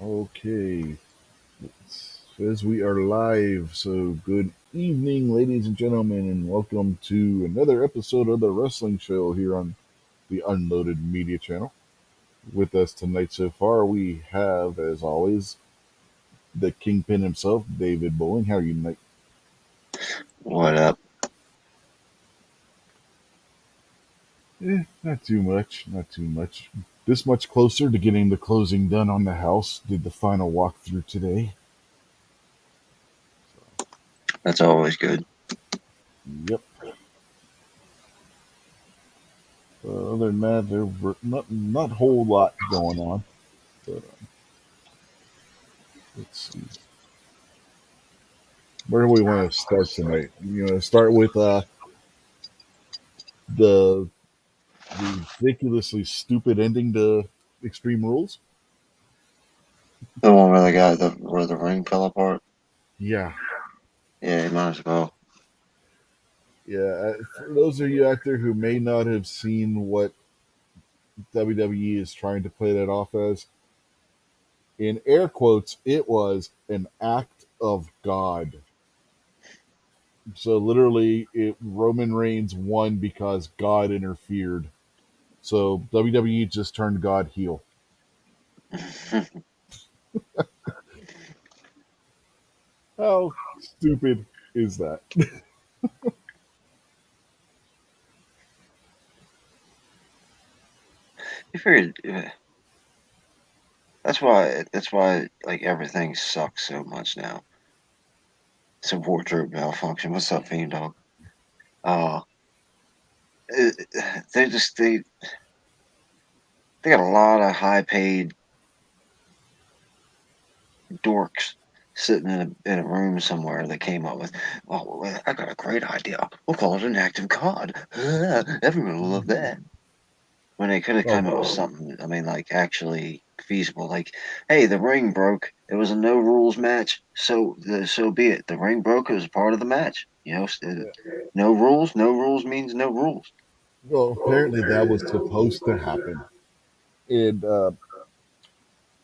Okay, it says we are live. So, good evening, ladies and gentlemen, and welcome to another episode of the Wrestling Show here on the Unloaded Media Channel. With us tonight so far, we have, as always, the Kingpin himself, David Bowling. How are you tonight? What up? Not too much, not too much. This much closer to getting the closing done on the house. Did the final walkthrough today. That's always good. Yep. Other than that, there were not a whole lot going on. But let's see. Where do we want to start tonight? Start with the ridiculously stupid ending to Extreme Rules. The one where where the ring fell apart. Yeah, Yeah, you might as well. yeah. For those of you out there who may not have seen what WWE is trying to play that off as, in air quotes, it was an act of God. So literally, Roman Reigns won because God interfered. So WWE just turned God heel. How stupid is that? You figured that's why like everything sucks so much now. It's a wardrobe malfunction. What's up, Fiend Dog? Uh, they just they got a lot of high paid dorks sitting in a room somewhere that came up with, oh, well, I got a great idea. We'll call it an act of God. Everyone will love that. When they could have Oh, come up with something, I mean, like actually feasible. Like, hey, the ring broke. It was a no rules match, so be it. The ring broke. It was a part of the match. No rules. No rules means no rules. well, apparently that was supposed to happen, and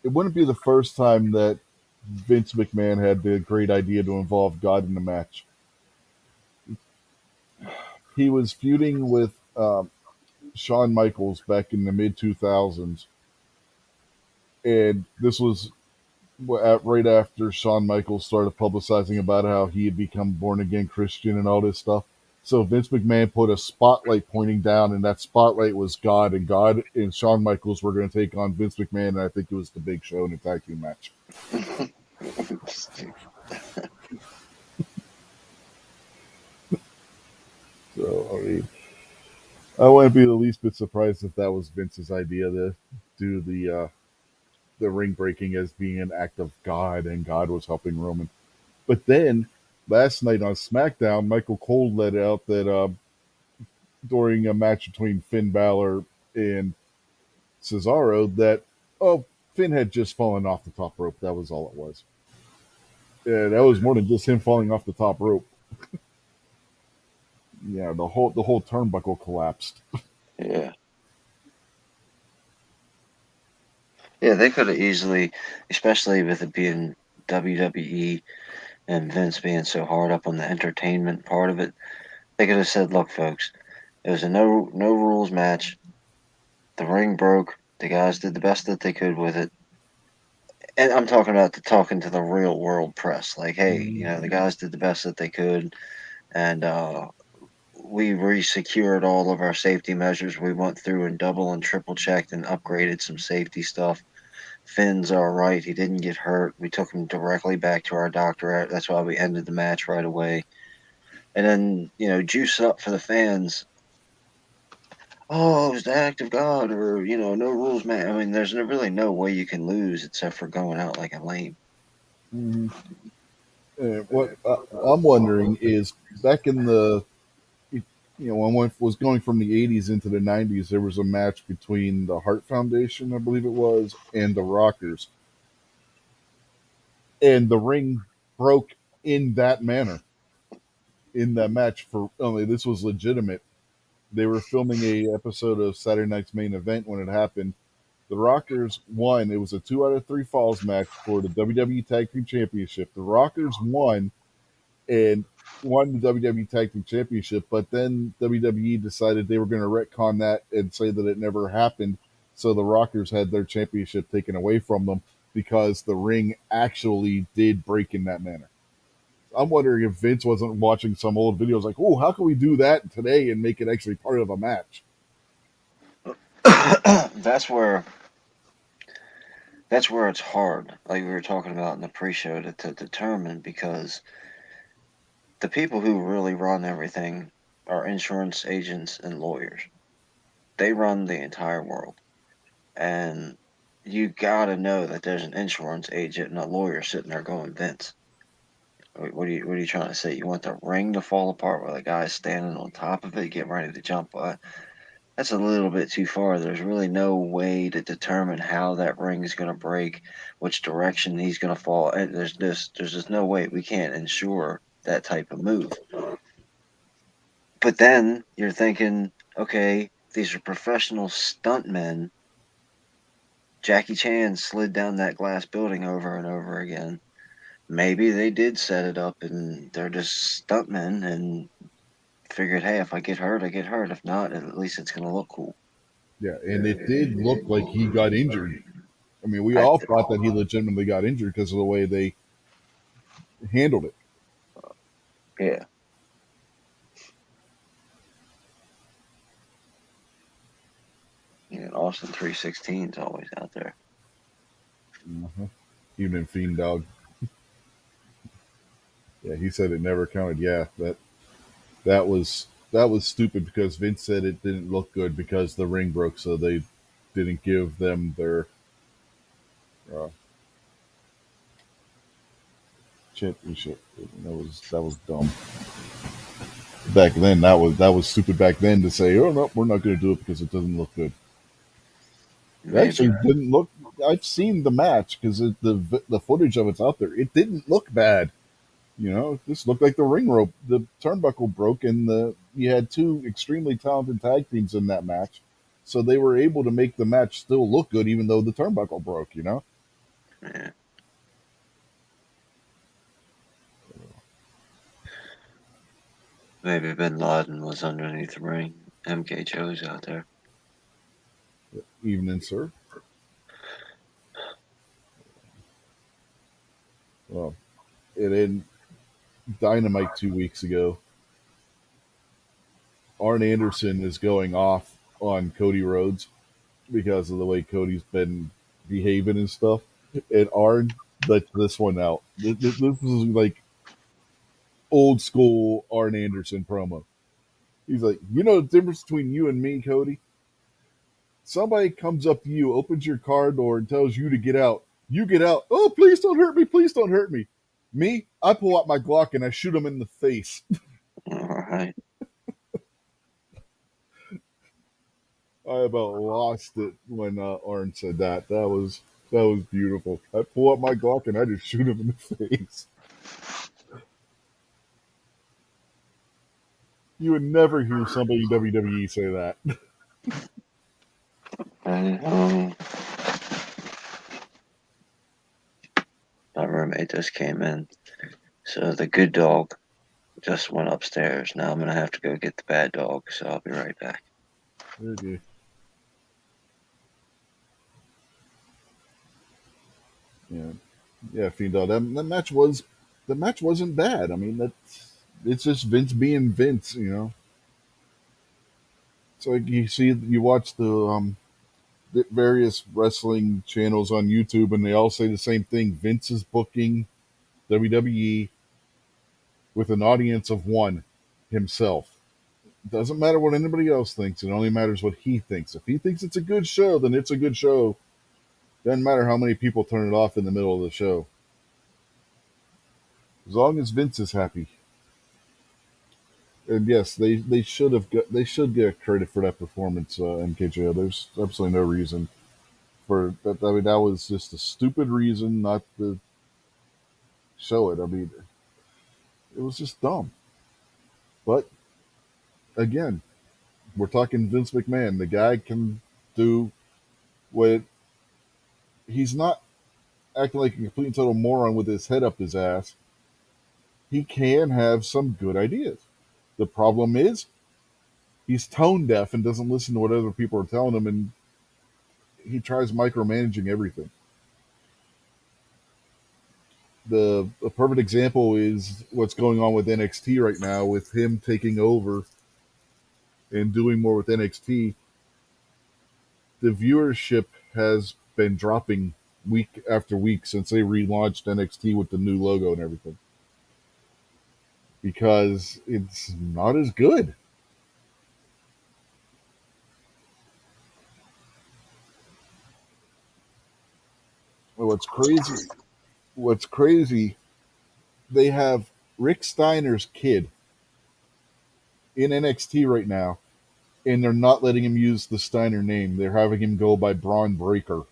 it wouldn't be the first time that Vince McMahon had the great idea to involve God in the match. He was feuding with Shawn Michaels back in the mid 2000s, and this was right after Shawn Michaels started publicizing about how he had become born again Christian and all this stuff. So Vince McMahon put a spotlight pointing down, and that spotlight was God, and God and Shawn Michaels were going to take on Vince McMahon, and I think it was the Big Show in a tag team match. So I mean, I wouldn't be the least bit surprised if that was Vince's idea to do the ring breaking as being an act of God, and God was helping Roman. But then last night on SmackDown, Michael Cole let out that during a match between Finn Balor and Cesaro that, oh, Finn had just fallen off the top rope. That was all it was. Yeah, that was more than just him falling off the top rope. Yeah, the whole turnbuckle collapsed. Yeah, yeah. They could have easily, especially with it being WWE and Vince being so hard up on the entertainment part of it. They could have said, "Look, folks, it was a no rules match. The ring broke. The guys did the best that they could with it." And I'm talking to the real world press. Like, hey, the Mhm. guys did the best that they could, and we re-secured all of our safety measures. We went through and double and triple checked and upgraded some safety stuff. Finn's all right. He didn't get hurt. We took him directly back to our doctor. That's why we ended the match right away. And then, juice up for the fans. Oh, it was the act of God, or no rules, man. I mean, there's really no way you can lose except for going out like a lame. Mhm. What I'm wondering is back in the when one was going from the 80s into the 90s, there was a match between the Hart Foundation, I believe it was, and the Rockers, and the ring broke in that manner in that match. For only this was legitimate. They were filming a episode of Saturday Night's Main Event when it happened, The Rockers won. It was a 2 out of 3 falls match for the WWE Tag Team Championship. The Rockers won and won the WWE Tag Team Championship, but then WWE decided they were going to retcon that and say that it never happened. So the Rockers had their championship taken away from them because the ring actually did break in that manner. I'm wondering if Vince wasn't watching some old videos like, oh, how can we do that today and make it actually part of a match? that's where that's where it's hard, like we were talking about in the pre-show, to determine, because the people who really run everything are insurance agents and lawyers. They run the entire world, and you gotta know that there's an insurance agent and a lawyer sitting there going, Vince, what are you trying to say? You want the ring to fall apart while the guy's standing on top of it, getting ready to jump? That's a little bit too far. There's really no way to determine how that ring is going to break, which direction he's going to fall. And there's just no way we can't ensure that type of move. But then you're thinking, okay, these are professional stuntmen. Jackie Chan slid down that glass building over and over again. Maybe they did set it up and they're just stuntmen and figured, hey, if I get hurt, I get hurt. If not, at least it's going to look cool. Yeah, and it did look like he got injured. I mean, we I, all thought that he legitimately got injured because of the way they handled it. yeah, yeah. Austin 316 is always out there. Uh-huh. Even in Fiend Dog, yeah, he said it never counted. Yeah, that was stupid because Vince said it didn't look good because the ring broke, so they didn't give them their uh, championship. That was dumb. Back then, that was stupid. Back then to say, "Oh no, we're not going to do it because it doesn't look good." It Maybe. actually didn't look. I've seen the match because the footage of it's out there. It didn't look bad. It just looked like the ring rope, the turnbuckle broke, and you had two extremely talented tag teams in that match, so they were able to make the match still look good, even though the turnbuckle broke. Yeah. Maybe Bin Laden was underneath the ring. MKJoe's out there. Evening, sir. Well, it in Dynamite 2 weeks ago. Arn Anderson is going off on Cody Rhodes because of the way Cody's been behaving and stuff, and Arn let this one out. This is like old school Arn Anderson promo. He's like, the difference between you and me, Cody? Somebody comes up to you, opens your car door, and tells you to get out. You get out. Oh, please don't hurt me. Please don't hurt me. Me, I pull out my Glock and I shoot him in the face. All right. I about lost it when Arn said that. That was beautiful. I pull out my Glock and I just shoot him in the face. You would never hear somebody in WWE say that. And my roommate just came in. So the good dog just went upstairs. Now I'm gonna have to go get the bad dog. So I'll be right back. Okay. Yeah, yeah, Fiend Dog. That match wasn't bad. I mean, it's just Vince being Vince. It's like you watch the various wrestling channels on YouTube, and they all say the same thing. Vince is booking WWE with an audience of one, himself. It doesn't matter what anybody else thinks. It only matters what he thinks. If he thinks it's a good show, then it's a good show. Doesn't matter how many people turn it off in the middle of the show. As long as Vince is happy. And yes, they should get credit for that performance, MKJ. There's absolutely no reason for that. I mean, that was just a stupid reason not to show it. I mean, it was just dumb. But again, we're talking Vince McMahon. The guy can do what He's not acting like a complete and total moron with his head up his ass. He can have some good ideas. The problem is he's tone deaf and doesn't listen to what other people are telling him, and he tries micromanaging everything. The a perfect example is what's going on with NXT right now, with him taking over and doing more with NXT. The viewership has been dropping week after week since they relaunched NXT with the new logo and everything because it's not as good. What's crazy? What's crazy? They have Rick Steiner's kid in NXT right now, and they're not letting him use the Steiner name. They're having him go by Braun Breaker,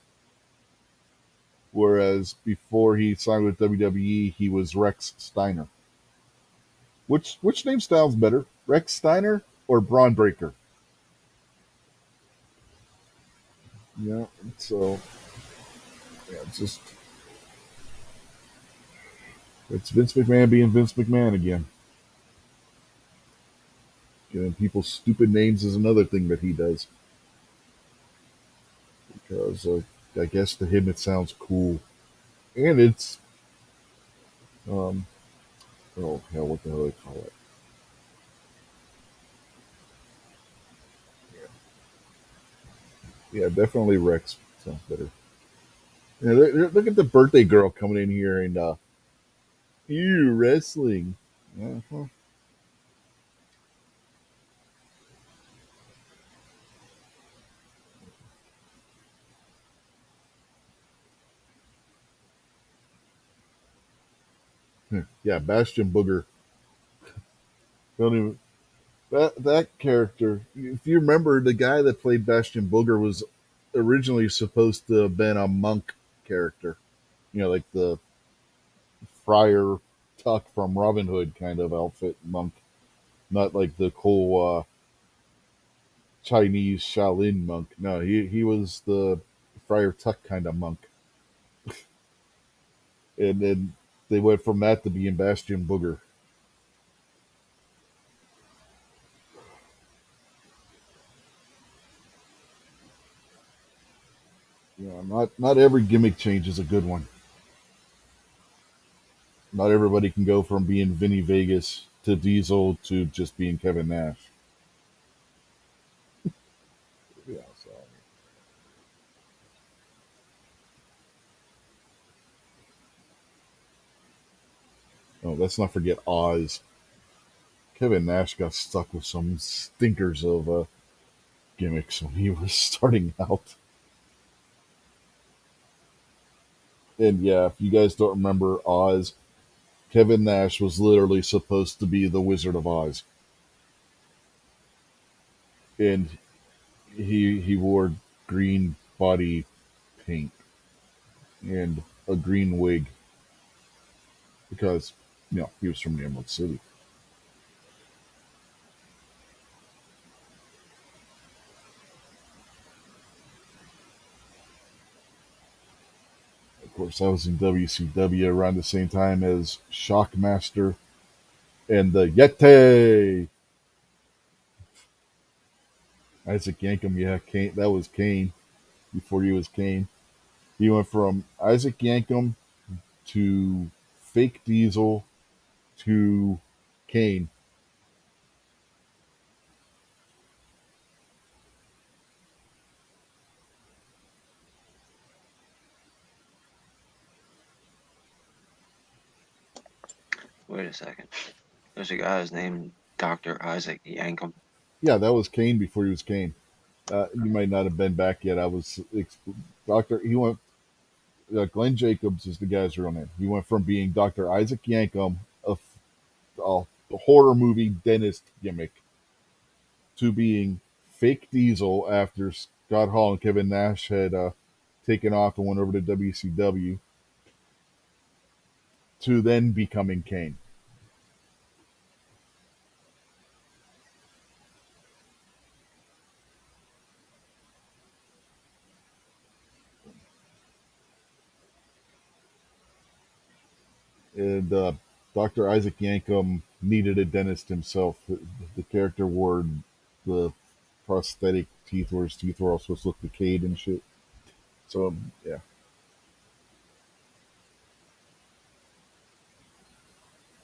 whereas before he signed with WWE, he was Rex Steiner. Which name sounds better, Rex Steiner or Braun Breaker? Yeah, so yeah, it's Vince McMahon being Vince McMahon again. Giving people stupid names is another thing that he does because I guess to him it sounds cool, and it's um oh hell, what the hell do they call it? Yeah, definitely Rex sounds better. Yeah, look at the birthday girl coming in here and you wrestling. Uh-huh. Yeah, Bastion Booger. Don't even that character. If you remember, the guy that played Bastion Booger was originally supposed to have been a monk character. You know, like the Friar Tuck from Robin Hood kind of outfit monk, not like the cool Chinese Shaolin monk. No, he was the Friar Tuck kind of monk, and then they went from that to being Bastion Booger. Yeah, not every gimmick change is a good one. Not everybody can go from being Vinny Vegas to Diesel to just being Kevin Nash. Yeah, so oh, let's not forget Oz. Kevin Nash got stuck with some stinkers of gimmicks when he was starting out. And yeah, if you guys don't remember Oz, Kevin Nash was literally supposed to be the Wizard of Oz, and he wore green body paint and a green wig because he was from the Emerald City. Of course, I was in WCW around the same time as Shockmaster and the Yeti. Isaac Yankem, yeah, Kane. That was Kane before he was Kane. He went from Isaac Yankem to Fake Diesel to Kane. Wait a second. There's a guy who's named Dr. Isaac Yankum. Yeah, that was Kane before he was Kane. You might not have been back yet. Doctor. He went. Glenn Jacobs is the guy's real name. He went from being Doctor Isaac Yankum, a horror movie dentist gimmick, to being Fake Diesel after Scott Hall and Kevin Nash had taken off and went over to WCW, to then becoming Kane. and Dr. Isaac Yankum needed a dentist himself. The character wore the prosthetic teeth where his teeth were all supposed to look decayed and shit. So yeah,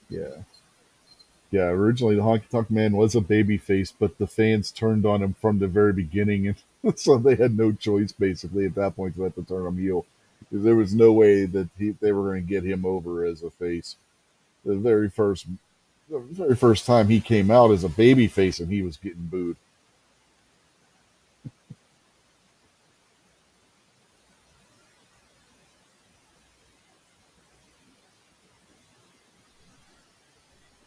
yeah, yeah. Originally, the Honky Tonk Man was a baby face, but the fans turned on him from the very beginning, and so they had no choice basically at that point to have to turn him heel. There was no way that they were going to get him over as a face. The very first, the very first time he came out as a baby face, and he was getting booed.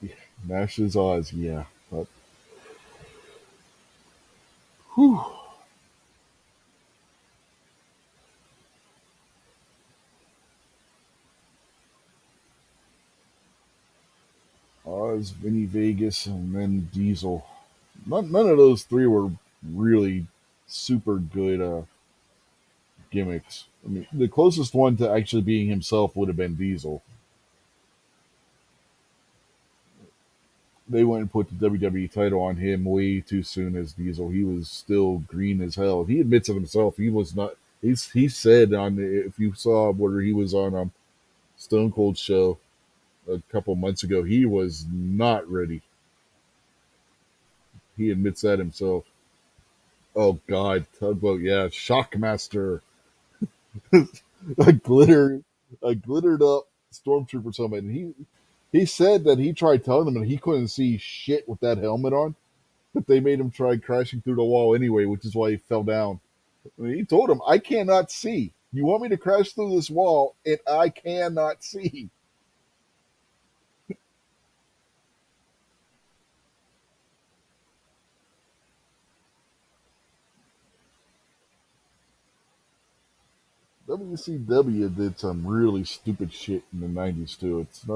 Yeah, Nash his eyes, yeah. But whew, Oz, Vinny Vegas, and then Diesel. None of those three were really super good gimmicks. I mean, the closest one to actually being himself would have been Diesel. They went and put the WWE title on him way too soon as Diesel. He was still green as hell. He admits it himself. He was not. He said on if you saw where he was on Stone Cold show a couple months ago, he was not ready. He admits that himself. Oh God, tugboat, yeah, Shockmaster, a glitter, a glittered up stormtrooper helmet. And he said that he tried telling them and he couldn't see shit with that helmet on, but they made him try crashing through the wall anyway, which is why he fell down. I mean, he told him, "I cannot see. You want me to crash through this wall, and I cannot see." WCW did some really stupid shit in the '90s too. It's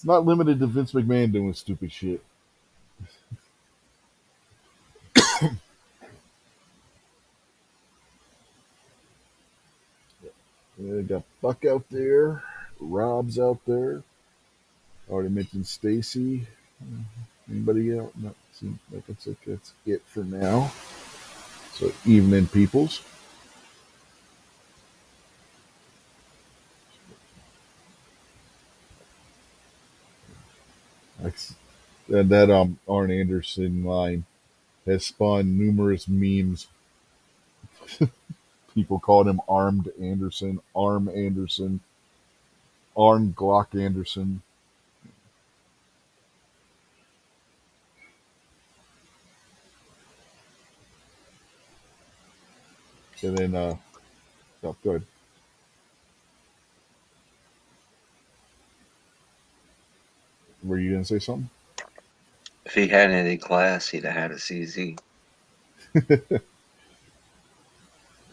not limited to Vince McMahon doing stupid shit. Yeah, got Buck out there, Rob's out there. Already mentioned Stacy. Anybody else? No, seems like that's it for now. So evening, peoples. And that Arn Anderson line has spawned numerous memes. People called him Armed Anderson, Arm Anderson, Arm Glock Anderson, and then oh, good. Were you gonna say something? If he had any class, he'd have had a CZ.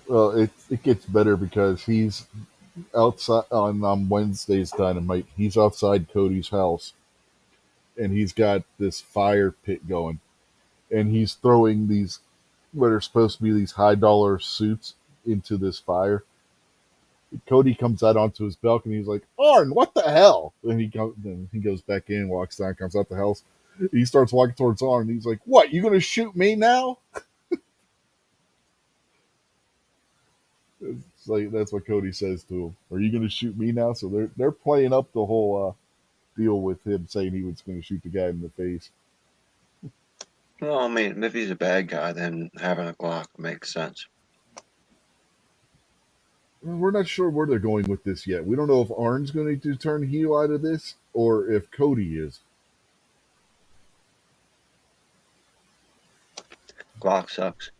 Well, it gets better because he's outside on Wednesday's Dynamite. He's outside Cody's house, and he's got this fire pit going, and he's throwing these what are supposed to be these high-dollar suits into this fire. Cody comes out onto his balcony. He's like, "Arn, what the hell?" Then he goes back in, walks down, comes out the house. He starts walking towards Arn. He's like, "What? You gonna shoot me now?" It's like that's what Cody says to him. Are you gonna shoot me now? So they're playing up the whole deal with him saying he was going to shoot the guy in the face. Well, I mean, if he's a bad guy, then having a Glock makes sense. We're not sure where they're going with this yet. We don't know if Arn's going to turn heel out of this or if Cody is. Glock sucks.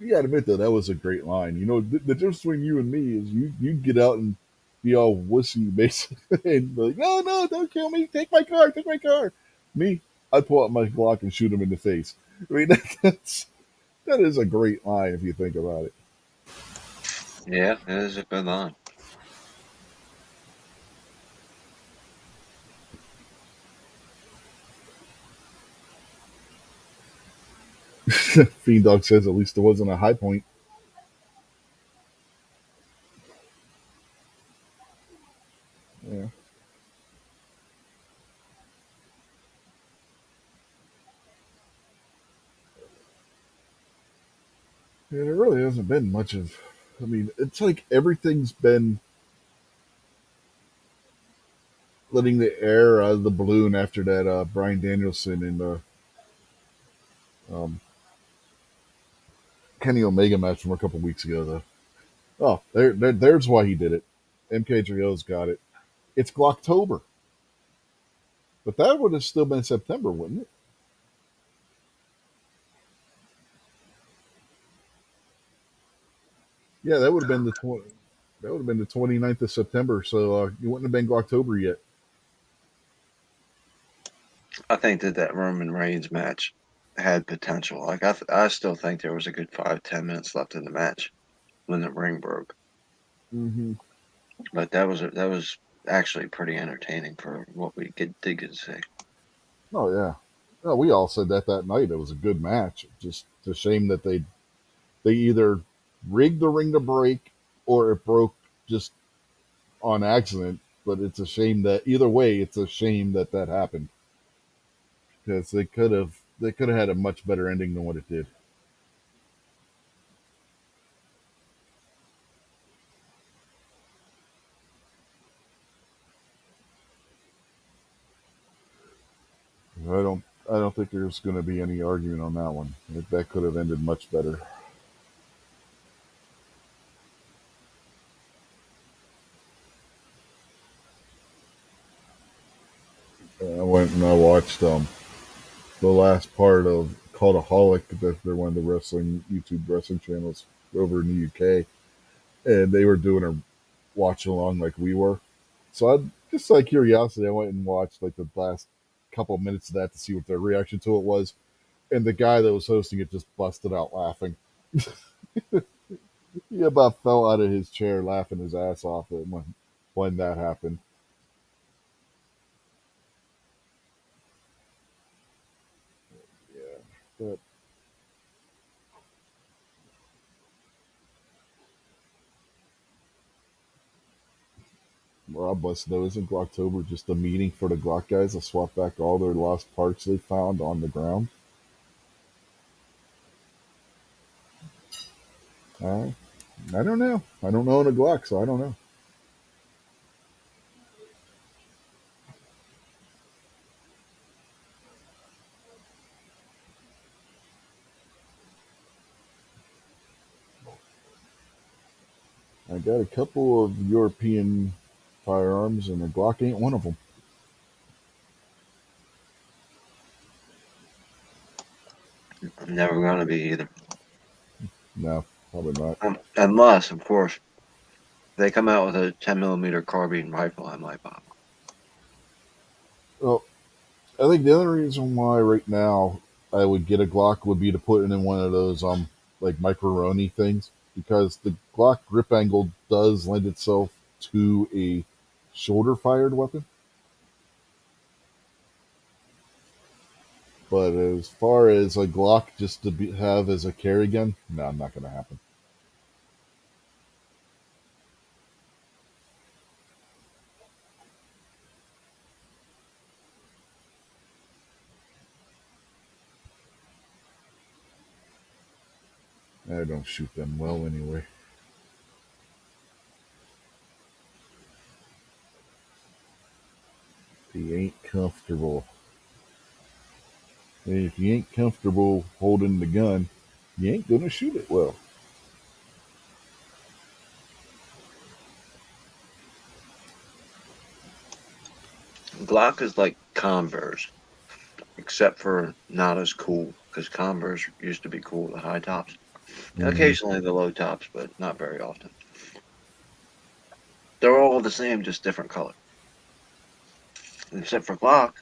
You got to admit though that was a great line. You know, the difference between you and me is you get out and be all wussy basically and be like, no, no, don't kill me, take my car, take my car. Me, I pull out my Glock and shoot him in the face. I mean, that is a great line if you think about it. Yeah, it is a good line. Fiend Dog says at least it wasn't a high point. Yeah. Yeah, there really hasn't been much of. I mean, it's like everything's been letting the air out of the balloon after that Brian Danielson and um, Kenny Omega match from a couple weeks ago, though. Oh, there's why he did it. MK3O's got it. It's Glocktober, but that would have still been September, wouldn't it? Yeah, that would have been the 20. That would have been the 29th of September, so you wouldn't have been Glocktober yet. I think that Roman Reigns match had potential. Like I still think there was a good 5-10 minutes left in the match when the ring broke. Mm-hmm. But that was actually pretty entertaining for what we did get to see. Oh yeah. No, we all said that night. It was a good match. Just a shame that they either rigged the ring to break or it broke just on accident. But it's a shame that either way, it's a shame that that happened because they could have had a much better ending than what it did. I don't think there's going to be any argument on that one. That could have ended much better. I went and I watched the last part of Cultaholic. They're one of the wrestling YouTube wrestling channels over in the UK, and they were doing a watch along like we were. So I just like curiosity, I went and watched like the last couple of minutes of that to see what their reaction to it was. And the guy that was hosting it just busted out laughing. He about fell out of his chair laughing his ass off when that happened. Yeah, but Rob busted though, isn't Glocktober just a meeting for the Glock guys to swap back all their lost parts they found on the ground? Uh, I don't know. I don't know in a Glock, so I don't know. I got a couple of European firearms, and a Glock ain't one of them. I'm never gonna be either. No, probably not. Unless, of course, they come out with a 10 millimeter carbine rifle, I might buy Well, I think the only reason why right now I would get a Glock would be to put it in one of those like microroni things because the Glock grip angle does lend itself to a shoulder fired weapon. But as far as a Glock just to have as a carry gun, no, not going to happen. I don't shoot them well anyway. He ain't comfortable. And if you ain't comfortable holding the gun, you ain't gonna shoot it well. them. Glock is like Converse, except for not as cool, because Converse used to be cool, the high tops. Mm-hmm. Occasionally the low tops, but not very often. They're all the same, just different color. Except for Glock,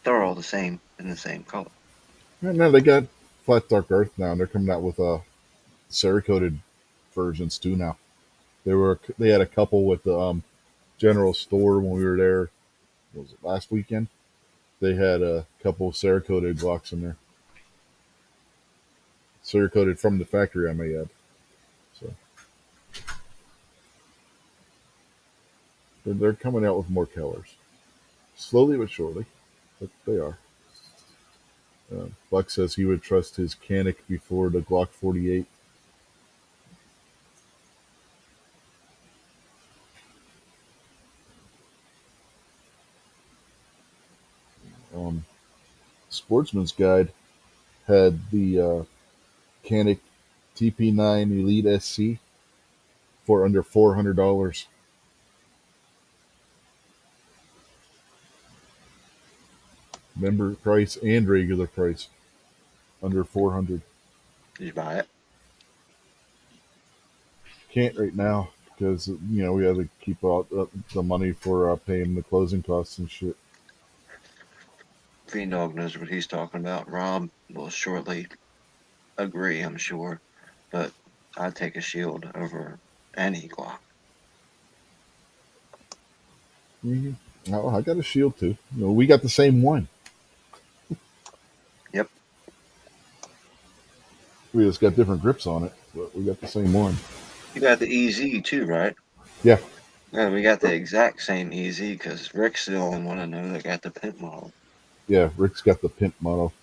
they're all the same in the same color. And now they got Flat Dark Earth now, and they're coming out with Cerakoted versions too now. They had a couple with the general store when we were there. What was it last weekend? They had a couple Cerakoted Glocks in there. Clear coated from the factory, I may add. So they're coming out with more colors, slowly but surely, but they are. Buck says he would trust his Canic before the Glock 48. Um, Sportsman's Guide had the Canic TP9 Elite SC for under $400. Member price and regular price under 400. Did you buy it? Can't right now because we have to keep out the money for paying the closing costs and shit. Fiend Dog knows what he's talking about. Rob will shortly agree, I'm sure, but I'd take a shield over any Glock. Oh, I got a shield too. We got the same one. Yep. We just got different grips on it, but we got the same one. You got the EZ too, right? Yeah, Yeah, we got the exact same EZ because Rick's the only one I know that got the pimp model. yeah. Rick's got the pimp model.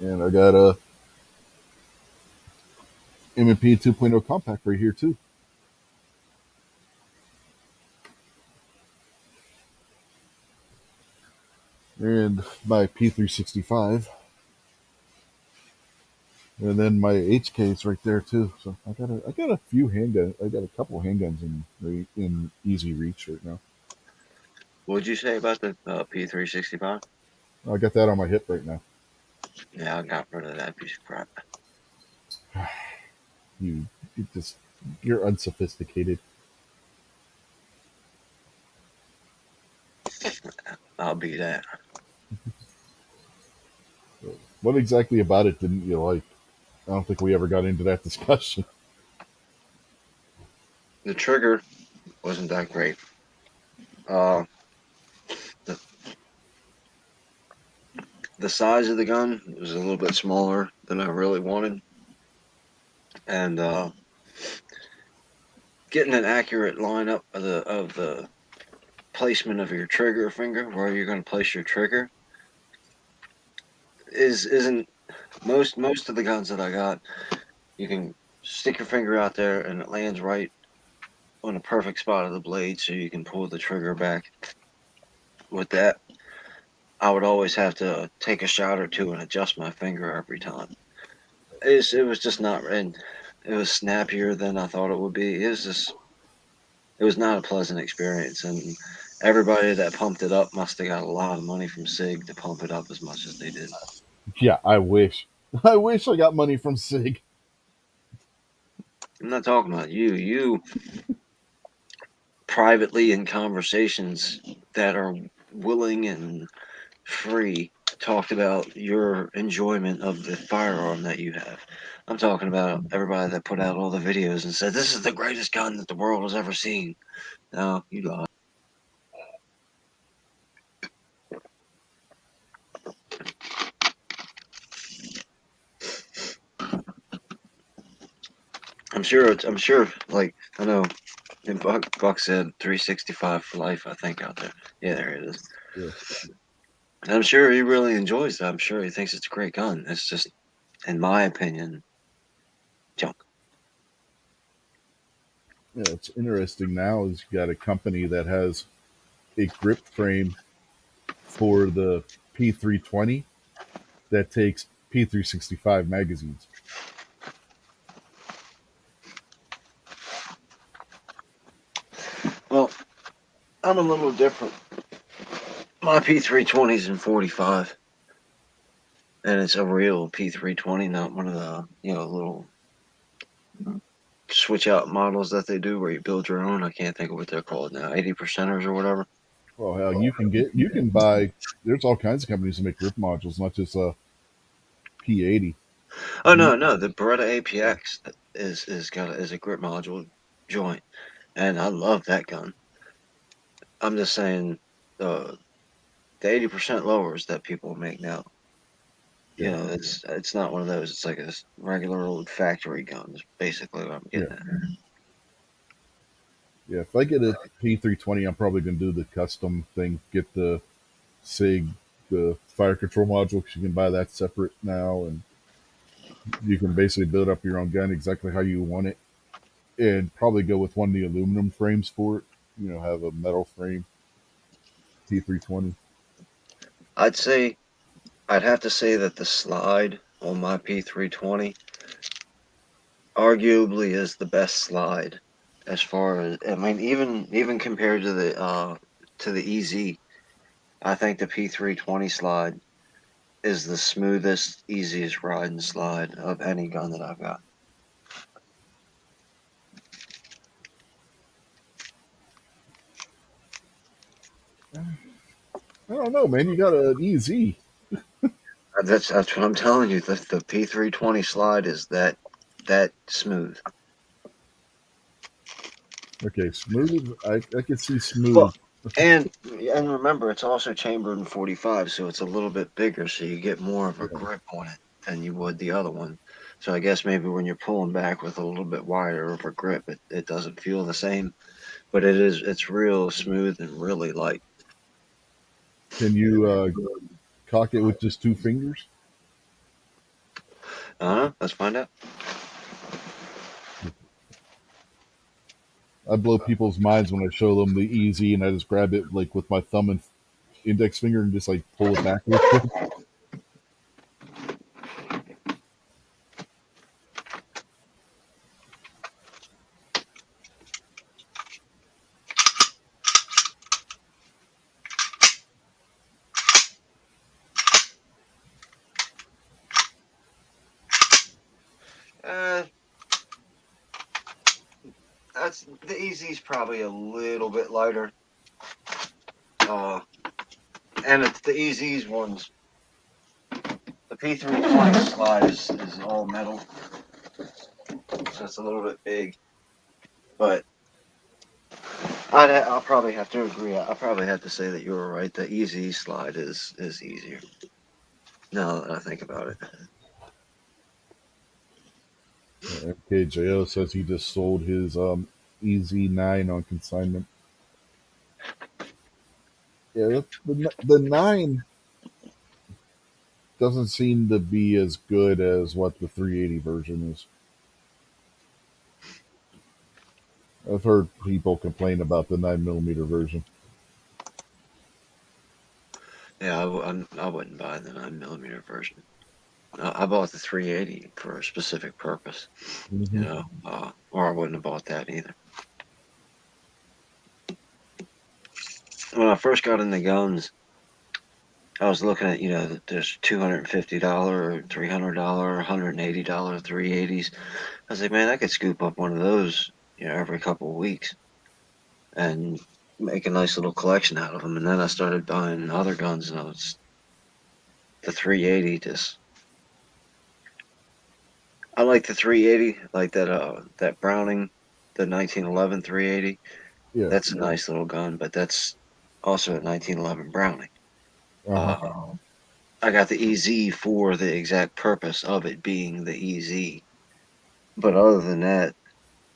And I got a M&P 2.0 compact right here too. And my P365. And then my HK is right there too. So I got a few handguns. I got a couple handguns in easy reach right now. What'd you say about the P365? I got that on my hip right now. Yeah, I got rid of that piece of crap. You, you just you're unsophisticated. I'll be that. What exactly about it didn't you like? I don't think we ever got into that discussion. The trigger wasn't that great. Uh, the, the size of the gun was a little bit smaller than I really wanted, and getting an accurate lineup of the placement of your trigger finger, where you're going to place your trigger, isn't most of the guns that I got. You can stick your finger out there and it lands right on a perfect spot of the blade, so you can pull the trigger back. With that, I would always have to take a shot or two and adjust my finger every time. It was just not, and it was snappier than I thought it would be. It was not a pleasant experience, and everybody that pumped it up must have got a lot of money from Sig to pump it up as much as they did. Yeah, I wish. I wish I got money from Sig. I'm not talking about you. You privately in conversations that are willing and free talked about your enjoyment of the firearm that you have. I'm talking about everybody that put out all the videos and said this is the greatest gun that the world has ever seen. No, you lied. I'm sure. I'm sure. Like I know. And Buck said 365 for life. I think out there. Yeah, there it is. Yeah, And I'm sure he really enjoys that. I'm sure he thinks it's a great gun. It's just, in my opinion, junk. yeah. It's interesting now is you got a company that has a grip frame for the P320 that takes P365 magazines. Well, I'm a little different. My P320 is in 45, and it's a real P320, not one of the little switch out models that they do where you build your own. I can't think of what they're called now, 80 percenters or whatever. Well, hell, you can buy. There's all kinds of companies that make grip modules, not just P80. Oh You, no, the Beretta APX is a grip module joint, and I love that gun. I'm just saying, uh, the 80% lowers that people make now. Yeah, It's not one of those. It's like a regular old factory gun. Is basically what I'm yeah, getting at. yeah. If I get a P320, I'm probably gonna do the custom thing. Get the SIG, the fire control module, because you can buy that separate now, and you can basically build up your own gun exactly how you want it, and probably go with one of the aluminum frames for it. Have a metal frame P320. I'd say I'd have to say that the slide on my P320 arguably is the best slide as far as I mean even compared to the EZ. I think the P320 slide is the smoothest, easiest ride and slide of any gun that I've got. I don't know, man. You got an EZ. That's what I'm telling you. The P320 slide is that smooth. Okay, smooth. I can see Well, smooth. and remember, it's also chambered in 45, so it's a little bit bigger, so you get more of a Yeah. grip on it than you would the other one. So I guess maybe when you're pulling back with a little bit wider of a grip, it doesn't feel the same, but it's real smooth and really light. Can you cock it with just two fingers? Let's find out. I blow people's minds when I show them the EZ, and I just grab it like with my thumb and index finger and just like pull it back real quick. Uh, that's the EZ's probably a little bit lighter. Uh, and it's the EZ's ones. The P320 slide is all metal, so it's a little bit big. But I'll probably have to agree. I'll probably have to say that you were right. The EZ slide is easier. Now that I think about it. MKJO says he just sold his EZ9 on consignment. Yeah, the 9 doesn't seem to be as good as what the 380 version is. I've heard people complain about the 9mm version. Yeah, I wouldn't buy the 9mm version. I bought the 380 for a specific purpose, Hmm. or I wouldn't have bought that either. When I first got into guns, I was looking at there's $250, $300, $180 380s. I was like, man, I could scoop up one of those, every couple of weeks and make a nice little collection out of them. And then I started buying other guns, and the 380 just. I like the 380, like that Browning, the 1911 380. Yeah. That's a nice little gun, but that's also a 1911 Browning. Uh huh. Uh, I got the EZ for the exact purpose of it being the EZ. But other than that,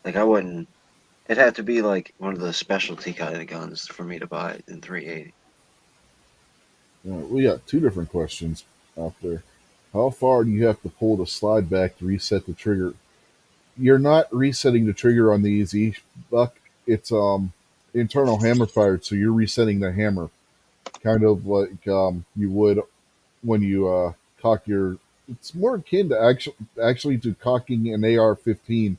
like I wouldn't. It had to be like one of the specialty kind of guns for me to buy it in 380. We got two different questions out there. How far do you have to pull the slide back to reset the trigger? You're not resetting the trigger on the EZ buck. It's internal hammer fired, so you're resetting the hammer, kind of like you would when you cock your. It's more akin to actually to cocking an AR-15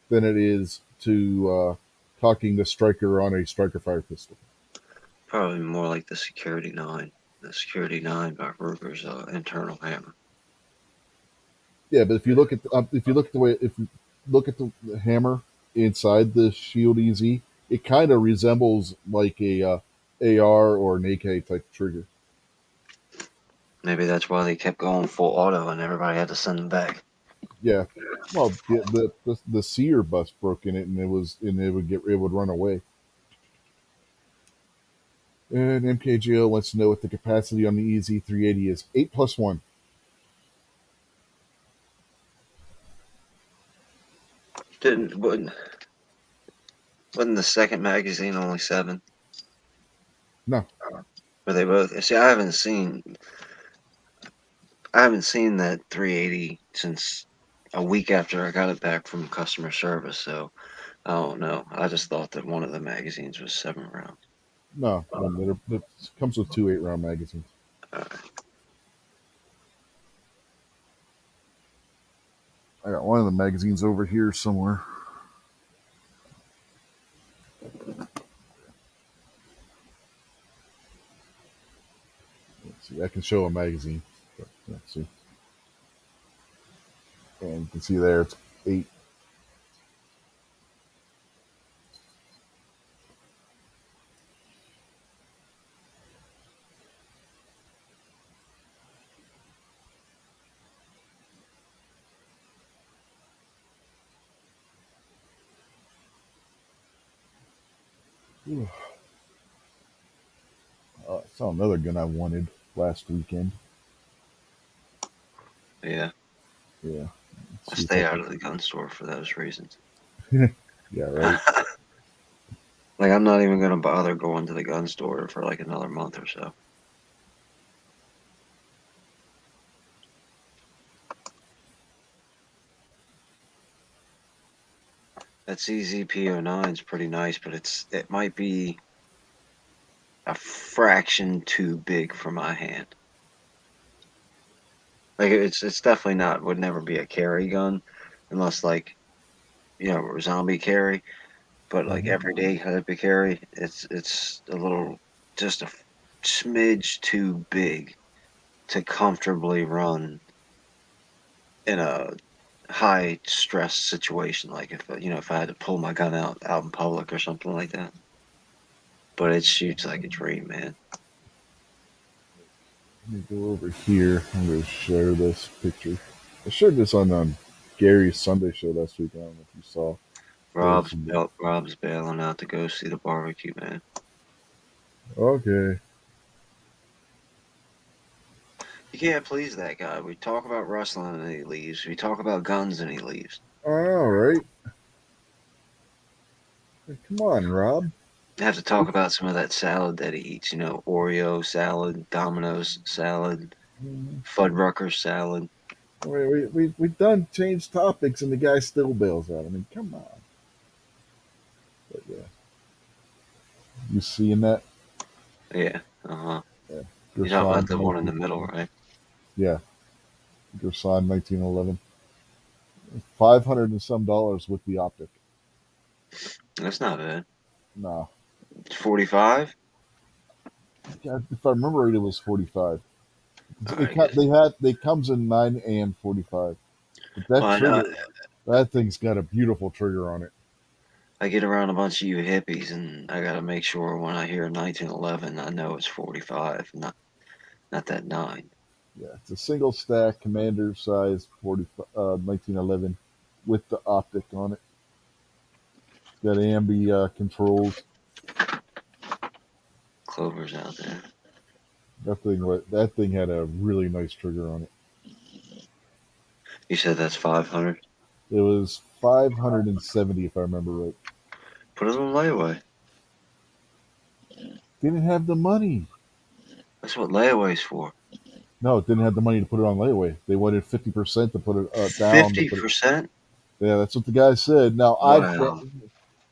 than it is to cocking the striker on a striker fire pistol. Probably more like the Security 9. The Security 9 by Ruger's internal hammer. Yeah, but if you look at the way if you look at the hammer inside the Shield EZ, it kind of resembles like a AR or an AK type trigger. Maybe that's why they kept going full auto and everybody had to send them back. Yeah, well, the sear bus broke in it, and it would run away. And MKGO wants to know what the capacity on the EZ380 is. 8 plus 1. Didn't wasn't the second magazine only 7? No, Were they both? See, I haven't seen that 380 since a week after I got it back from customer service. So I don't know. I just thought that one of the magazines was 7 rounds. no. It comes with 2 8-round magazines. Uh, I got one of the magazines over here somewhere. Let's see, I can show a magazine. But, let's see. And you can see there it's 8. I saw another gun I wanted last weekend. yeah, Yeah. I Let's see if stay I out can. of the gun store for those reasons. Yeah, right. Like I'm not even gonna bother going to the gun store for like another month or so. That CZP09 is pretty nice, but it might be a fraction too big for my hand. Like it's definitely not would never be a carry gun unless like zombie carry, but like Mhm. everyday type of carry, it's a little just a smidge too big to comfortably run in a high stress situation. Like if I had to pull my gun out in public or something like that. But it shoots like a dream, man. Let me go over here. I'm going to share this picture. I shared this on Gary's Sunday show last week. I don't know if you saw. Rob's bailing out to go see the barbecue, man. Okay. You can't please that guy. We talk about wrestling and he leaves. We talk about guns and he leaves. All right. Come on, Rob. You have to talk about some of that salad that he eats. Oreo salad, Domino's salad, Fuddruckers salad. We done changed topics and the guy still bails out. I mean, come on. But yeah, you seeing that? Yeah, uh-huh. Yeah. You're talking about Gerson the one in the middle, 1911. right? Yeah. Gerson 1911. 500 and some dollars with the optic. That's not bad. Nah. 45? Yeah, if I remember right, it was 45. All right, good. They comes in 9 and 45. But Well, that trigger, that thing's got a beautiful trigger on it. I get around a bunch of you hippies, and I gotta make sure when I hear 1911, I know it's 45, not that 9. Yeah, it's a single stack commander size 40 1911 with the optic on it. Got ambi controls. Clover's out there. That thing had a really nice trigger on it. You said that's 500. It was 570 if I remember right. Put it on layaway. Didn't have the money. That's what layaway's for. No, it didn't have the money to put it on layaway. They wanted 50% to put it down to put it. 50%? Yeah, that's what the guy said. Now Wow.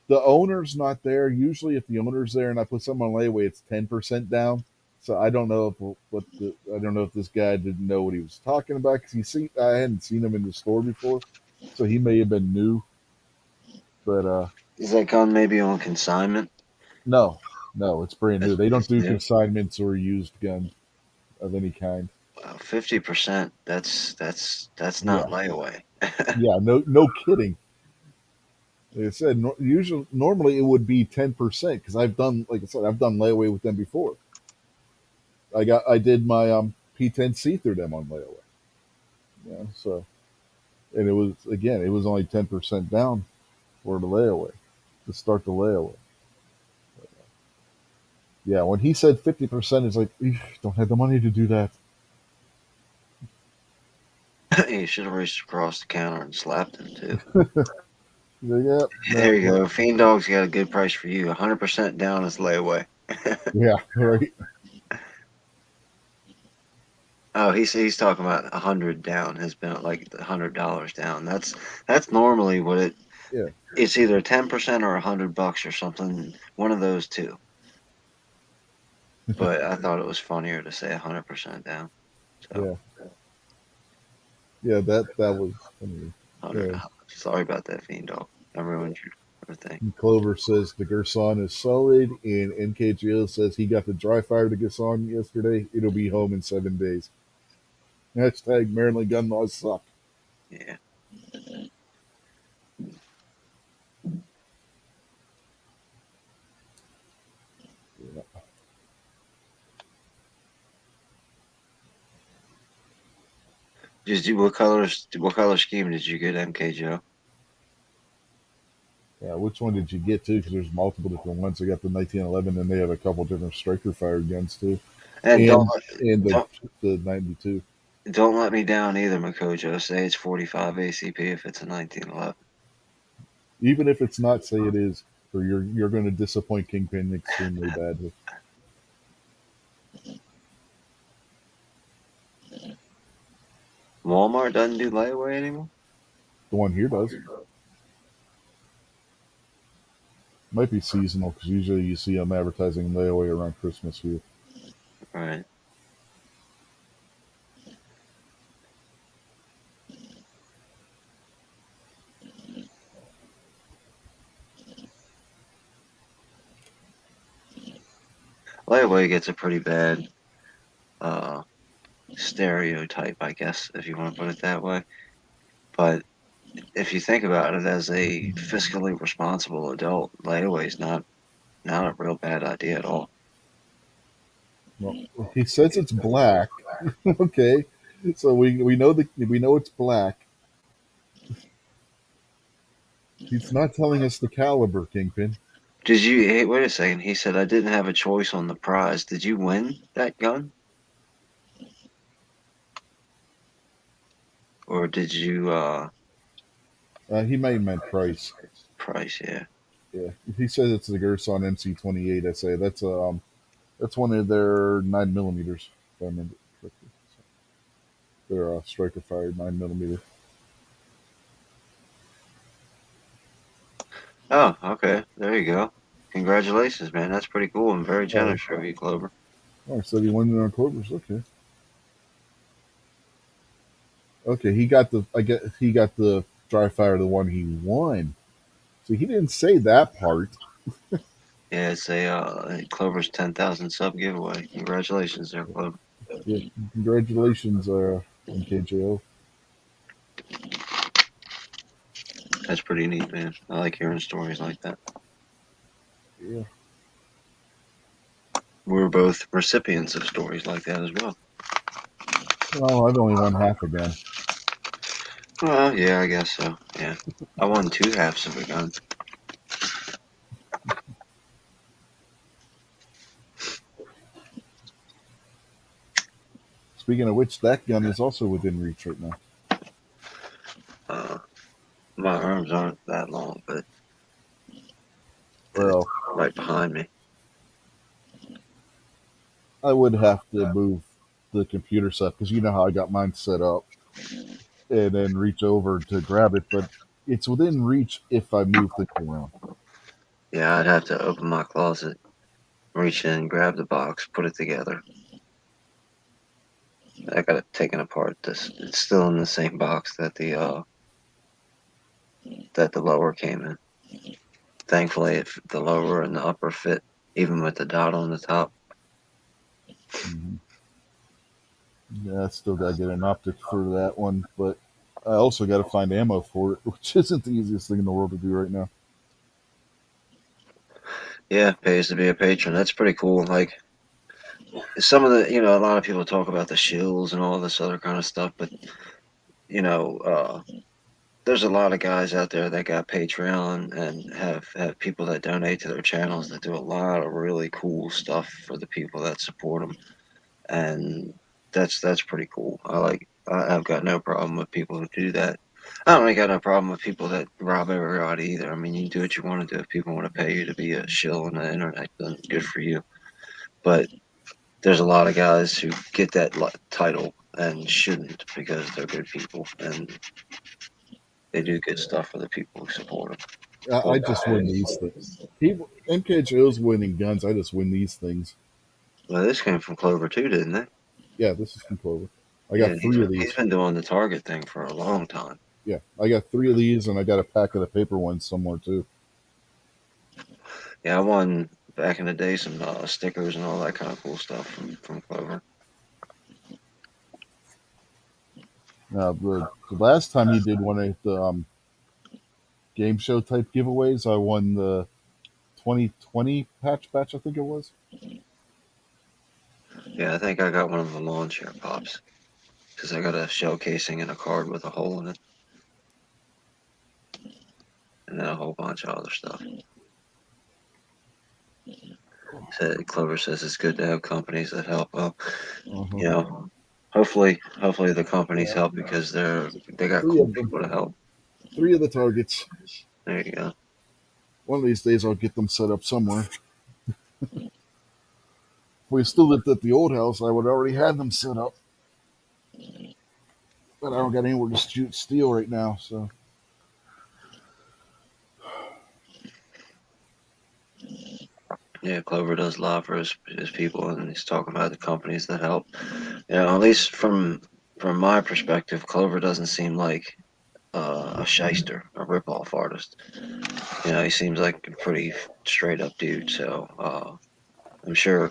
the owner's not there. Usually, if the owner's there and I put something on layaway, it's 10% down. So I don't know I don't know if this guy didn't know what he was talking about because I hadn't seen him in the store before, so he may have been new. But Is that gun maybe on consignment? no, no, it's brand new. They don't It's do new. consignments or used guns of any kind. Wow, 50%. That's not Yeah, layaway. yeah, no kidding. Like I said, normally it would be 10% because like I said, I've done layaway with them before. I did my P10C through them on layaway. Yeah, so and it was only 10% down for the layaway to start the layaway. Yeah, when he said 50%, it's like, "Eesh, don't have the money to do that." You should have reached across the counter and slapped him too. He's like, "Yep, There no, you no." go. Fiend Dog's got a good price for you. 100% down is layaway. Yeah, right. Oh, he's talking about 100 down has been like $100 down. That's normally what Yeah, it's either 10% or $100 or something. One of those two. But I thought it was funnier to say 100% down. So yeah, yeah. That was funny. 100. Yeah. Sorry about that, Fiend Dog. I ruined your everything. Clover says the Gerson is solid, and NKGO says he got the dry fire to Gerson yesterday. It'll be home in 7 days. Hashtag Maryland gun laws suck. Yeah. Yeah. Just do what color scheme did you get, MK Joe? Yeah, which one did you get to? Because there's multiple different ones. They got the 1911, and they have a couple different striker fired guns too, And and don't the 92. don't let me down either, Makojo. Say it's 45 ACP if it's a 1911. Even if it's not, say it is, or you're going to disappoint Kingpin extremely badly. Walmart doesn't do layaway anymore. The one here does. Might be seasonal because usually you see them advertising layaway around Christmas here. Right. Layaway gets a pretty bad uh, stereotype, I guess, if you want to put it that way. But if you think about it, as a fiscally responsible adult, layaway is not a real bad idea at all. Well, he says it's black. Okay, so we know it's black. He's not telling us the caliber, Kingpin. Did you? Hey, wait a second. He said I didn't have a choice on the prize. Did you win that gun, or did you? He may have meant price. Price, yeah. Yeah, he says it's the Gerson MC-28 SA. That's one of their 9 millimeters. If I remember correctly. They're striker fired 9 millimeter. Oh, okay. There you go. Congratulations, man. That's pretty cool and very Oh, generous of you, Clover. oh, I said he won it on Clovers. Okay, okay. He got the. I get. He got the dry fire. The one he won. So he didn't say that part. Yeah, it's a Clover's 10,000 sub giveaway. Congratulations there, Clover. Yeah, congratulations, MKJO. That's pretty neat, man. I like hearing stories like that. Yeah. We're both recipients of stories like that as well. Well, I've only won half again. Well, yeah, I guess so. Yeah. I won two halves of a gun. Speaking of which, that gun is also within reach right now. Uh, my arms aren't that long, but it's Well, right behind me. I would have to move the computer set because you know how I got mine set up and then reach over to grab it, but it's within reach if I move things around. Yeah, I'd have to open my closet, reach in, grab the box, put it together. I got it taken apart. It's still in the same box that the lower came in. Thankfully, the lower and the upper fit, even with the dot on the top. Hmm. Yeah, I still got to get an optic for that one, but I also got to find ammo for it, which isn't the easiest thing in the world to do right now. Yeah, pays to be a patron. That's pretty cool. Like some of a lot of people talk about the shills and all this other kind of stuff, but you know, uh, there's a lot of guys out there that got Patreon and have people that donate to their channels that do a lot of really cool stuff for the people that support them, and that's pretty cool. I've got no problem with people who do that. I don't really got no problem with people that rob everybody either. I mean, you can do what you want to do. If people want to pay you to be a shill on the internet, then good for you. But there's a lot of guys who get that title and shouldn't because they're good people and they do good stuff for the people who support them. I Cool just win guys. these things. People MKJO's winning guns. I just win these things. Well, this came from Clover too, didn't it? Yeah, this is from Clover. I Yeah, got three of he's these. been doing the Target thing for a long time. Yeah, I got three of these, and I got a pack of the paper ones somewhere too. Yeah, I won back in the day some stickers and all that kind of cool stuff from Clover. Now, the last time he did one at the game show type giveaways, I won the 2020 patch batch, I think it was. Yeah, I think I got one of the lawn chair pops because I got a shell casing and a card with a hole in it, and then a whole bunch of other stuff. Clover says it's good to have companies that help. Well, Uh-huh. you know, hopefully the companies help because they got Three cool of them, people to help. three of the targets. There you go. One of these days, I'll get them set up somewhere. If we still lived at the old house, I would already have them set up. But I don't got anywhere to shoot steel right now, so Yeah, Clover does a lot for his people, and he's talking about the companies that help. At least from my perspective, Clover doesn't seem like a shyster, a rip-off artist. He seems like a pretty straight up dude. So I'm sure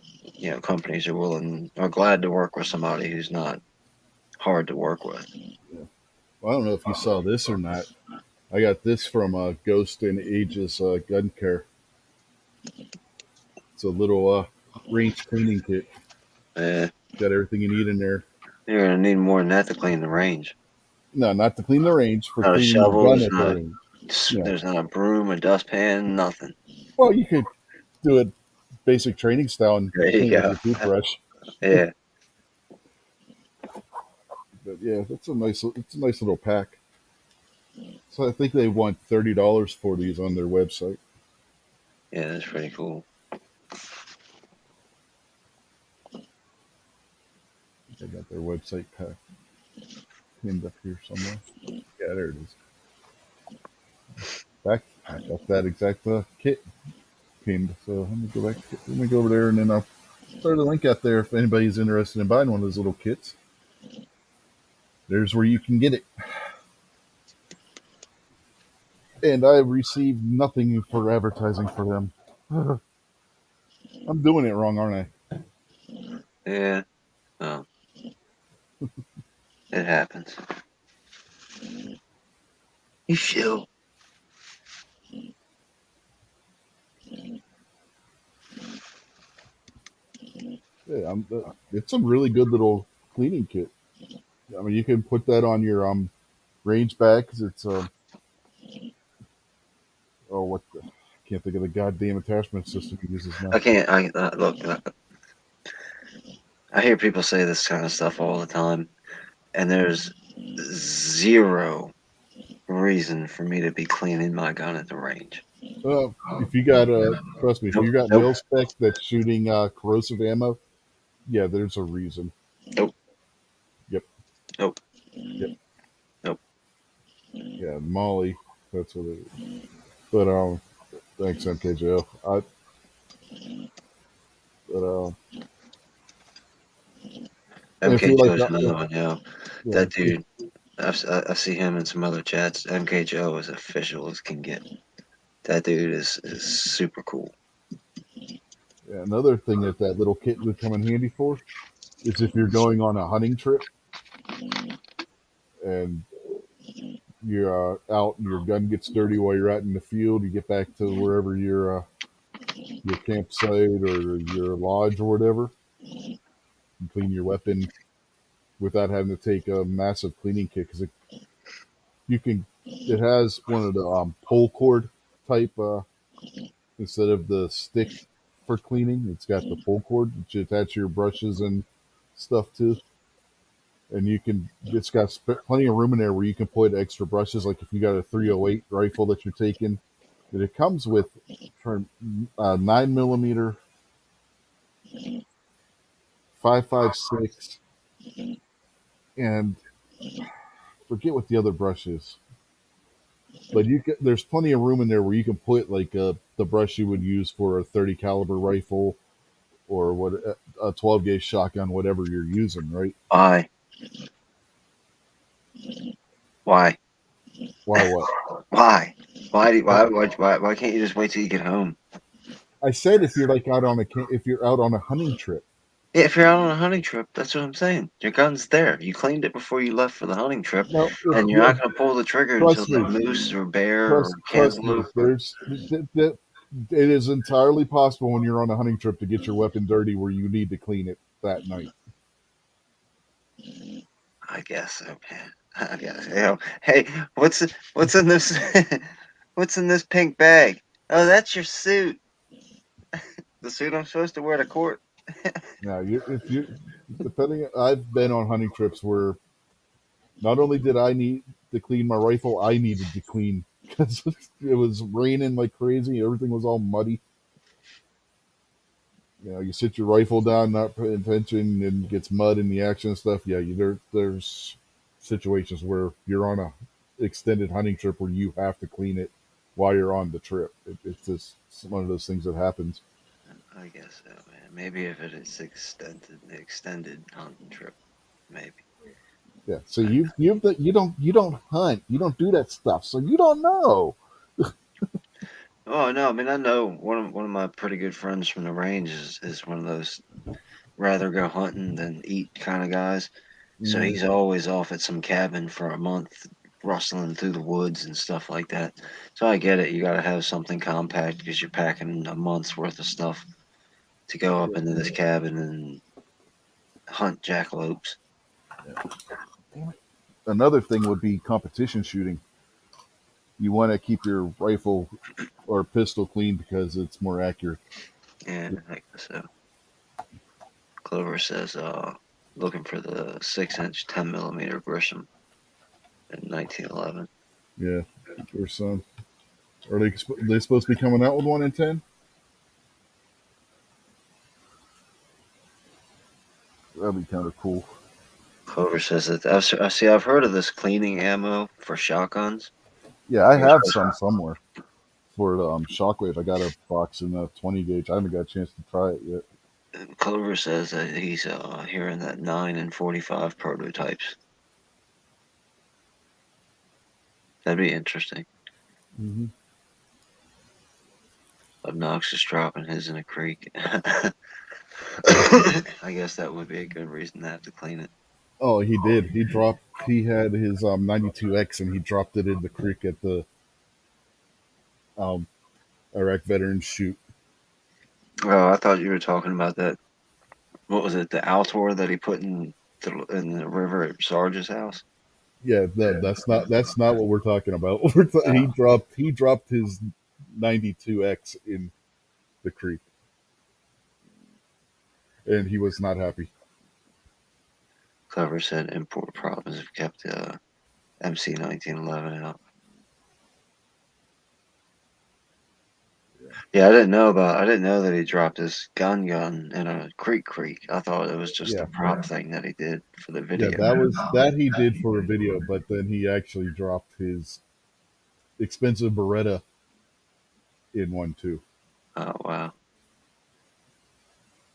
companies are glad to work with somebody who's not hard to work with. yeah. Well, I don't know if you saw this or not. I got this from Ghost and Ages Gun Care. It's a little range cleaning kit. Uh, Got everything you need in there. you're gonna need more than that to clean the range. No, not to clean the range, for Not a cleaning your shovel. gun at the range. Yeah. There's not a broom, a dustpan, nothing. Well, you could do it basic training style and There you clean with go. your toothbrush. Yeah, But yeah, it's a nice little pack. So I think they want $30 for these on their website. yeah, that's pretty cool. They got their website pack pinned up here somewhere. Yeah, there it is. Back, I got that exact kit pinned. So let me go back. Let me go over there and then I'll throw the link out there if anybody's interested in buying one of those little kits. There's where you can get it. And I received nothing for advertising for them. I'm doing it wrong, aren't I? Yeah, oh, it happens. You feel? Yeah, it's a really good little cleaning kit. I mean, you can put that on your range bag because it's oh what the, I can't think of the goddamn attachment system he uses now. I can't. I look. I hear people say this kind of stuff all the time, and there's zero reason for me to be cleaning my gun at the range. If you got trust me, if Nope, you got nope, mil spec that's shooting corrosive ammo, yeah, there's a reason. nope, Yep, nope, yep, nope. yeah, Molly, that's what it is. But thanks MKJO. But and if MK you like, Joe's another one, yeah, That dude, I see him in some other chats. MK Joe is official as can get. That dude is super cool. yeah, another thing that little kit would come in handy for is if you're going on a hunting trip and you're out and your gun gets dirty while you're out in the field. You get back to wherever your campsite or your lodge or whatever, and clean your weapon without having to take a massive cleaning kit because you can It has one of the pull cord type instead of the stick for cleaning. It's got the pull cord that you attach your brushes and stuff to, and you can. It's got plenty of room in there where you can put extra brushes. Like if you got a 308 rifle that you're taking, and it comes with for 9 millimeter, 5.56, and forget what the other brush is. But there's plenty of room in there where you can put like the brush you would use for a 30 caliber rifle or what a 12 gauge shotgun, whatever you're using, right? Why? Why? Why what? Why? Why, do, I, why can't you just wait till you get home? I said if you're like out on if you're out on a hunting trip. Yeah, if you're out on a hunting trip, that's what I'm saying. Your gun's there. You cleaned it before you left for the hunting trip, No, if and you're you not going to pull the trigger until trust that me, moose or bear or trust me. cantaloupe or. There's it is entirely possible when you're on a hunting trip to get your weapon dirty where you need to clean it that night. I guess so, man. I guess. Hey, what's in this? What's in this pink bag? Oh, that's your suit. The suit I'm supposed to wear to court. Now, if you depending, I've been on hunting trips where not only did I need to clean my rifle, I needed to clean because it was raining like crazy. Everything was all muddy. You sit your rifle down, not paying attention, and gets mud in the action and stuff. Yeah, there's situations where you're on a extended hunting trip where you have to clean it while you're on the trip. It's just one of those things that happens. I guess so, man. Maybe if it is extended hunting trip, maybe. Yeah. So you don't hunt, you don't do that stuff, so you don't know. Oh no, I mean I know one of my pretty good friends from the range is one of those rather go hunting than eat kind of guys. So Mm, he's always off at some cabin for a month, rustling through the woods and stuff like that. So I get it. You got to have something compact because you're packing a month's worth of stuff to go up yeah. into this cabin and hunt jackalopes. Another thing would be competition shooting. You want to keep your rifle or pistol clean because it's more accurate. Yeah, I guess so. Clover says, looking for the 6-inch 10 millimeter Grisham in 1911. Yeah, or some. Are they supposed to be coming out with one in 10? That'd be kind of cool. Clover says that I've heard of this cleaning ammo for shotguns. Yeah, I You're have supposed some somewhere for the shockwave. I got a box in a 20 gauge. I haven't got a chance to try it yet. Clover says that he's hearing that 9 and 45 prototypes. That'd be interesting. Hmm. Obnoxious dropping his in a creek. I guess that would be a good reason to have to clean it. Oh, he did. He dropped. He had his 92X and he dropped it in the creek at the um, Iraq veterans shoot. Oh, I thought you were talking about that. What was it? The Altor that he put in the river at Sarge's house. Yeah, no, that's not what we're talking about. Oh, He dropped his 92X in the creek, and he was not happy. Clover said import problems have kept MC 1911 out. Yeah, I didn't know that he dropped his gun in a creek. I thought it was just a Yeah, prop thing that he did for the yeah, video. that he did for a video, but then he actually dropped his expensive Beretta in one too. Oh wow.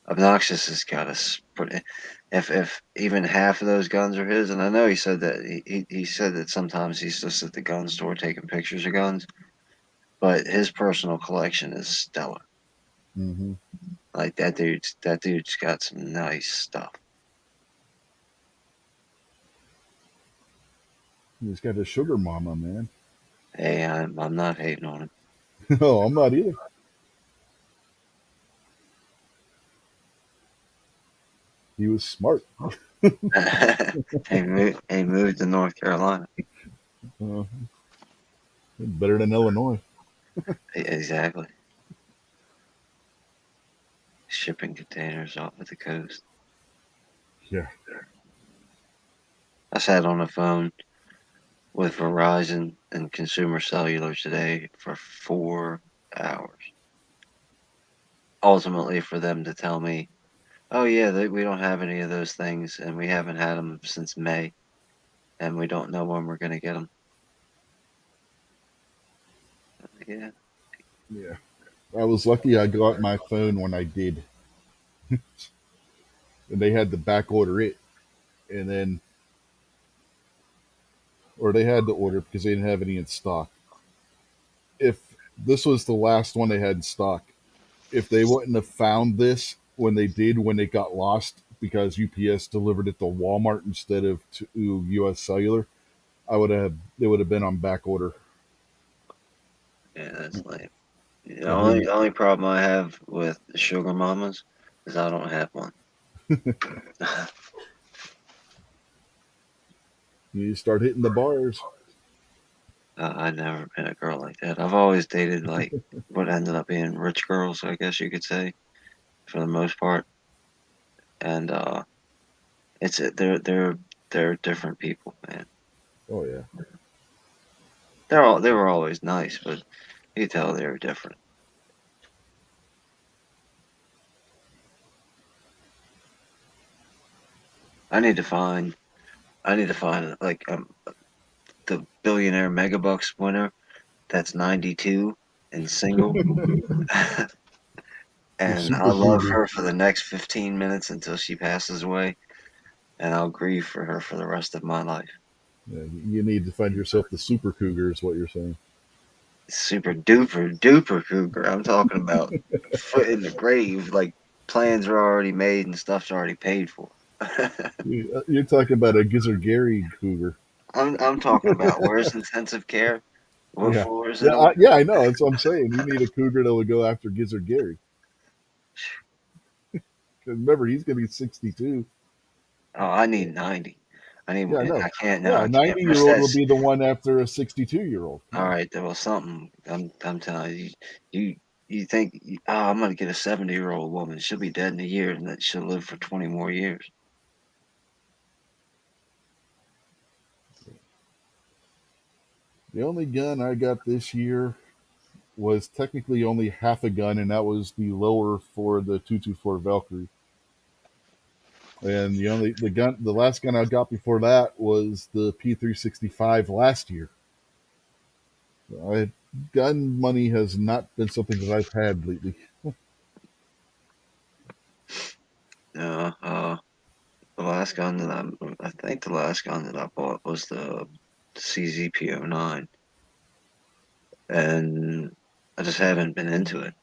Obnoxious has got us pretty. If even half of those guns are his, and I know he said that he said that sometimes he's just at the gun store taking pictures of guns, but his personal collection is stellar. Hmm. Like that dude's got some nice stuff. He's got a sugar mama, man. Hey, I'm not hating on No, I'm not either. He was smart. him. He moved to North Carolina. Uh, Better than Illinois. Exactly. Shipping containers off of the coast. Yeah, I sat on the phone with Verizon and Consumer Cellular today for 4 hours. Ultimately, for them to tell me, "Oh yeah, we don't have any of those things, and we haven't had them since May, and we don't know when we're going to get them." Yeah, yeah. I was lucky I got my phone when I did, and they had to back order it, and then or they had to order because they didn't have any in stock. If this was the last one they had in stock, if they wouldn't have found this when they did, when it got lost because UPS delivered it to Walmart instead of to US Cellular, I would have it would have been on back order. yeah, that's lame. The And only problem I have with the sugar mamas is I don't have one. you start hitting the bars. I've never been a girl like that. I've always dated like what ended up being rich girls, I guess you could say, for the most part. And it's they're different people, man. Oh yeah, They were always nice, but you could tell they were different. I need to find I need to find like the billionaire megabucks winner that's 92 and single, your and super I'll love cougar. her for the next 15 minutes until she passes away, and I'll grieve for her for the rest of my life. Yeah, you need to find yourself the super cougar, is what you're saying. Super duper duper cougar. I'm talking about foot in the grave. Like plans are already made and stuff's already paid for. You're talking about a Gizzard Gary cougar. I'm talking about where's intensive care? What Yeah, floor is it yeah, on? yeah. I know. That's what I'm saying. You need a cougar that will go after Gizzard Gary. 'Cause remember, he's going to be 62. Oh, I need 90. I need. Yeah, I know. I can't. No, Yeah, I a can't 90-year risk old that. will be the one after a 62-year-old. Come All on. right, there was something. I'm telling you. You you think? Oh, I'm gonna get a 70-year-old woman. She'll be dead in a year, and that she'll live for 20 more years. The only gun I got this year was technically only half a gun, and that was the lower for the 224 Valkyrie. And the last gun I got before that was the P365 last year. I, gun money has not been something that I've had lately. Uh, uh, the last gun that I think the last gun that I bought was the CZP-09, and I just haven't been into it.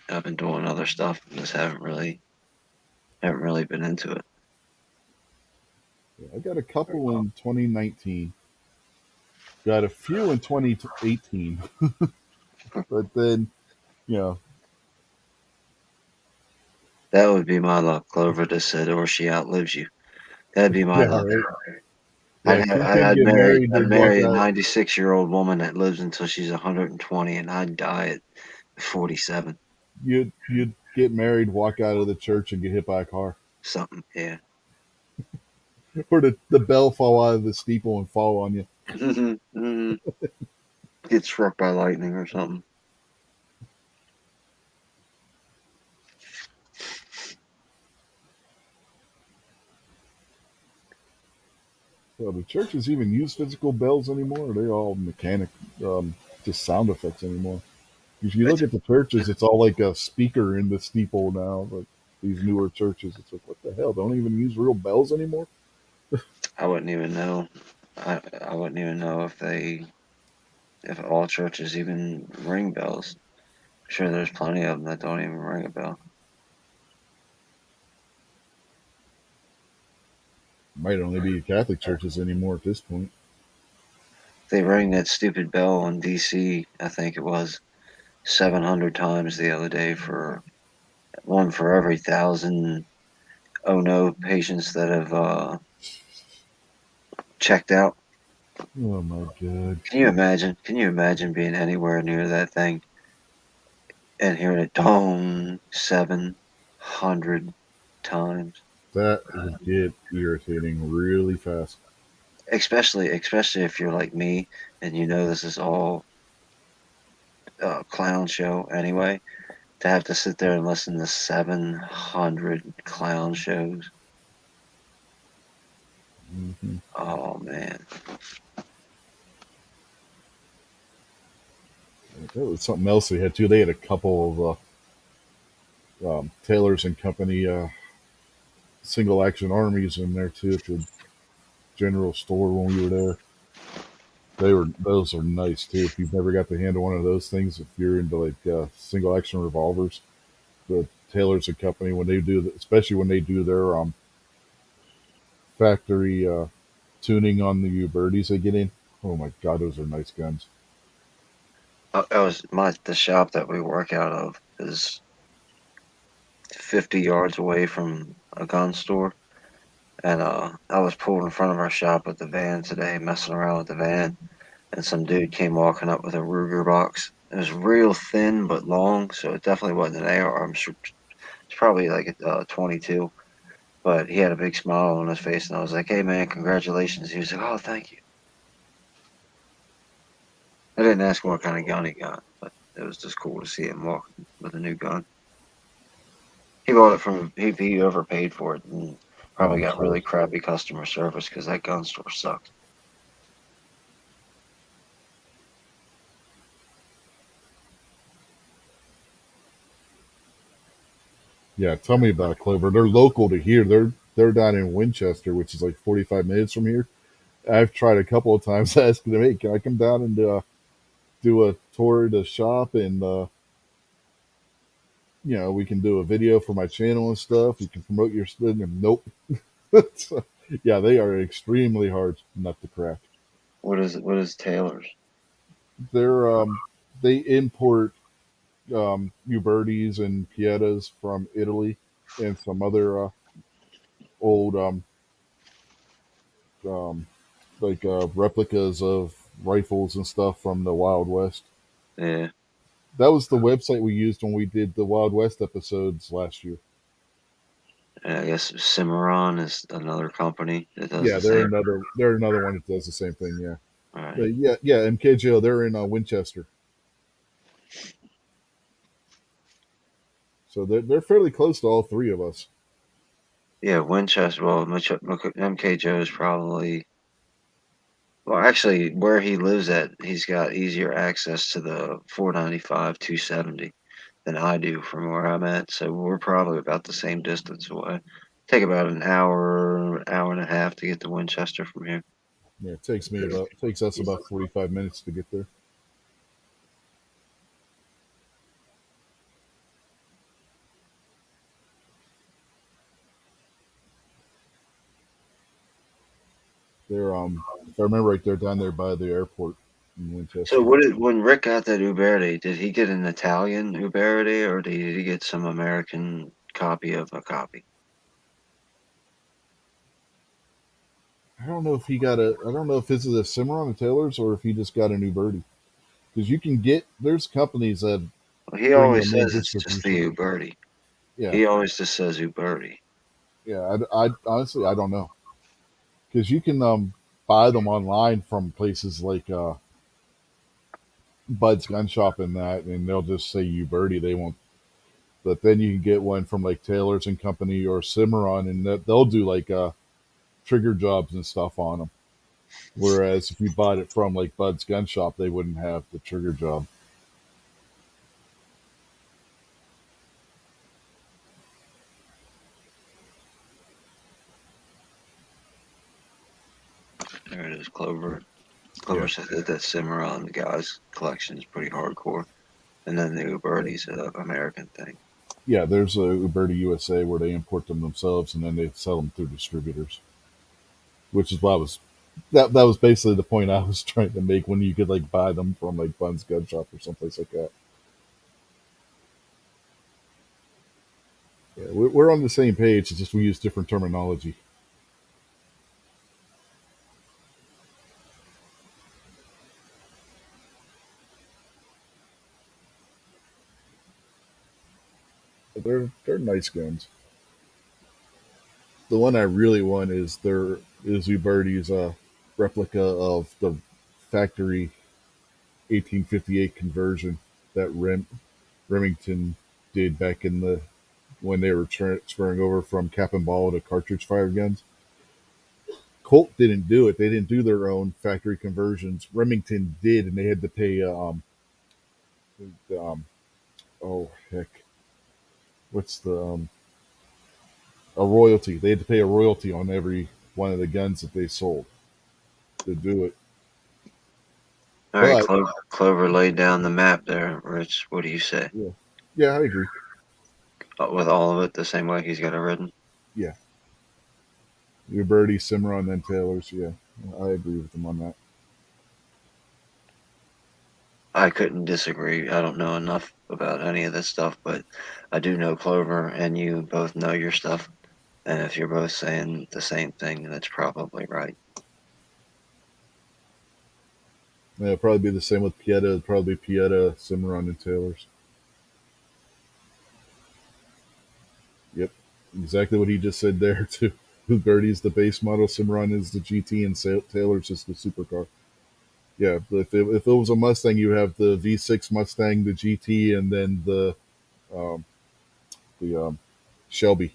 I've been doing other stuff, and just haven't really been into it. I got a couple in 2019, got a few in 2018, but then you know, That would be my luck. Clover just said, or she outlives you. That'd be my yeah, luck. right, yeah, Kingpin I'd get marry married, I'd they'd walk marry a out. 96-year-old woman that lives until she's 120, and I'd die at 47. You'd get married, walk out of the church, and get hit by a car, Something, yeah. or the bell fall out of the steeple and fall on you. Get struck by lightning or something. Well, the churches even use physical bells anymore? Or are they all mechanic, just sound effects anymore? If you look But at the churches, it's all like a speaker in the steeple now. Like these newer churches, it's like, what the hell? They don't even use real bells anymore. I wouldn't even know. I wouldn't even know if all churches even ring bells. I'm sure there's plenty of them that don't even ring a bell. Might only be Catholic churches anymore at this point. They rang that stupid bell in D.C. I think it was 700 times the other day for one for every thousand oh no patients that have checked out. Oh my god. Can you imagine? Can you imagine being anywhere near that thing and hearing it dong 700 times? That would get irritating really fast. Especially if you're like me and you know this is all a clown show anyway. To have to sit there and listen to 700 clown shows. Hmm. Oh man. That was something else they had too. They had a couple of Taylors and Company single action armies in there too at the general store when we were there. Those are nice too. If you've never got to handle one of those things, if you're into like single action revolvers, the Taylors and Company when they do, especially when they do their factory tuning on the Ubertis they get in. Oh my god, those are nice guns. I was my the shop that we work out of is 50 yards away from a gun store. And I was pulled in front of our shop with the van today, messing around with the van, and some dude came walking up with a Ruger box. It was real thin but long, so it definitely wasn't an AR. I'm sure it's probably like a 22, but he had a big smile on his face, and I was like, "Hey man, congratulations!" He was like, "Oh, thank you." I didn't ask him what kind of gun he got, but it was just cool to see him walking with a new gun. He bought it from he overpaid for it and Oh, probably I'm got really sure. crappy customer service because that gun store sucked. Yeah, tell me about Clover. They're local to here. They're down in Winchester, which is like 45 minutes from here. I've tried a couple of times asking them, "Hey, can I come down and do a tour of the shop and we can do a video for my channel and stuff. You can promote your stuff." And nope. So, yeah, they are extremely hard nut to crack. What is it? What is Taylor's? They're they import Ubertis and Pietas from Italy and some other old um, like replicas of rifles and stuff from the Wild West. Yeah, That was the website we used when we did the Wild West episodes last year. and I guess Cimarron is another company that does Yeah, the same. they're another one that does the same thing. Yeah, All right. but yeah, MKJO. They're in Winchester, so they're fairly close to all three of us. Yeah, Winchester. Well, MK Joe is probably. Well, actually, where he lives at, he's got easier access to the 495, 270 than I do from where I'm at. So we're probably about the same distance away. Take about an hour and a half to get to Winchester from here. Yeah, takes us about 45 minutes to get there. They're if I remember right, they're down there by the airport in So Winchester. what did when Rick got that Uberti, did he get an Italian Uberti or did he get some American copy of a copy? I don't know if this is a Cimarron and Taylor's or if he just got a new birdie. Because you can get, there's companies that Well, he bring always them in says it's just distribution. the Uberti. Yeah, He always just says Uberti. yeah. I honestly, I don't know. Because you can buy them online from places like Bud's Gun Shop and that, and they'll just say you birdie. They won't. But then you can get one from like Taylor's and Company or Cimarron, and they'll do like trigger jobs and stuff on them. Whereas if you bought it from like Bud's Gun Shop, they wouldn't have the trigger job. There it is, Clover. Clover Yeah, said that that Cimarron guy's collection is pretty hardcore. And then the Uberti's an American thing. yeah. There's a Uberti USA where they import them themselves and then they sell them through distributors, which is why I was that was basically the point I was trying to make when you could like buy them from like Bud's Gun Shop or someplace like that. Yeah, we're on the same page. It's just we use different terminology. nice guns. The one I really want is their is Uberti's replica of the factory 1858 conversion that Remington did back in the when they were transferring over from cap and ball to cartridge fired guns. Colt didn't do it. They didn't do their own factory conversions. Remington did, and they had to pay um oh heck, what's the a royalty. They had to pay a royalty on every one of the guns that they sold to do it. All right, But Clover laid down the map there, Rich. What do you say? yeah, yeah, I agree. With all of it the same way he's got it written? Yeah, your Birdie, Cimarron, then Taylor's. Yeah, I agree with them on that. I couldn't disagree. I don't know enough about any of this stuff, but I do know Clover and you both know your stuff. And if you're both saying the same thing, that's probably right. Yeah, it'll probably be the same with Pieta. It'll probably be Pieta, Cimarron, and Taylor's. Yep, exactly what he just said there too. Birdie's the base model, Cimarron is the GT, and Taylor's is the supercar. Yeah, if it was a Mustang, you have the V6 Mustang, the GT, and then um, the Shelby.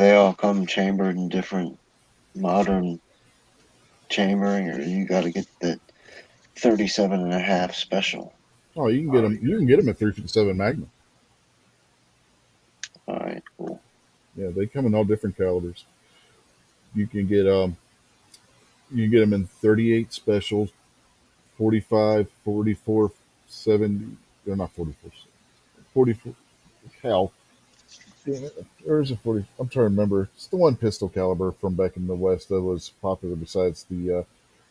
They all come chambered in different modern chambering, or you got to get the 37.5 special. Oh, you can get them. You can get them at 357 Magnum. All right, cool. Yeah, they come in all different calibers. You can get you can get them in 38 specials, 45, 44, 70. They're not 44. 44. Hell, there is a 40. I'm trying to remember. It's the one pistol caliber from back in the West that was popular besides the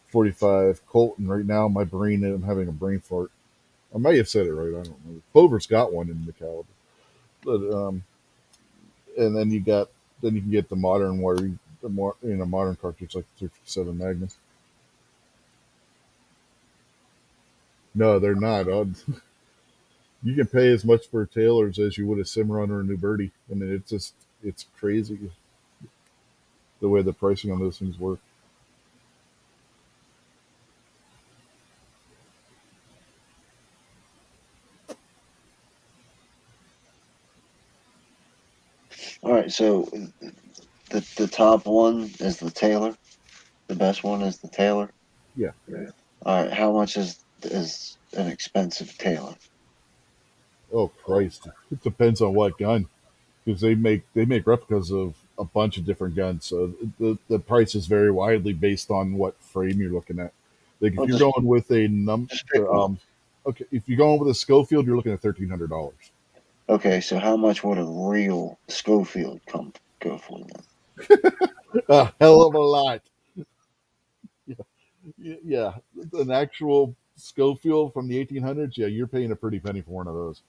45 Colt. And right now, my brain, I'm having a brain fart. I may have said it right. I don't know. Clover's got one in the caliber. But and then you can get the modern where the more modern cartridge like 357 Magnum. No, they're not. You can pay as much for Taylors as you would a Cimarron or a New Birdie. I mean, it's crazy the way the pricing on those things work. All right, so the top one is the Taylor. The best one is the Taylor. Yeah. All right, how much is an expensive Taylor? Oh Christ! It depends on what gun because they make replicas of a bunch of different guns. So the prices vary widely based on what frame you're looking at. Like if Well, you're going with a num just pick one. okay, if you're going with a Schofield, you're looking at $1,300. Okay, so how much would a real Schofield come go for then? A hell of a lot. Yeah, an actual Schofield from the 1800s. Yeah, you're paying a pretty penny for one of those.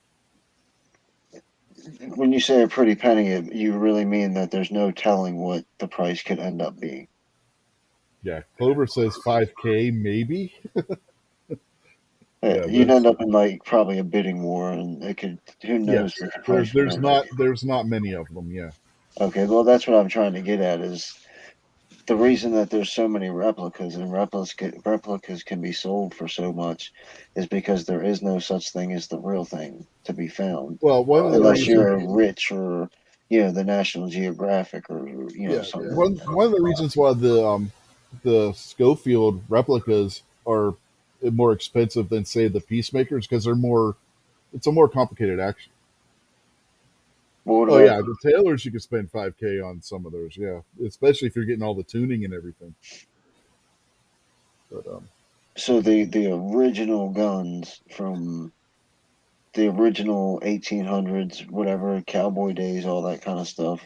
When you say a pretty penny, you really mean that there's no telling what the price could end up being. Yeah, Clover says 5K maybe. Yeah, You'd end up in like probably a bidding war, and it could. Who knows yes, what the price would end up there's not many of them. Yeah. being. Okay, well that's what I'm trying to get at is the reason that there's so many replicas and replicas can be sold for so much is because there is no such thing as the real thing to be found Well, one of the unless reasons, you're rich or the National Geographic or yeah, something like that. one of the reasons why the Schofield replicas are more expensive than say the Peacemakers because they're more it's a more complicated action. Well, what Oh about yeah, the Taylors you could spend 5K on some of those. Yeah, especially if you're getting all the tuning and everything. But so the original guns from the original 1800s, whatever, cowboy days, all that kind of stuff?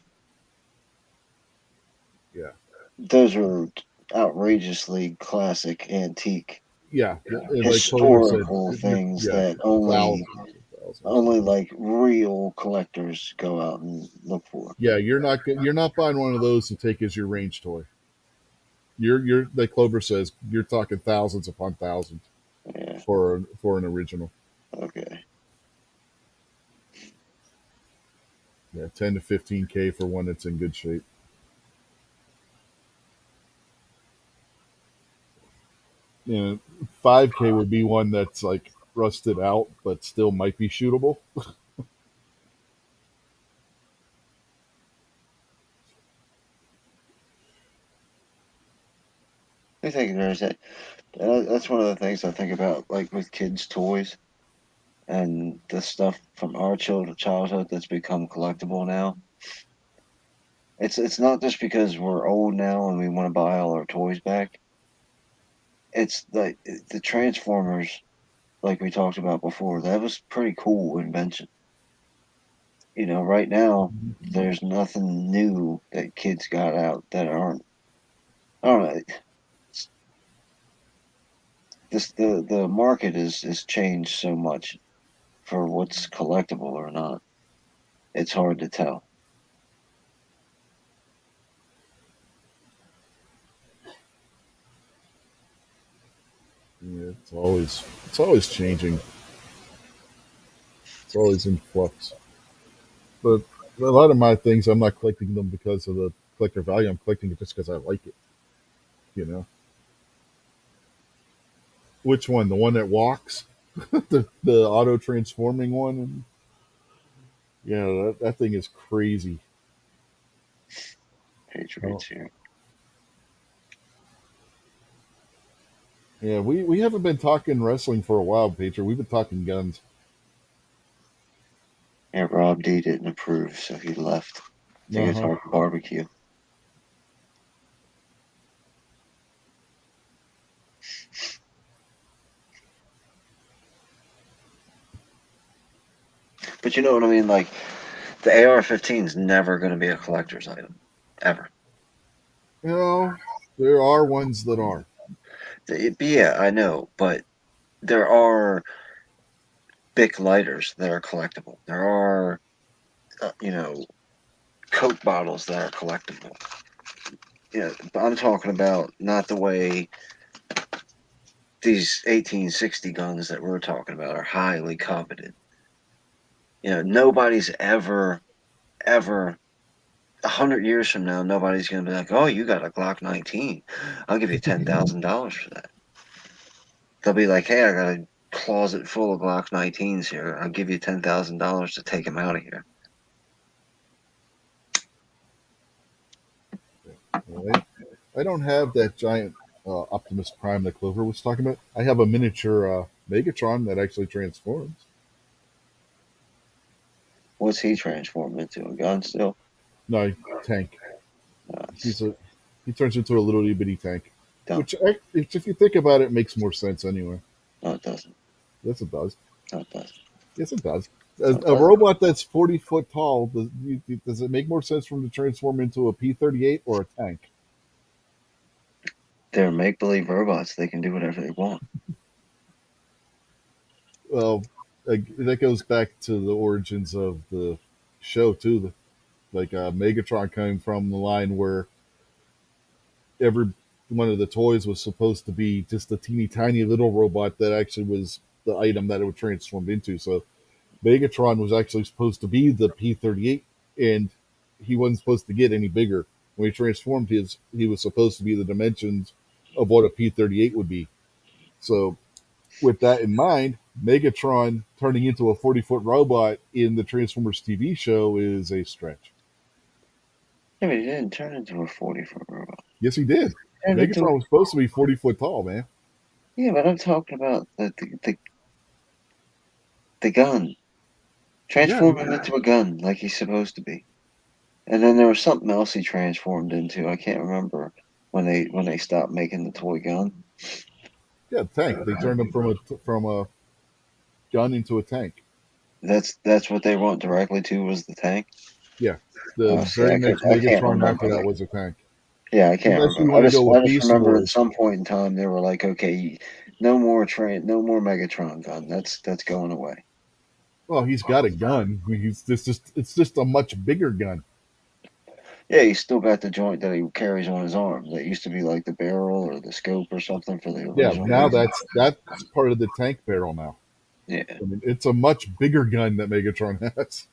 those are outrageously classic, antique, Yeah, and like Clover said, historical you're, things yeah, that only thousands and thousands. only like real collectors go out and look for. Yeah, you're not buying one of those to take as your range toy. You're like Clover says, you're talking thousands upon thousands Yeah. for an original. Okay. Yeah, 10 to 15K for one that's in good shape. 5K would be one that's like rusted out but still might be shootable. I think there's that. That's one of the things I think about, like with kids' toys and the stuff from our childhood that's become collectible now. It's not just because we're old now and we want to buy all our toys back. It's like the Transformers, like we talked about before. That was pretty cool invention. Right now there's nothing new that kids got out that aren't. I don't know. The market is changed so much for what's collectible or not. It's hard to tell. Yeah, it's always changing. It's always in flux. But a lot of my things, I'm not collecting them because of the collector value. I'm collecting it just because I like it. You know, which one? The one that walks, the auto transforming one. Yeah, that thing is crazy. Oh, Patriots here. yeah, we haven't been talking wrestling for a while, Peter. We've been talking guns. Yeah, Rob D didn't approve, so he left to Uh go huh. talk barbecue. But you know what I mean? Like the AR-15 is never going to be a collector's item, ever. You know, there are ones that are. Yeah, I know, but there are Bic lighters that are collectible. There are, Coke bottles that are collectible. But I'm talking about not the way these 1860 guns that we're talking about are highly coveted. Nobody's ever 100 years from now, nobody's going to be like, "Oh, you got a Glock 19? I'll give you $10,000 for that." They'll be like, "Hey, I got a closet full of Glock 19s here. I'll give you $10,000 to take them out of here." Right? I don't have that giant Optimus Prime that Clover was talking about. I have a miniature Megatron that actually transforms. What's he transformed into? A gun still? No, tank. No, He's it's a he turns into a little itty bitty tank, dumb. which if you think about it, makes more sense anyway. No, it doesn't. Yes, it does. No, it doesn't. Yes, it does. No, it A doesn't. robot that's 40 foot tall, does it make more sense for him to transform into a P-38 or a tank? They're make-believe robots. They can do whatever they want. Well, that goes back to the origins of the show too. Like Megatron coming from the line where every one of the toys was supposed to be just a teeny tiny little robot that actually was the item that it would transform into. So Megatron was actually supposed to be the P-38, and he wasn't supposed to get any bigger. When he transformed he was supposed to be the dimensions of what a P-38 would be. So with that in mind, Megatron turning into a 40-foot robot in the Transformers TV show is a stretch. Yeah, but he didn't turn into a 40-foot robot. Yes, he did. He turned into. Megatron was supposed to be 40 foot tall, man. Yeah, but I'm talking about the gun. Yeah, Transform him into a gun like he's supposed to be. And then there was something else he transformed into. I can't remember when they stopped making the toy gun. yeah, tank. They turned him from a gun into a tank. That's what they went directly to was the tank. Yeah, the See, very next I can't Megatron after remember that like was a tank. Yeah, I can't Unless you remember. I want to just go I with just Beast remember at Wars. some point in time they were like, okay, no more Megatron gun. That's going away. Well, he's got a gun. I mean, it's just a much bigger gun. Yeah, he's still got the joint that he carries on his arm. That used to be like the barrel or the scope or something for the Yeah, original now Megatron. that's part of the tank barrel now. Yeah, I mean, it's a much bigger gun that Megatron has.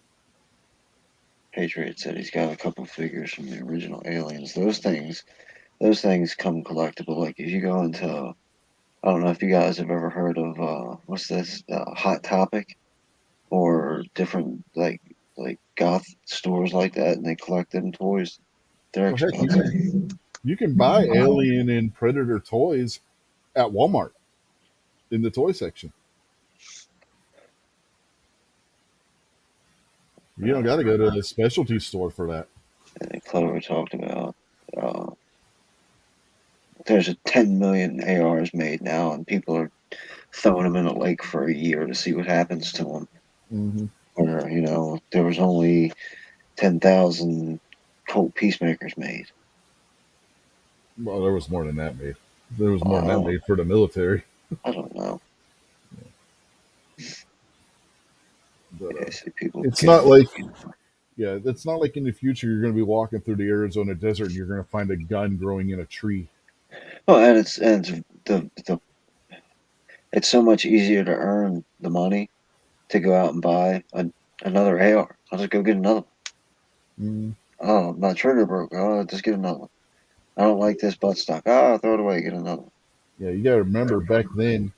Patriot said he's got a couple figures from the original Aliens. Those things come collectible. Like if you go into, I don't know if you guys have ever heard of what's this Hot Topic or different like goth stores like that, and they collect them toys. They're Well, heck, expensive. you can buy Alien and Predator toys at Walmart in the toy section. You don't got to go to the specialty store for that. And Clover talked about uh, there's a 10 million ARs made now, and people are throwing them in a lake for a year to see what happens to them. Hmm. Or there was only 10,000 Colt Peacemakers made. Well, there was more than that made. There was more than that Wow, made for the military. I don't know. But Yeah, see people it's getting. not like, yeah, it's not like in the future you're going to be walking through the Arizona desert and you're going to find a gun growing in a tree. Well, and it's it's so much easier to earn the money to go out and buy another AR. I'll just go get another one. Mm, Oh, my trigger broke. Oh, I'll just get another one. I don't like this buttstock. Oh, I'll throw it away. Get another one. yeah, you got to remember back then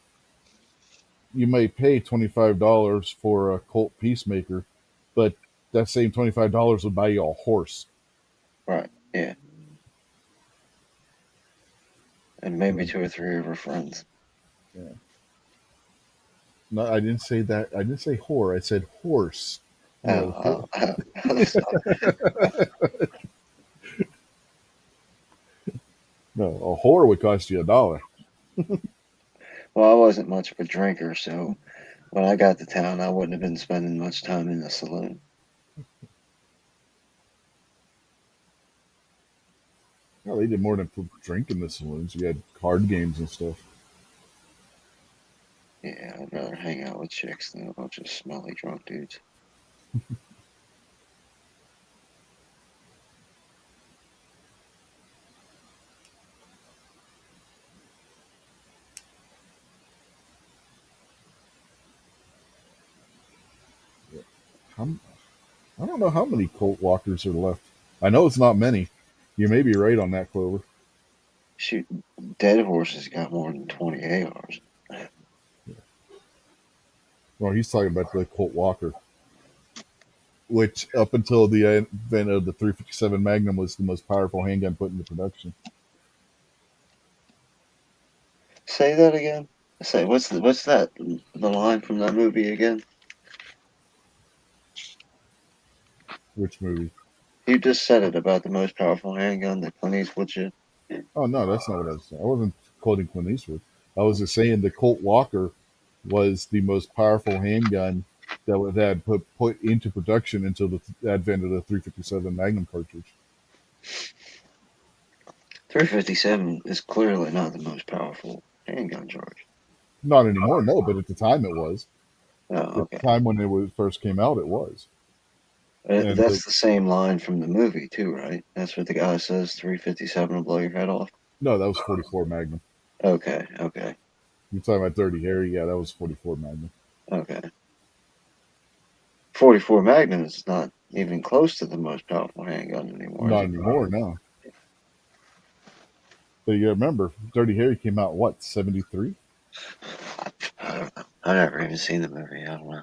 you might pay $25 for a Colt Peacemaker, but that same $25 would buy you a horse. Right. Yeah. And maybe So, two or three of her friends. yeah. No, I didn't say that. I didn't say whore. I said horse. You know, So, no, a whore would cost you $1. well, I wasn't much of a drinker, so when I got to town, I wouldn't have been spending much time in the saloon. Well, they did more than drink in the saloons. You had card games and stuff. Yeah, I'd rather hang out with chicks than a bunch of smelly drunk dudes. How, I don't know how many Colt Walkers are left. I know it's not many. You may be right on that, Clover. Shoot, dead horses got more than 20 ARs. Well, he's talking about the Colt Walker, which up until the advent of the 357 Magnum was the most powerful handgun put into production. Say that again. Say what's that? The line from that movie again? Which movie? You just said it about the most powerful handgun that Clint Eastwood should. Oh no, that's not what I was saying. I wasn't quoting Clint Eastwood. I was just saying the Colt Walker was the most powerful handgun that had put into production until the advent of the 357 Magnum cartridge. 357 is clearly not the most powerful handgun charge. Not anymore, no, but at the time it was. Oh, At okay. the time when it was first came out, it was. And That's the same line from the movie too, right? That's what the guy says. 357 will blow your head off. no, that was 44 Magnum. Okay, okay, You're talking about Dirty Harry? Yeah, that was 44 Magnum. okay. 44 Magnum is not even close to the most powerful handgun anymore, is Not it? anymore, no. But you gotta remember, Dirty Harry came out what 73? I don't know. I've never even seen the movie. I don't know.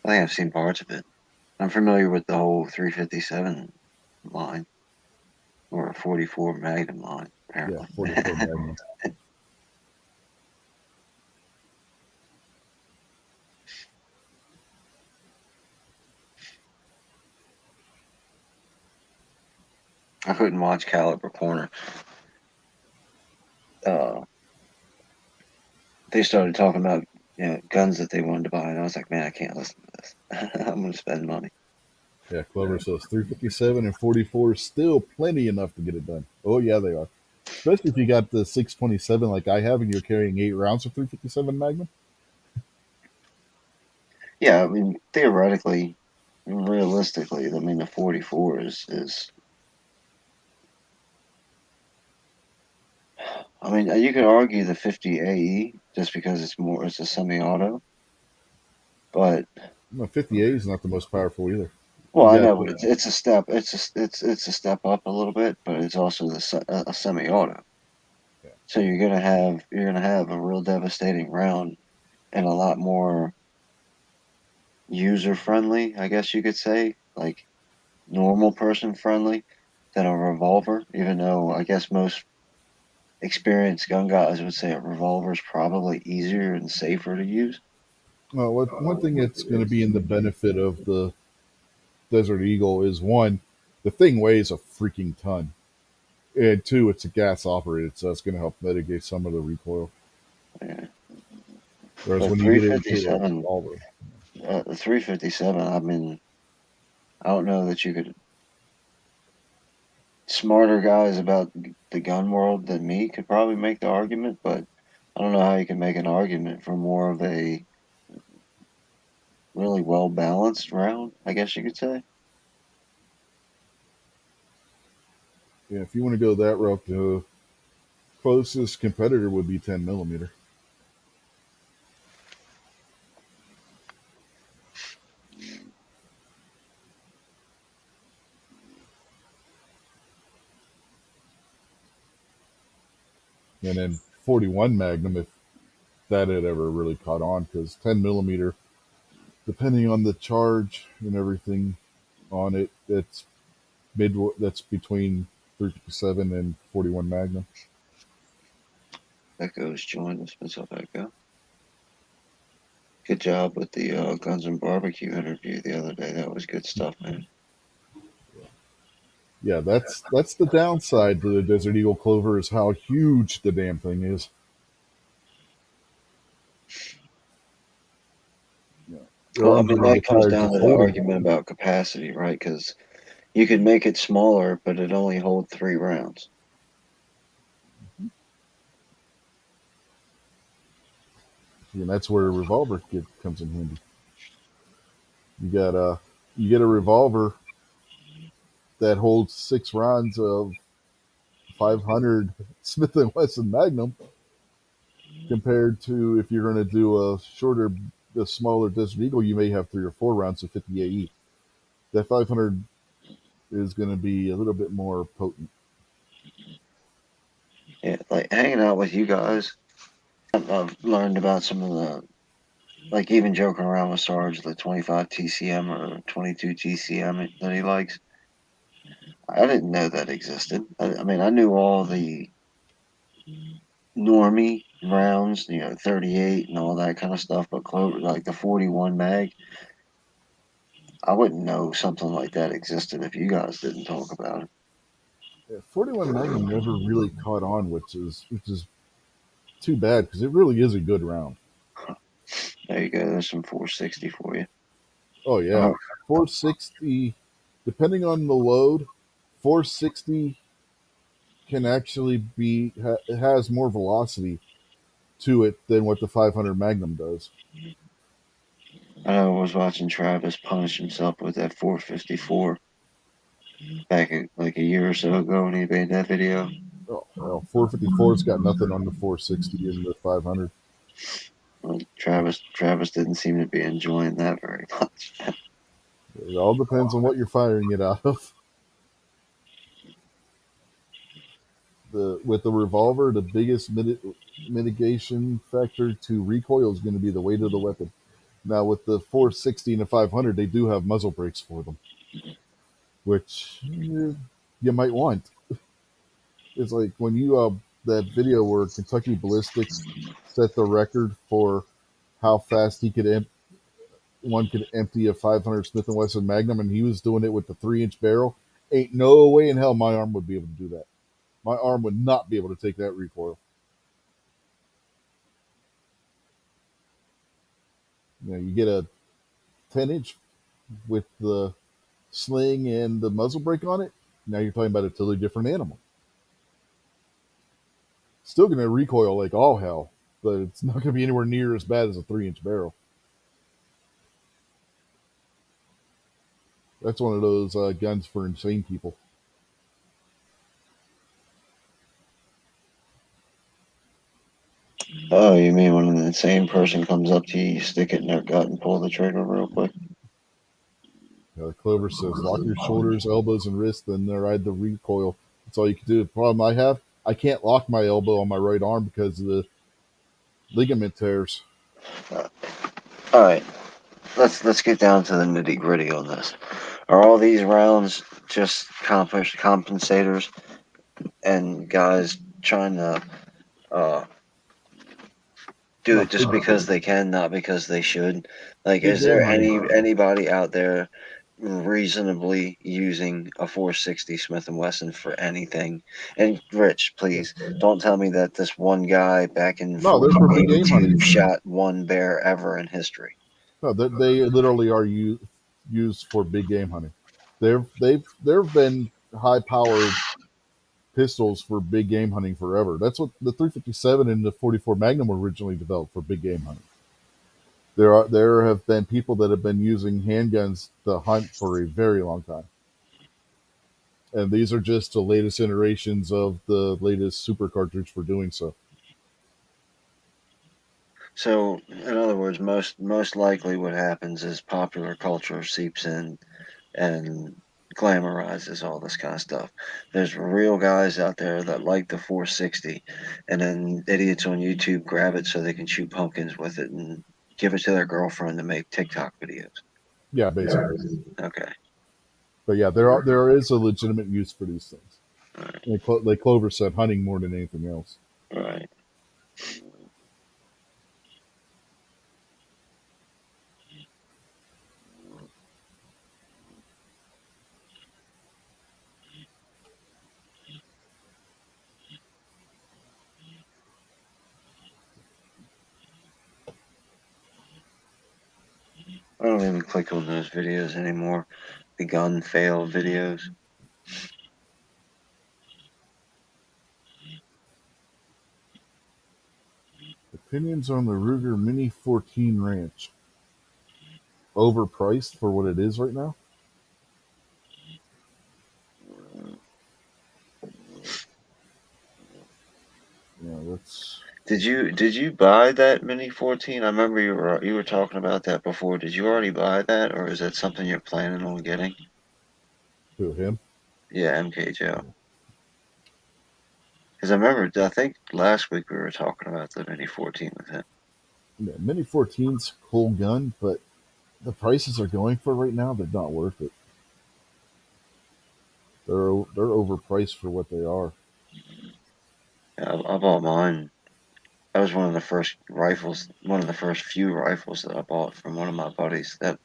I think I've seen parts of it. I'm familiar with the whole 357 line or a 44 Magnum line, Yeah, apparently. 44 Magnum. I couldn't watch Caliber Corner. Uh, they started talking about guns that they wanted to buy, and I was like, man, I can't listen to this. I'm going to spend money. Yeah, Clover says 357 and 44 is still plenty enough to get it done. Oh yeah, they are. Especially if you got the 627 like I have, and you're carrying 8 rounds of 357 Magnum. Yeah, I mean, theoretically, realistically, I mean, the 44 is. I mean, you could argue the 50 AE just because it's a semi-auto, but No, 58 is not the most powerful either. well, You I got know, but it's a step. It's a step up a little bit, but it's also a semi-auto. yeah, So you're gonna have a real devastating round and a lot more user friendly, I guess you could say, like normal person friendly than a revolver. Even though I guess most experienced gun guys would say a revolver is probably easier and safer to use. well, one thing that's going to be in the benefit of the Desert Eagle is one, the thing weighs a freaking ton, and two, it's a gas operated, so that's going to help mitigate some of the recoil. Yeah. Whereas But when you get into a revolver, the 357. I mean, I don't know that you could. Smarter guys about the gun world than me could probably make the argument, but I don't know how you can make an argument for more of a really well balanced round, I guess you could say. yeah, if you want to go that route, the closest competitor would be 10 millimeter. And then 41 Magnum, if that had ever really caught on, because 10 millimeter, depending on the charge and everything on it, that's between 357 and 41 Magnum. Echo's joined us. What's up, Echo? Good job with the Guns and Barbecue interview the other day. That was good stuff, man. Yeah, that's the downside to the Desert Eagle Clover is how huge the damn thing is. Yeah. The Well, I arms mean, are going to that get comes tired down just to the holding it. argument about capacity, right? Because you could make it smaller, but it only hold 3 rounds. And that's where a revolver comes in handy. You got a you get a revolver that holds 6 rounds of 500 Smith and Wesson Magnum, compared to if you're going to do a smaller Desert Eagle, you may have 3 or 4 rounds of 50 AE. That 500 is going to be a little bit more potent. Yeah, like hanging out with you guys, I've learned about some of the, like even joking around with Sarge, the 25 TCM or 22 TCM that he likes. I didn't know that existed. I mean, I knew all the normie rounds, 38 and all that kind of stuff, but Clover, like the 41 mag, I wouldn't know something like that existed if you guys didn't talk about it. Yeah, 41 Magnum never really caught on, which is too bad because it really is a good round. There you go. There's some 460 for you. Oh yeah, Uh, 460, depending on the load, 460 can actually it has more velocity to it than what the 500 Magnum does. I was watching Travis punish himself with that 454 back like a year or so ago when he made that video. Oh, well, 454's got nothing on the 460 and the 500. Well, Travis didn't seem to be enjoying that very much. It all depends on what you're firing it out of. With the revolver, the biggest mitigation factor to recoil is going to be the weight of the weapon. Now, with the 460 and the 500, they do have muzzle brakes for them, which you might want. It's like when you that video where Kentucky Ballistics set the record for how fast one could empty a 500 Smith and Wesson Magnum, and he was doing it with the 3-inch barrel. Ain't no way in hell my arm would be able to do that. My arm would not be able to take that recoil. You get a 10-inch with the sling and the muzzle brake on it, now you're talking about a totally different animal. Still going to recoil like all hell, but it's not going to be anywhere near as bad as a 3-inch barrel. That's one of those guns for insane people. Oh, you mean when an insane person comes up to you, you stick it in their gut and pull the trigger real quick? Clover says, lock your shoulders, elbows, and wrists, then ride the recoil. That's all you can do. The problem I have, I can't lock my elbow on my right arm because of the ligament tears. Uh, all right, let's get down to the nitty gritty on this. Are all these rounds just compensators and guys trying to uh, do No, it just because they can, not because they should? Like, big is game there hunting. anybody out there reasonably using a 460 Smith and Wesson for anything? And Rich, please don't tell me that this one guy back in No, they're for big game hunting. 1482 shot one bear ever in history. No, they literally are used for big game hunting. There have been high power pistols for big game hunting forever. That's what the 357 and the 44 Magnum were originally developed for big game hunting. There have been people that have been using handguns to hunt for a very long time, and these are just the latest iterations of the latest super cartridge for doing so. So, in other words, most likely what happens is popular culture seeps in and glamorizes all this kind of stuff. There's real guys out there that like the 460, and then idiots on YouTube grab it so they can shoot pumpkins with it and give it to their girlfriend to make TikTok videos. Yeah, basically. Okay, But yeah, there is a legitimate use for these things. all right, Like Clover said, hunting more than anything else. all right. I don't even click on those videos anymore. The gun fail videos. Opinions on the Ruger Mini 14 Ranch. Overpriced for what it is right now? Yeah, that's Did you buy that Mini 14? I remember you were talking about that before. Did you already buy that, or is that something you're planning on getting? to him. Yeah, MK Joe. Because I remember, I think last week we were talking about the Mini 14 with him. Yeah, Mini 14's cool gun, but the prices are going for right now, they're not worth it. They're overpriced for what they are. Yeah, I bought mine. That was one of the first few rifles that I bought from one of my buddies that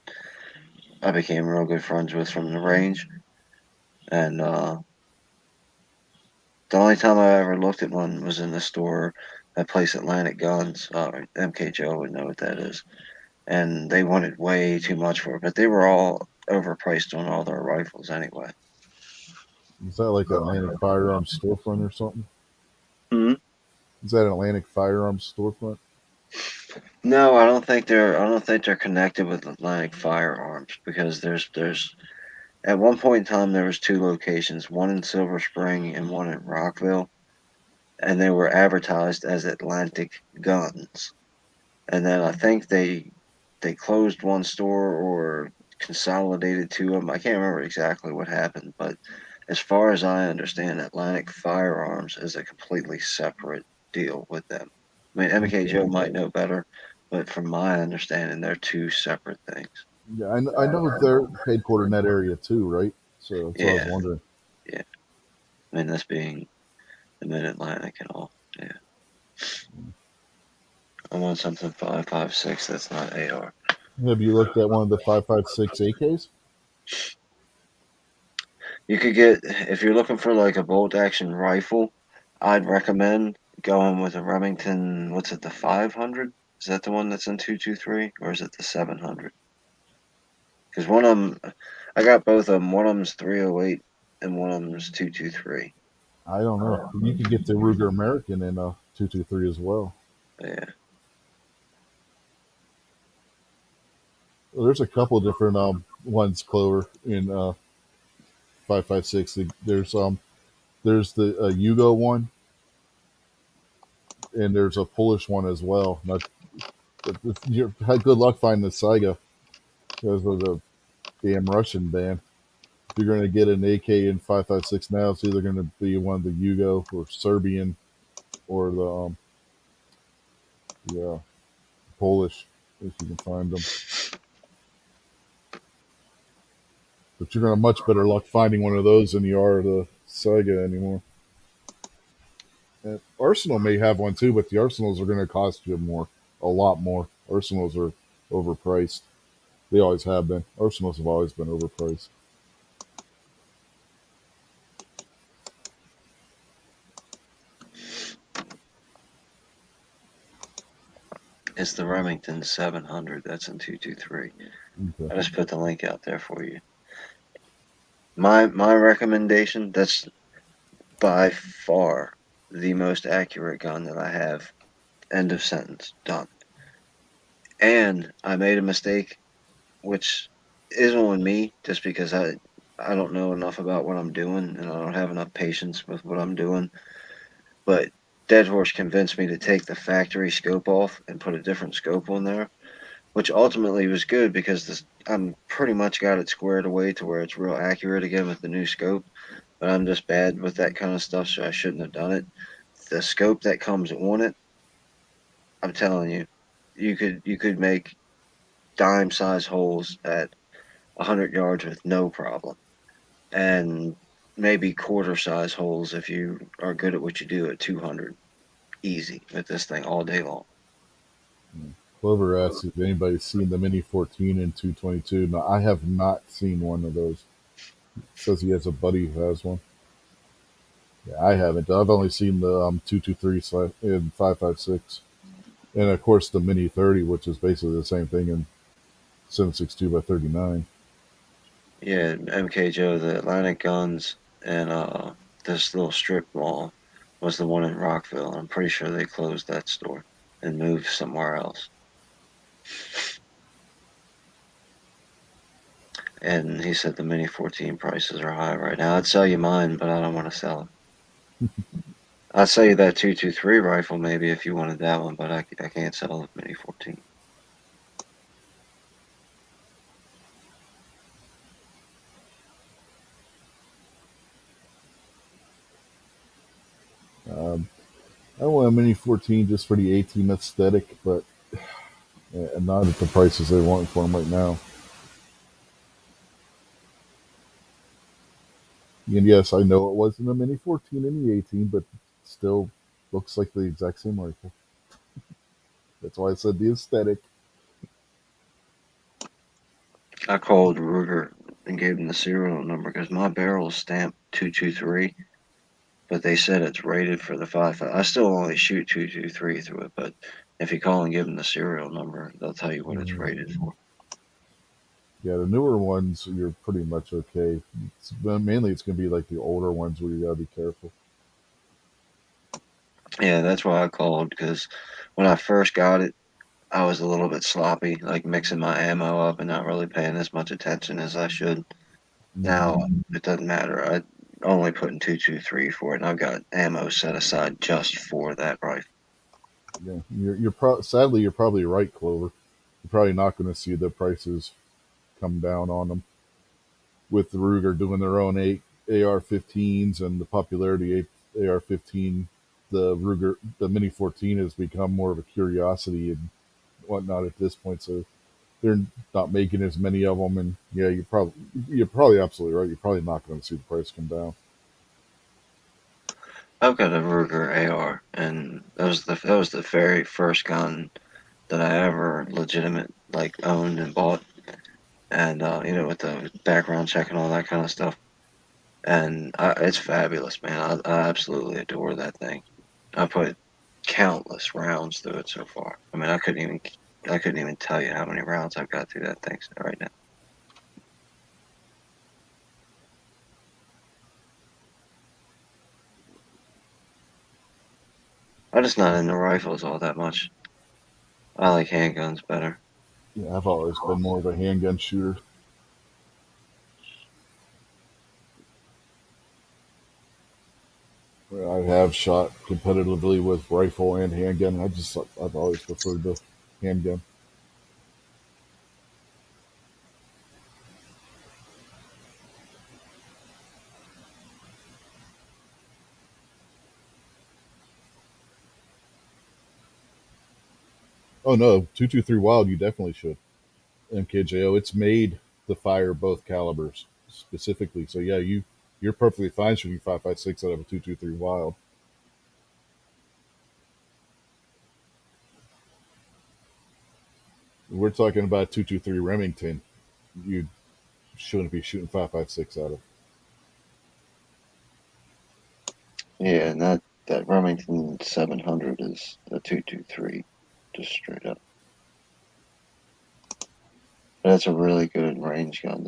I became real good friends with from the range. And the only time I ever looked at one was in the store, that place Atlantic Guns. MK Joe would know what that is. And they wanted way too much for it, but they were all overpriced on all their rifles anyway. Is that like Atlantic Firearms storefront or something? Hmm? Is that an Atlantic Firearms storefront? No, I don't think they're connected with Atlantic Firearms because there's at one point in time there was two locations, one in Silver Spring and one in Rockville, and they were advertised as Atlantic Guns. And then I think they closed one store or consolidated two of them. I can't remember exactly what happened, but as far as I understand, Atlantic Firearms is a completely separate deal with them. I mean, MK Okay. Joe might know better, but from my understanding, they're two separate things. Yeah, I know they're headquartered in that area too, right? So that's what I was Yeah, wondering. yeah. I mean, this being the Mid Atlantic and all. Yeah. I want something 5.56 that's not AR. Have you looked at one of the 5.56 AKs? You could get, if you're looking for like a bolt action rifle, I'd recommend going with a Remington, what's it, the 500? Is that the one that's in 223 or is it the 700? Because one of them, I got both of them. One of them's 308 and one of them's 223. I don't know. You could get the Ruger American in 223 as well. Yeah. Well, there's a couple of different ones, Clover, in 5.56. There's the Yugo one, and there's a Polish one as well. Not you had good luck finding the Saiga because of the damn Russian ban. If you're going to get an AK in 5.56 now, it's either going to be one of the Yugo or Serbian or the Polish, if you can find them. But you're going to have much better luck finding one of those than you are the Saiga anymore. And Arsenal may have one too, but the Arsenals are going to cost you more, a lot more. Arsenals are overpriced. They always have been. Arsenals have always been overpriced. It's the Remington 700. That's in 223. Okay. I just put the link out there for you. My recommendation, that's by far the most accurate gun that I have. End of sentence. Done. And I made a mistake, which is on me, just because I don't know enough about what I'm doing, and I don't have enough patience with what I'm doing. But Dead Horse convinced me to take the factory scope off and put a different scope on there, which ultimately was good because I'm pretty much got it squared away to where it's real accurate again with the new scope. But I'm just bad with that kind of stuff, so I shouldn't have done it. The scope that comes on it, I'm telling you, you could make dime size holes at 100 yards with no problem, and maybe quarter size holes if you are good at what you do at 200. Easy with this thing all day long. Clover asks if anybody's seen the Mini 14 and 222. No, I have not seen one of those. Says he has a buddy who has one. Yeah, I haven't. I've only seen the 223 and 5.56, and of course the Mini 30, which is basically the same thing in 7.62 by 39. Yeah, MK Joe, the Atlantic Guns, and this little strip mall was the one in Rockville. I'm pretty sure they closed that store and moved somewhere else. And he said the Mini 14 prices are high right now. I'd sell you mine, but I don't want to sell it. I'd sell you that 223 rifle maybe if you wanted that one, but I can't sell the Mini 14. Um, I want a Mini 14 just for the 18 aesthetic, but not at the prices they want for them right now. And yes, I know it wasn't a Mini 14 in the 18, but still looks like the exact same rifle. That's why I said the aesthetic. I called Ruger and gave them the serial number because my barrel is stamped 223, but they said it's rated for the 5. I still only shoot 223 through it, but if you call and give them the serial number, they'll tell you what it's Mm, rated for. yeah, the newer ones you're pretty much okay. Mainly, it's going to be like the older ones where you got to be careful. Yeah, that's why I called because when I first got it, I was a little bit sloppy, like mixing my ammo up and not really paying as much attention as I should. Hmm. Now it doesn't matter. I only put in 223 for it, and I've got ammo set aside just for that rifle. Yeah, sadly you're probably right, Clover. You're probably not going to see the prices come down on them with the Ruger doing their own eight AR-15s and the popularity of AR-15. The Mini 14 has become more of a curiosity and whatnot at this point. So they're not making as many of them, and yeah, you're probably absolutely right. You're probably not going to see the price come down. I've got a Ruger AR, and that was the very first gun that I ever legitimate like owned and bought, and with the background check and all that kind of stuff. And it's fabulous, man. I absolutely adore that thing. I put countless rounds through it so far. I mean, I couldn't even tell you how many rounds I've got through that thing right now. I'm just not into rifles all that much. I like handguns better. Yeah, I've always been more of a handgun shooter. I have shot competitively with rifle and handgun. I've always preferred the handgun. Oh no, 223 Wild, you definitely should. MKJO, it's made to fire both calibers specifically. So yeah, you're perfectly fine shooting 5.56 out of a 223 Wild. We're talking about 223 Remington. You shouldn't be shooting 5.56 out of. Yeah, and that Remington 700 is a 223, just straight up. That's a really good range gun,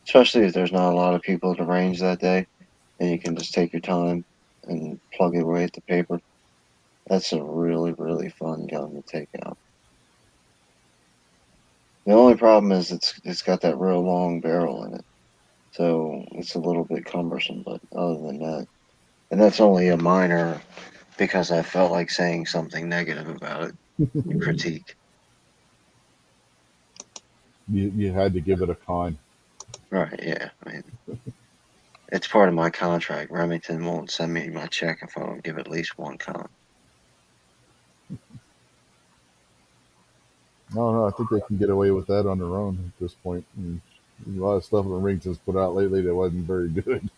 especially if there's not a lot of people at the range that day, and you can just take your time and plug it away at the paper. That's a really, really fun gun to take out. The only problem is it's got that real long barrel in it, so it's a little bit cumbersome. But other than that, and that's only a minor because I felt like saying something negative about it, critique. You had to give it a con. Right? Yeah. I mean, it's part of my contract. Remington won't send me my check if I don't give at least one con. No, no, I think they can get away with that on their own at this point. A lot of stuff the Remington's put out lately that wasn't very good.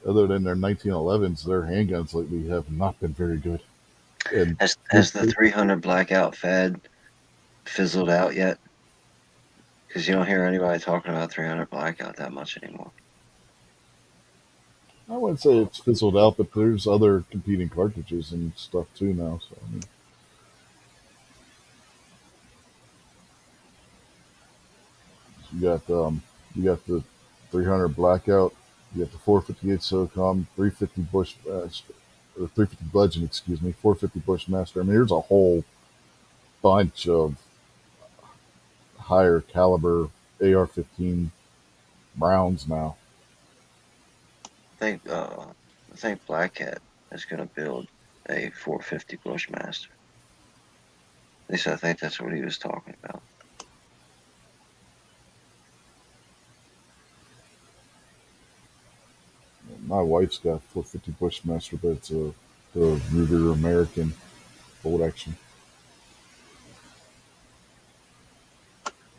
Other than their 1911s, their handguns lately have not been very good. And Has the 300 blackout fad fizzled out yet? Because you don't hear anybody talking about 300 blackout that much anymore. I wouldn't say it's fizzled out, but there's other competing cartridges and stuff too now. So I mean, you got the 300 blackout, you got the 458 SOCOM, 350 Bush or 350 Bludgeon, excuse me, 450 Bushmaster. I mean, there's a whole bunch of higher caliber AR-15 rounds now. think uh, I think Black Cat is going to build a 450 Bushmaster. At least I think that's what he was talking about. My wife's got 450 Bushmaster, but it's the Ruger American bolt action.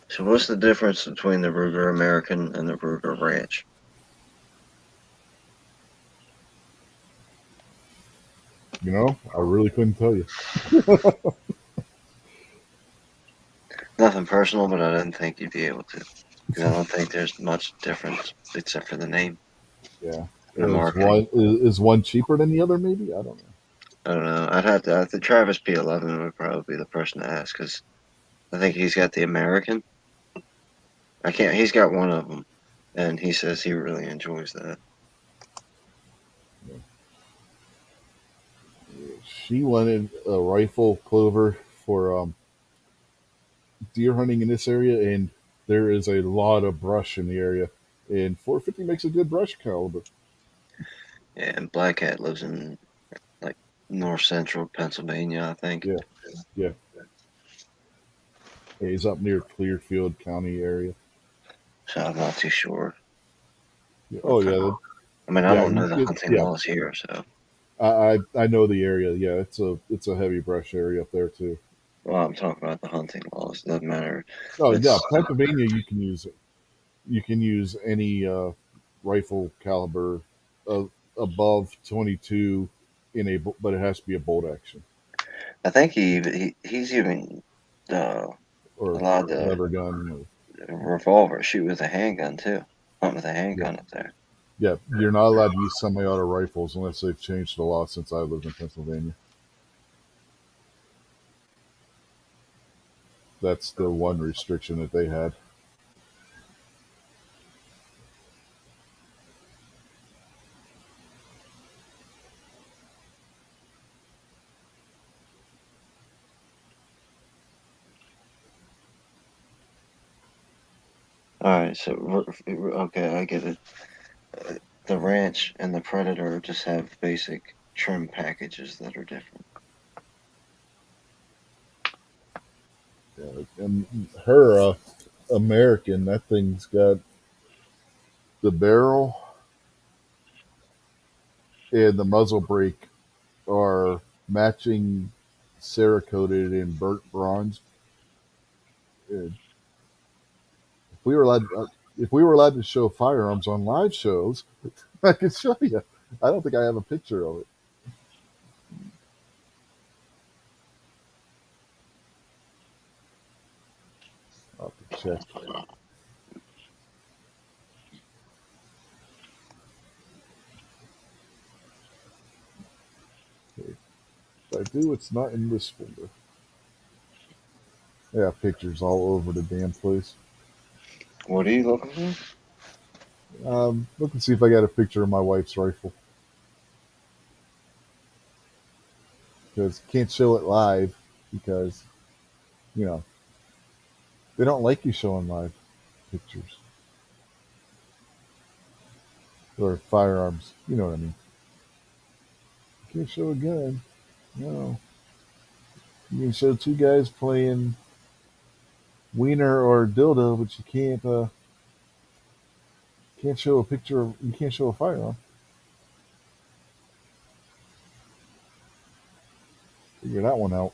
So what's the difference between the Ruger American and the Ruger Ranch? You know, I really couldn't tell you. Nothing personal, but I didn't think you'd be able to. Because I don't think there's much difference except for the name Yeah, and the marketing. is one cheaper than the other? Maybe I don't know. I don't know. I'd have to. The Travis P11 would probably be the person to ask because I think he's got the American. I can't. He's got one of them, and he says he really enjoys that. She wanted a rifle clover for deer hunting in this area, and there is a lot of brush in the area, and 450 makes a good brush caliber. Yeah, and Black Cat lives in like north central Pennsylvania, I think. Yeah, yeah. He's up near Clearfield County area. So I'm not too sure. Yeah. What Oh kind yeah, of, I mean, I yeah. don't know the hunting Yeah. laws here, so I know the area. Yeah, it's a heavy brush area up there too. well, I'm talking about the hunting laws. It doesn't matter. Oh yeah, It's Pennsylvania. You can use any rifle caliber uh, above 22 but it has to be a bolt action I think he's even uh, or allowed to lever gun. revolver shoot with a handgun too. Hunt with a Yeah, handgun up there. yeah. You're not allowed to use semi-auto rifles unless they've changed the law since I lived in Pennsylvania. That's the one restriction that they had. All right, so okay, I get it. Uh, the ranch and the predator just have basic trim packages that are different. Yeah, and her American, that thing's got the barrel and the muzzle brake are matching Cerakoted in burnt bronze. And if we were allowed to show firearms on live shows, I could show you. I don't think I have a picture of it. I'll have to check. If I do, it's not in this folder. Yeah, pictures all over the damn place. What are you looking for? Look and see if I got a picture of my wife's rifle because can't show it live because you know they don't like you showing live pictures or firearms. You know what I mean? Can't show a gun. No, you can show two guys playing wiener or dildo, but you can't show a picture of you can't show a firearm. Figure that one out.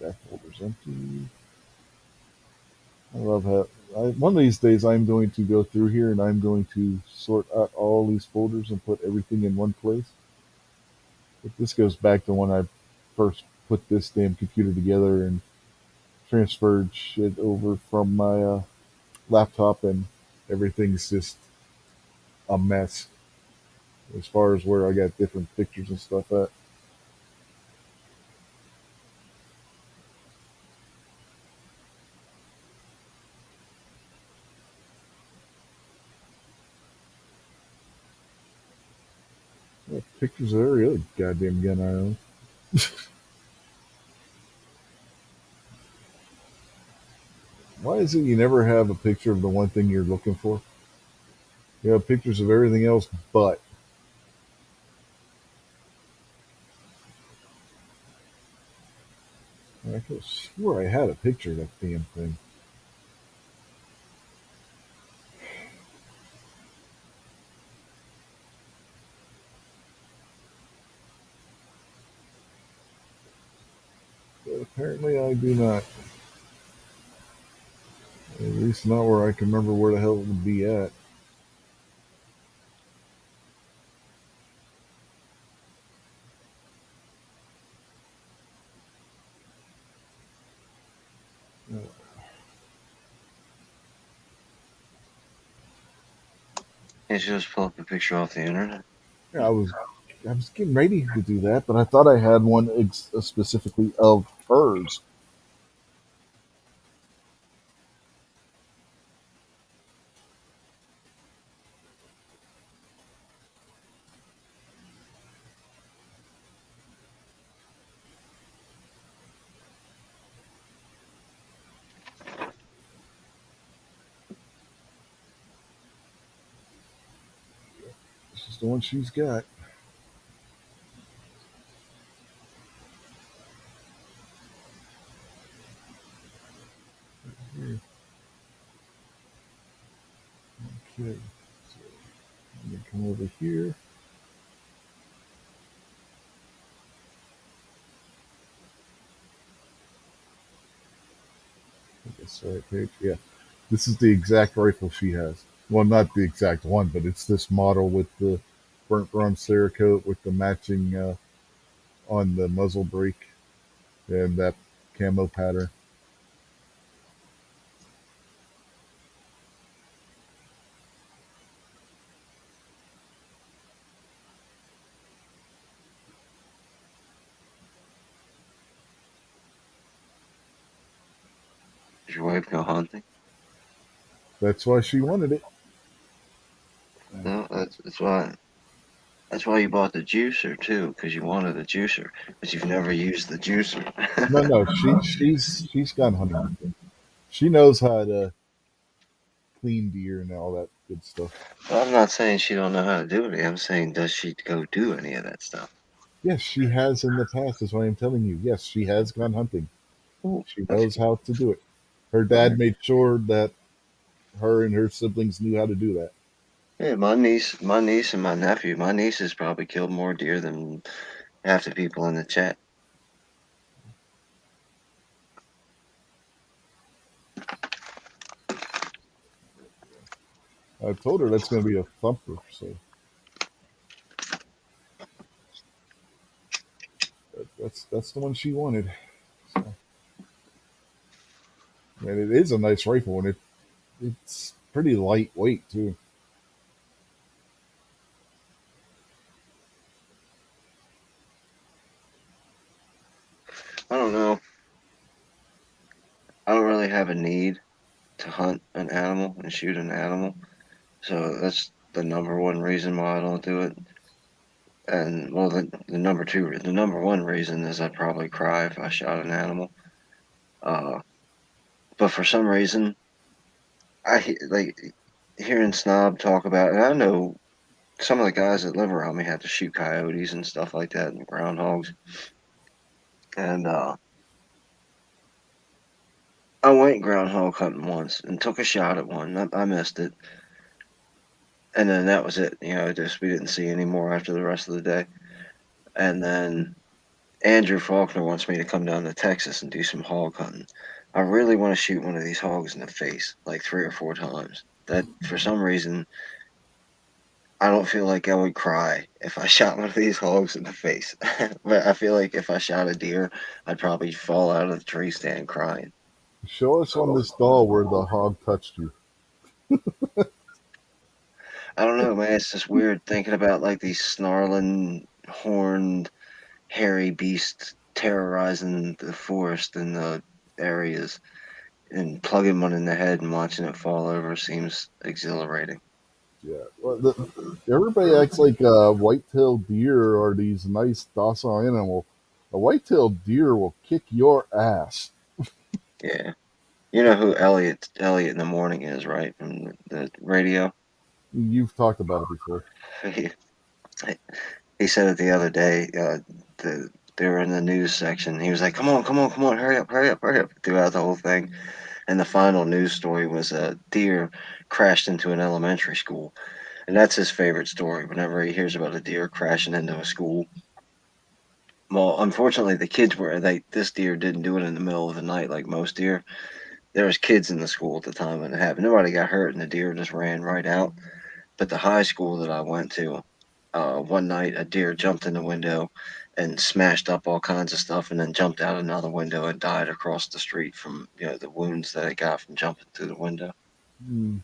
That folder's empty. I love how one of these days I'm going to go through here and I'm going to sort out all these folders and put everything in one place. But this goes back to when I first put this damn computer together and transferred shit over from my laptop, and everything's just a mess as far as where I got different pictures and stuff at. Yeah, pictures of every other goddamn gun I own. Why is it you never have a picture of the one thing you're looking for? You have pictures of everything else but. I could have swore I had a picture of that damn thing. But apparently I do not. At least not where I can remember where the hell it would be at. Uh, Can't you just pull up a picture off the internet? yeah, I was getting ready to do that, but I thought I had one specifically of hers. This is the one she's got. Here. Okay. So I'm gonna come over here. I guess the right page. Yeah. This is the exact rifle she has. Well, not the exact one, but it's this model with the burnt bronze Cerakote with the matching on the muzzle brake and that camo pattern. Does your wife go hunting? That's why she wanted it. No, that's why. That's why you bought the juicer too, because you wanted a juicer, but you've never used the juicer. No, no, she's gone hunting before. She knows how to clean deer and all that good stuff. Well, I'm not saying she don't know how to do it. I'm saying does she go do any of that stuff? Yes, she has in the past. Is why I'm telling you. Yes, she has gone hunting. Ooh, She that's knows how to do it. Her all dad right. made sure that her and her siblings knew how to do that. Yeah, my niece and my nephew. My niece has probably killed more deer than half the people in the chat. I told her that's going to be a thumper, so that's the one she wanted. So, and it is a nice rifle, and it's pretty lightweight too. I don't know. I don't really have a need to hunt an animal and shoot an animal, so that's the number one reason why I don't do it. And well, the number one reason is I'd probably cry if I shot an animal. Uh, but for some reason, like hearing Snob talk about, and I know some of the guys that live around me have to shoot coyotes and stuff like that and groundhogs. And I went groundhog hunting once and took a shot at one. I missed it, and then that was it. Just we didn't see any more after the rest of the day. And then Andrew Faulkner wants me to come down to Texas and do some hog hunting. I really want to shoot one of these hogs in the face like 3 or 4 times. That for some reason I don't feel like I would cry if I shot one of these hogs in the face. But I feel like if I shot a deer, I'd probably fall out of the tree stand crying. Show us on this doll where the hog touched you. I don't know, man. It's just weird thinking about like these snarling, horned, hairy beasts terrorizing the forest and the areas, and plugging one in the head and watching it fall over seems exhilarating. Yeah, well, everybody acts like white-tailed deer are these nice docile animal. A white-tailed deer will kick your ass. Yeah. You know who Elliot in the morning is, right? From the radio. You've talked about it before. he, he said it the other day. They were in the news section. He was like, "Come on, come on, come on, hurry up, hurry up, hurry up!" Throughout the whole thing, and the final news story was a deer crashed into an elementary school, and that's his favorite story. Whenever he hears about a deer crashing into a school, well, unfortunately, the kids were they. This deer didn't do it in the middle of the night like most deer. There was kids in the school at the time when it happened. Nobody got hurt, and the deer just ran right out. But the high school that I went to, one night a deer jumped in the window and smashed up all kinds of stuff, and then jumped out another window and died across the street from the wounds that it got from jumping through the window. Mm,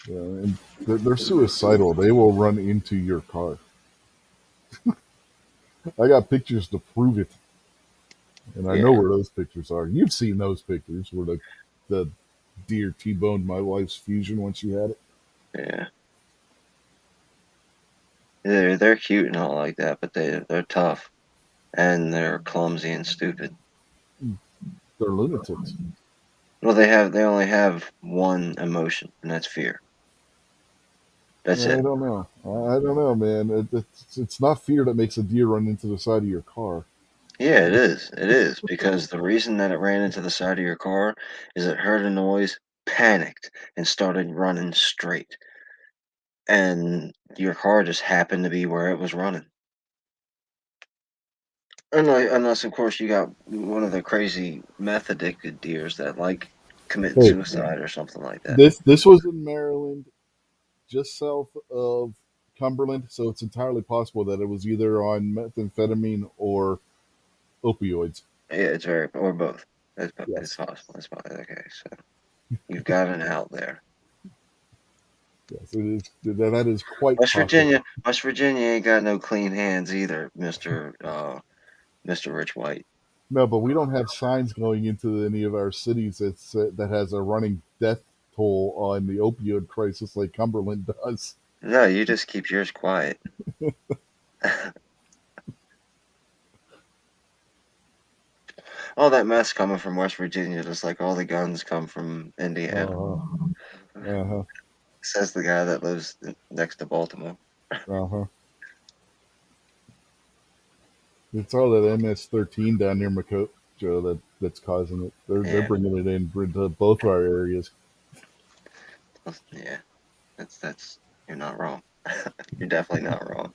yeah, and they're suicidal. They will run into your car. I got pictures to prove it, and I know Yeah, where those pictures are. You've seen those pictures where the deer T-boned my wife's fusion when she had it. yeah. They're cute and all like that, but they're tough and they're clumsy and stupid. They're lunatics. Well, they only have one emotion, and that's fear. That's I it. don't know. I don't know, man. It's not fear that makes a deer run into the side of your car. Yeah, it is. It is because the reason that it ran into the side of your car is it heard a noise, panicked, and started running straight. And your car just happened to be where it was running. Unless, of course, you got one of the crazy meth addicted deers that like commit Hey, suicide or something like that. this was in Maryland, just south of Cumberland, so it's entirely possible that it was either on methamphetamine or opioids. Yeah, it's very or both. It's Yes, possible. It's possible. Okay, so you've got an out there. yes, it is. That is quite West possible. Virginia, West Virginia ain't got no clean hands either, Mister Rich White. No, but we don't have signs going into any of our cities that has a running death toll on the opioid crisis like Cumberland does. No, you just keep yours quiet. All that mess coming from West Virginia, just like all the guns come from Indiana. Uh huh. Uh huh. Says the guy that lives next to Baltimore. Uh huh. It's all that MS-13 down near Macojo that's causing it. They're Yeah, bringing it in into both our areas. yeah. That's you're not wrong. You're definitely not wrong.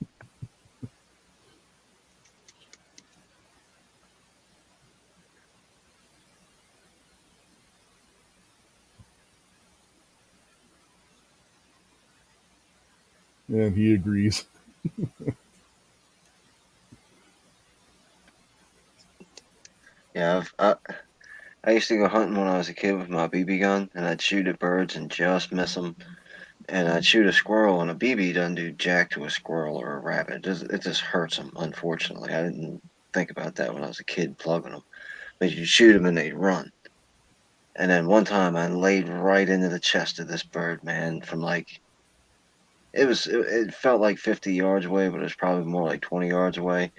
And he agrees. Yeah, I used to go hunting when I was a kid with my BB gun, and I'd shoot at birds and just miss them. And I'd shoot a squirrel, and a BB doesn't do jack to a squirrel or a rabbit. It just hurts them. Unfortunately, I didn't think about that when I was a kid plugging them. But you shoot them and they run. And then one time I laid right into the chest of this bird, man, from like it felt like 50 yards away, but it was probably more like 20 yards away,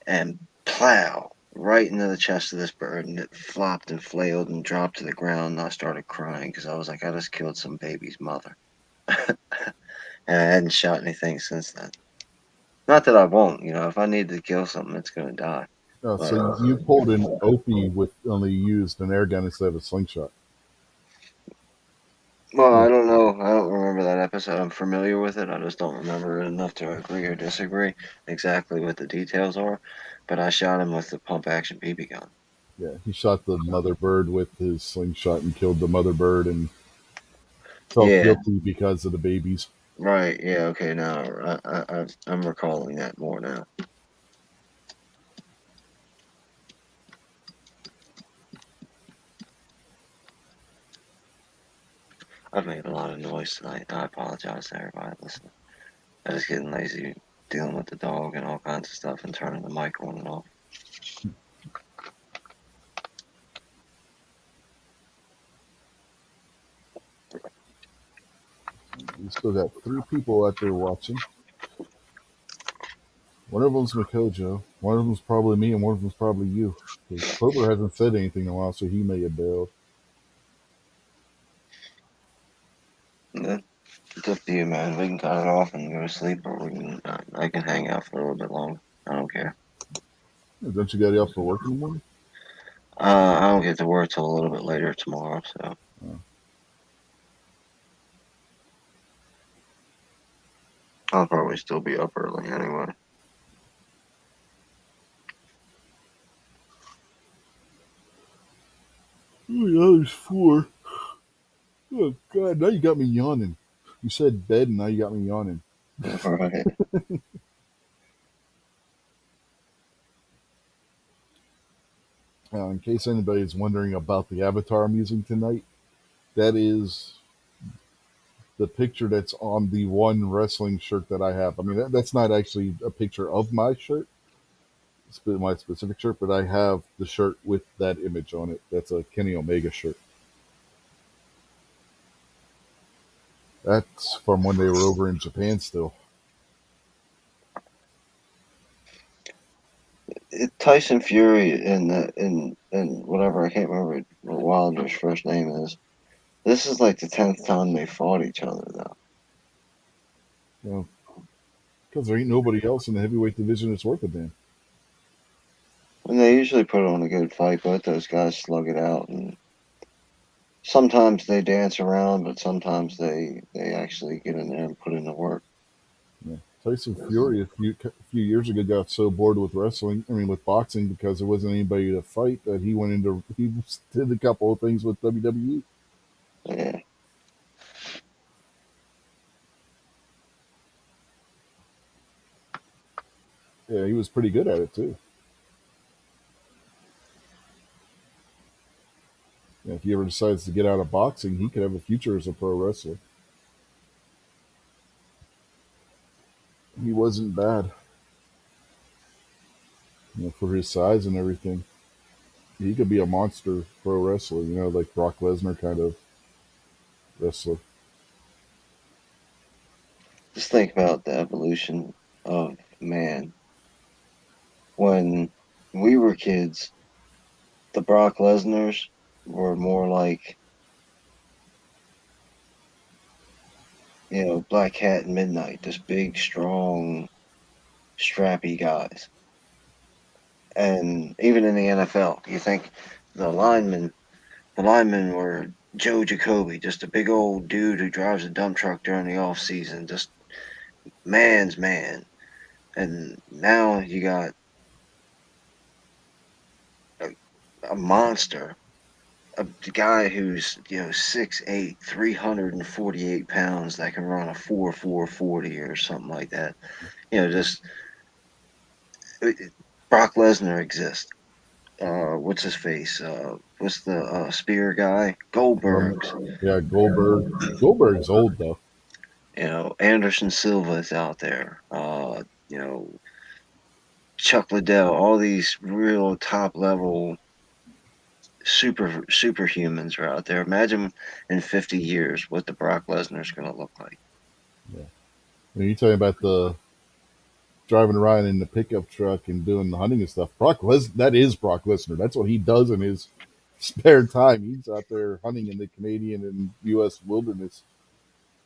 and plow right into the chest of this bird, and it flopped and flailed and dropped to the ground. And I started crying because I was like, I just killed some baby's mother, and I hadn't shot anything since then. Not that I won't, if I need to kill something, it's gonna die. So But you pulled an Opie with only used an air gun instead of a slingshot. well, Yeah. I don't know. I don't remember that episode. I'm familiar with it. I just don't remember it enough to agree or disagree exactly what the details are. But I shot him with the pump action BB gun. Yeah, he shot the mother bird with his slingshot and killed the mother bird and felt Yeah, guilty because of the babies. right. Yeah. Okay. Now I'm recalling that more now. I've made a lot of noise tonight. I apologize to everybody listening. I was getting lazy dealing with the dog and all kinds of stuff and turning the mic on and off. We still got three people out there watching. One of them's Makojo, one of them's probably me, and one of them's probably you. Because Clover hasn't said anything in a while, so he may have bailed. Yeah, it's up to you, man. We can cut it off and go to sleep, or I can hang out for a little bit longer. I don't care. Don't you got off for work in the morning? I don't get to work till a little bit later tomorrow, so Oh, I'll probably still be up early anyway. oh yeah, there's four. Oh God, now you got me yawning. You said bed, and now you got me yawning. All right. In case anybody is wondering about the avatar I'm using tonight, that is the picture that's on the one wrestling shirt that I have. I mean, that's not actually a picture of my shirt, my specific shirt, but I have the shirt with that image on it. That's a Kenny Omega shirt. That's from when they were over in Japan still. Tyson Fury and whatever, I can't remember what Wilder's first name is. This is like the 10th time they fought each other though. You know, because there ain't nobody else in the heavyweight division that's worth a damn. And they usually put on a good fight. Both those guys slug it out, and sometimes they dance around, but sometimes they actually get in there and put in the work. Yeah. Tyson Fury a few years ago got so bored with wrestling, I mean with boxing, because there wasn't anybody to fight that he did a couple of things with WWE. Yeah. Yeah, he was pretty good at it too. Yeah, if he ever decides to get out of boxing, he could have a future as a pro wrestler. He wasn't bad, for his size and everything. He could be a monster pro wrestler, like Brock Lesnar kind of wrestler. Just think about the evolution of man. When we were kids, the Brock Lesnar's were more like, Black Cat and Midnight, just big, strong, strappy guys. And even in the NFL, you think the linemen, the linemen were Joe Jacoby, just a big old dude who drives a dump truck during the off season, just man's man. And now you got a, a monster, a guy who's 6'8", 348 pounds that can run a 4.40 or something like that. Just Brock Lesnar exists. What's his face? What's the spear guy? Um, Goldberg's. yeah, Goldberg. Goldberg's old though. Anderson Silva is out there. Chuck Liddell. All these real top level superhumans are out there. Imagine in 50 years what the Brock Lesnar is going to look like. Yeah. When you talking about the driving around in the pickup truck and doing the hunting and stuff, that is Brock Lesnar. That's what he does in his spare time. He's out there hunting in the Canadian and U.S. wilderness.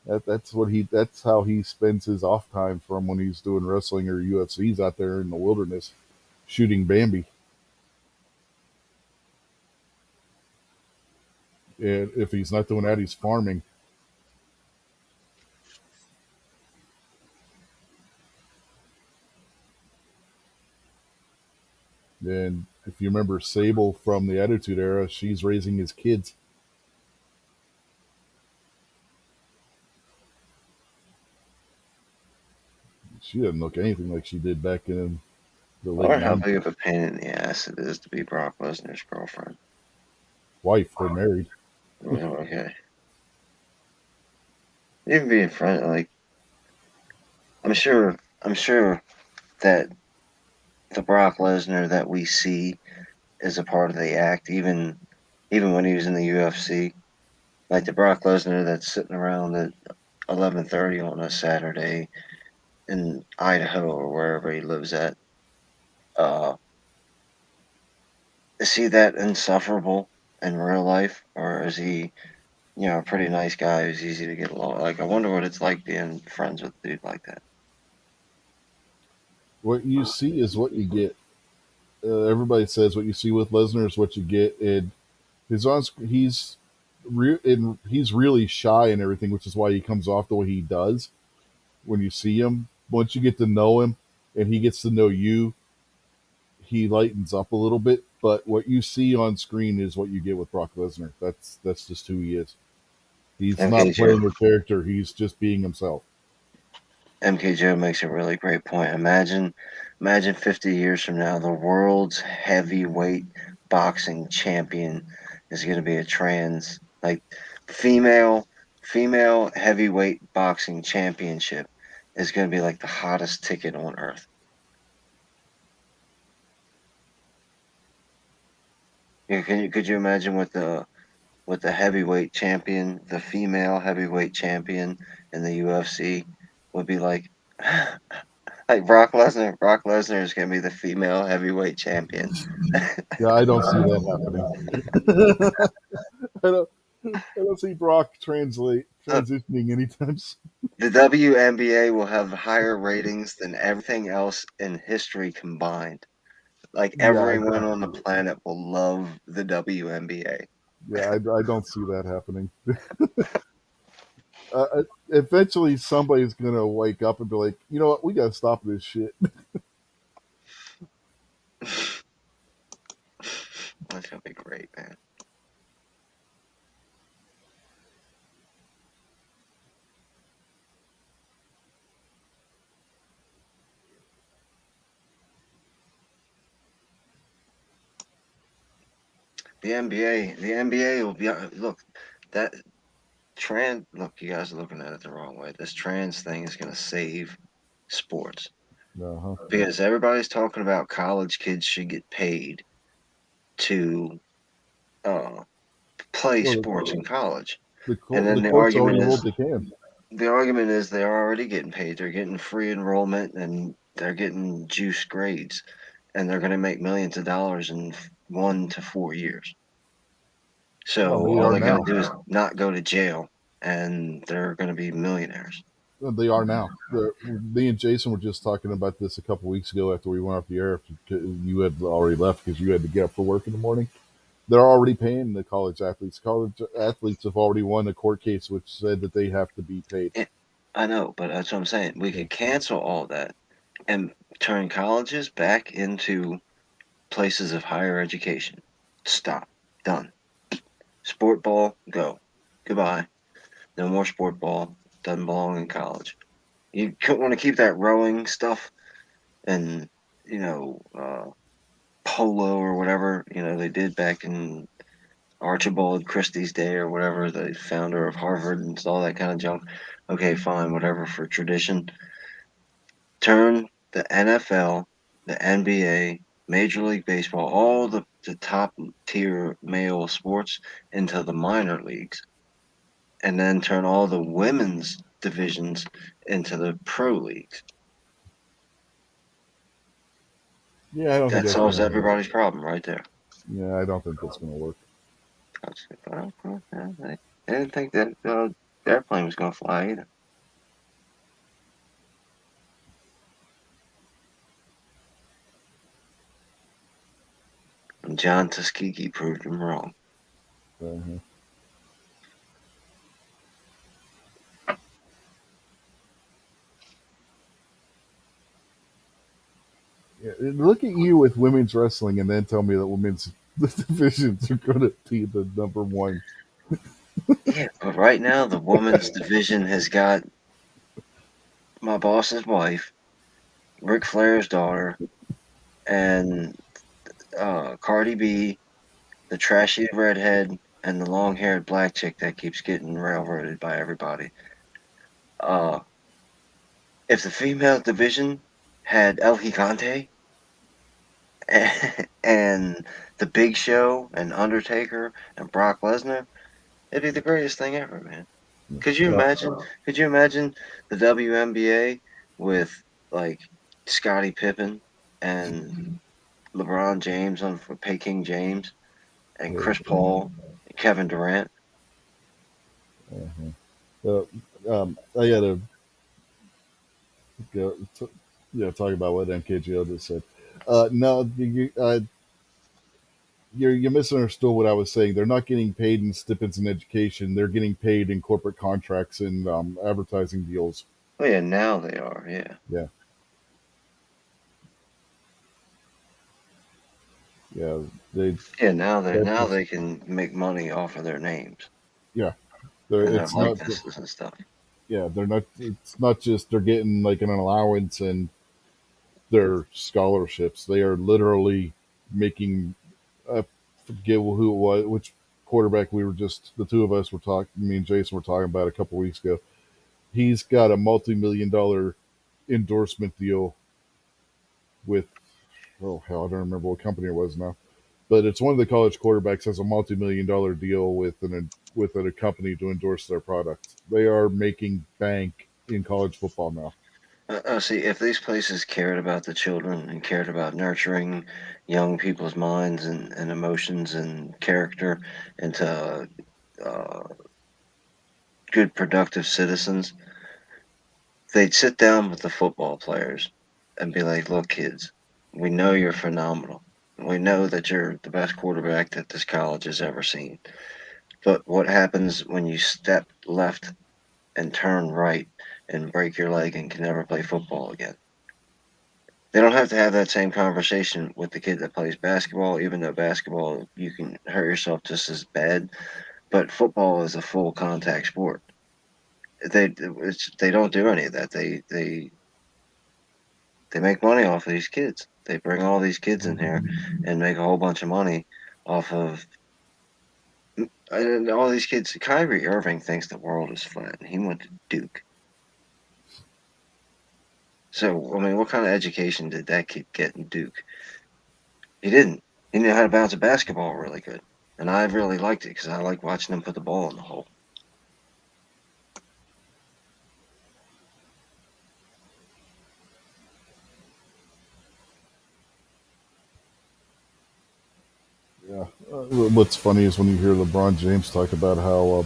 That's how he spends his off time from when he's doing wrestling or UFC. He's out there in the wilderness shooting Bambi. And if he's not doing that, he's farming. And if you remember Sable from the Attitude Era, she's raising his kids. She doesn't look anything like she did back in the I late wonder how '90s. big of a pain in the ass it is to be Brock Lesnar's girlfriend. Wife, they're married. Okay. Even being friend, like I'm sure that the Brock Lesnar that we see is a part of the act. Even when he was in the UFC, like the Brock Lesnar that's sitting around at 11:30 on a Saturday in Idaho or wherever he lives at. Uh, is he that insufferable in real life, or is he, a pretty nice guy who's easy to get along? Like, I wonder what it's like being friends with a dude like that. What you see is what you get. Everybody says what you see with Lesnar is what you get. And his on he's really shy and everything, which is why he comes off the way he does when you see him. Once you get to know him and he gets to know you, he lightens up a little bit. But what you see on screen is what you get with Brock Lesnar. That's just who he is. He's not MKJ playing a character. He's just being himself. MKJ makes a really great point. Imagine 50 years from now, the world's heavyweight boxing champion is going to be a trans, like female, female heavyweight boxing championship is going to be like the hottest ticket on earth. Could you imagine what the heavyweight champion, the female heavyweight champion in the UFC would be like? Like Brock Lesnar is gonna be the female heavyweight champion. Yeah, I don't see that happening. I don't. I don't see Brock transitioning anytime soon. The WNBA will have higher ratings than everything else in history combined. Like Yeah, I everyone don't on see the it. planet will love the WNBA. Yeah, I don't see that happening. Eventually, somebody's gonna wake up and be like, you know what, we gotta stop this shit. That's gonna be great, man. The NBA will be look that trans. Look, you guys are looking at it the wrong way. This trans thing is gonna save sports Uh-huh. because everybody's talking about college kids should get paid to uh, play Well, sports in college. the And court, then the the courts already argument ruled is they can. The argument is they're already getting paid. They're getting free enrollment and they're getting juice grades, and they're going to make millions of dollars in 1 to 4 years. Well, So they all are they got to now. do is not go to jail, and they're going to be millionaires. They are now. Me and Jason were just talking about this a couple weeks ago after we went off the air. After you had already left because you had to get up for work in the morning. They're already paying the college athletes. College athletes have already won a court case which said that they have to be paid. Yeah, I know, but that's what I'm saying. We Yeah. could cancel all that and turn colleges back into places of higher education. Stop. Done. Sport ball, go. Goodbye. No more sport ball. Doesn't belong in college. You want to keep that rowing stuff and, you know, polo or whatever, they did back in Archibald Christie's day or whatever, the founder of Harvard and all that kind of junk. Okay, fine, whatever for tradition. Turn the NFL, the NBA, Major League Baseball, all the top tier male sports into the minor leagues, and then turn all the women's divisions into the pro leagues. Yeah, I don't think That that's going solves to work. everybody's problem right there. Yeah, I don't think that's going to work. Well, they didn't think that the airplane was going to fly either. And John Tuskegee proved him wrong. Uh-huh. Yeah, look at you with women's wrestling, and then tell me that women's divisions are going to be the number one. Yeah, but right now the women's division has got my boss's wife, Ric Flair's daughter, and Cardi B, the trashy redhead, and the long-haired black chick that keeps getting railroaded by everybody. Uh, if the female division had El Gigante and the Big Show and Undertaker and Brock Lesnar, it'd be the greatest thing ever, man. Could you Well, imagine? Could you imagine the WNBA with like Scottie Pippen and LeBron James on for Peking James and there you Chris Paul and Kevin Durant? go. I got to go. Yeah, talk about what MKGO just said. No, you misunderstood what I was saying. They're not getting paid in stipends in education. They're getting paid in corporate contracts and advertising deals. Oh yeah, now they are. Yeah, Yeah, yeah. They yeah. Now just they can make money off of their names yeah. and their It's not. likenesses and stuff. Yeah, they're not. It's not just they're getting like an allowance and their scholarships. They are literally making. I forget who it was, which quarterback we were just the two of us were talking. Me and Jason were talking about a couple weeks ago. He's got a multi-million-dollar endorsement deal with oh hell, I don't remember what company it was now, but it's one of the college quarterbacks has a multi-million-dollar deal with a company to endorse their product. They are making bank in college football now. See, if these places cared about the children and cared about nurturing young people's minds and emotions and character into uh, good, productive citizens, they'd sit down with the football players and be like, look, kids, we know you're phenomenal. We know that you're the best quarterback that this college has ever seen. But what happens when you step left and turn right and break your leg and can never play football again? They don't have to have that same conversation with the kid that plays basketball, even though basketball, you can hurt yourself just as bad. But football is a full contact sport. They don't do any of that. They make money off of these kids. They bring all these kids in here and make a whole bunch of money off of and all these kids. Kyrie Irving thinks the world is flat. He went to Duke. So, I mean, what kind of education did that kid get in Duke? He didn't. He knew how to bounce a basketball really good. And I really liked it because I like watching him put the ball in the hole. What's funny is when you hear LeBron James talk about how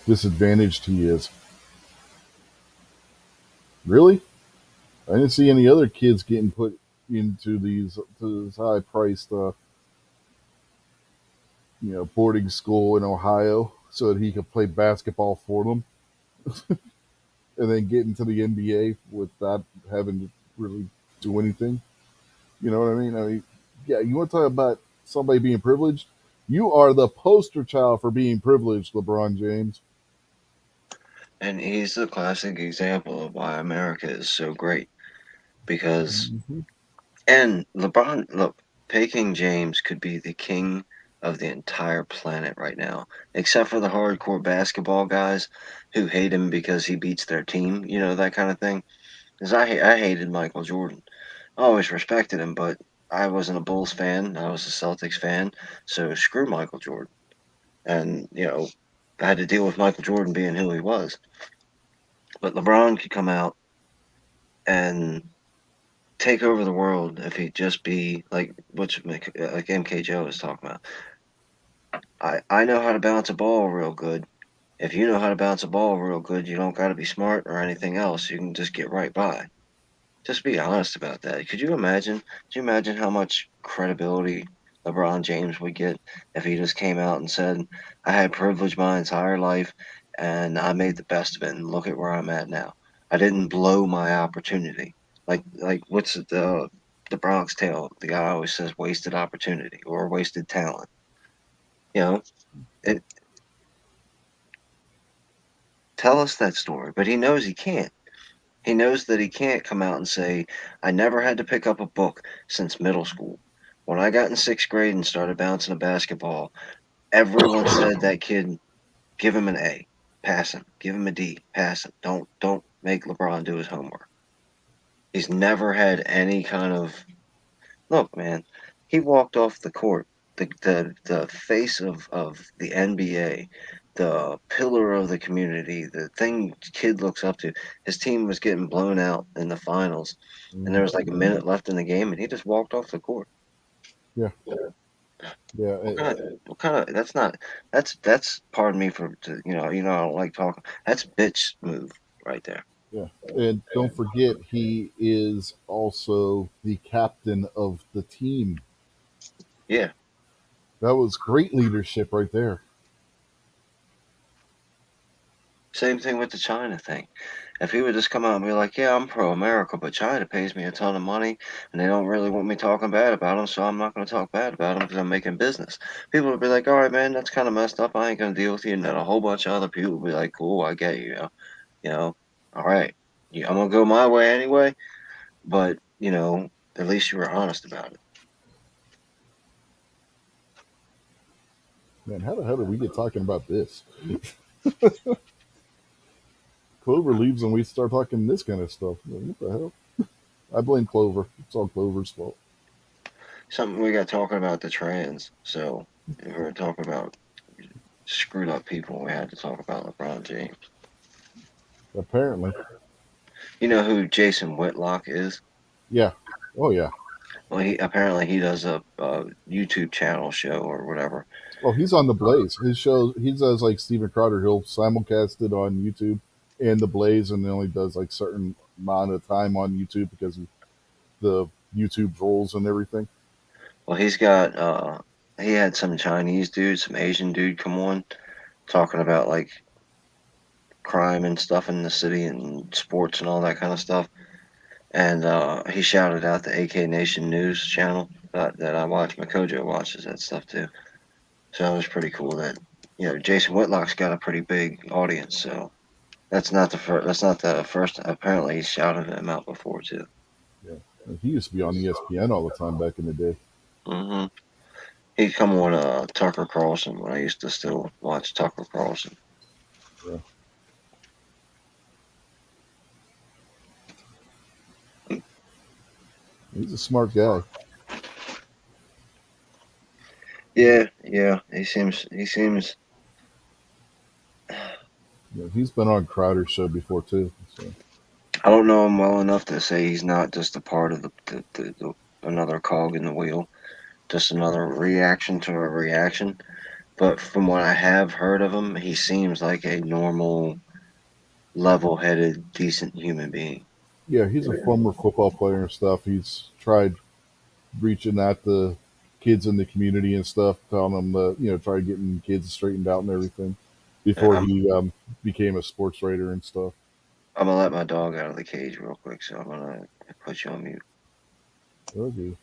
disadvantaged he is. Really? I didn't see any other kids getting put into these to this high priced boarding school in Ohio so that he could play basketball for them and then get into the NBA without having to really do anything. You know what I mean? Yeah, you want to talk about somebody being privileged? You are the poster child for being privileged, LeBron James. And he's the classic example of why America is so great. Because, Hmm. and LeBron, look, Peking James could be the king of the entire planet right now, except for the hardcore basketball guys who hate him because he beats their team, that kind of thing. Because I hated Michael Jordan. I always respected him, but I wasn't a Bulls fan. I was a Celtics fan. So screw Michael Jordan. And, I had to deal with Michael Jordan being who he was. But LeBron could come out and take over the world if he'd just be like MKJ was talking about. I know how to bounce a ball real good. If you know how to bounce a ball real good, you don't got to be smart or anything else. You can just get right by. Just be honest about that. Could you imagine how much credibility LeBron James would get if he just came out and said, I had privilege my entire life and I made the best of it and look at where I'm at now. I didn't blow my opportunity. Like what's the Bronx Tale? The guy always says wasted opportunity or wasted talent. You know, it, tell us that story. But he knows he can't. He knows that he can't come out and say, I never had to pick up a book since middle school. When I got in sixth grade and started bouncing a basketball, everyone said that kid, give him an A, pass him, give him a D, pass him. Don't make LeBron do his homework. He's never had any kind of look, man. He walked off the court, the face of the NBA, the pillar of the community, the thing kid looks up to. His team was getting blown out in the finals, and there Hmm. was like a minute left in the game, and he just walked off the court. Yeah, yeah, What kind of? That's not. That's. Pardon me for I don't like talking. That's bitch move right there. yeah. And don't forget, he is also the captain of the team. Yeah. That was great leadership right there. Same thing with the China thing. If he would just come out and be like, "Yeah, I'm pro-America, but China pays me a ton of money, and they don't really want me talking bad about them, so I'm not going to talk bad about them because I'm making business." People would be like, "All right, man, that's kind of messed up. I ain't going to deal with you." And then a whole bunch of other people would be like, "Cool, I get you. You know, all right, yeah, I'm gonna go my way anyway." But at least you were honest about it. Man, how the hell did we get talking about this? Clover leaves and we start talking this kind of stuff. What the hell? I blame Clover. It's all Clover's fault. Something we got talking about the trans. So if we were talking about screwed up people, we had to talk about LeBron James. Apparently. You know who Jason Whitlock is? Yeah. Oh, yeah. Well, he does a YouTube channel show or whatever. Oh, he's on the Blaze. His show, he does like Steven Crowder. He'll simulcast it on YouTube and the Blaze, and he only does like certain amount of time on YouTube because of the YouTube rules and everything. Well, he had some Chinese dude, some Asian dude come on talking about like crime and stuff in the city and sports and all that kind of stuff. And he shouted out the AK Nation News channel that I watch. Makojo watches that stuff too. So it was pretty cool that Jason Whitlock's got a pretty big audience. So that's not the first. That's not the first. Apparently, he's shouted him out before too. Yeah. And he used to be on ESPN all the time back in the day. Hmm. He'd come on Tucker Carlson when I used to still watch Tucker Carlson. Yeah. He's a smart guy. Yeah, yeah. He seems. Yeah, he's been on Crowder's show before too. So I don't know him well enough to say he's not just a part of the another cog in the wheel. just another reaction to a reaction. But from what I have heard of him, he seems like a normal, level-headed, decent human being. Yeah, he's a former football player and stuff. He's tried reaching out to kids in the community and stuff, telling them to, try getting kids straightened out and everything before I'm he became a sports writer and stuff. I'm gonna let my dog out of the cage real quick, so I'm gonna put you on mute. Okay.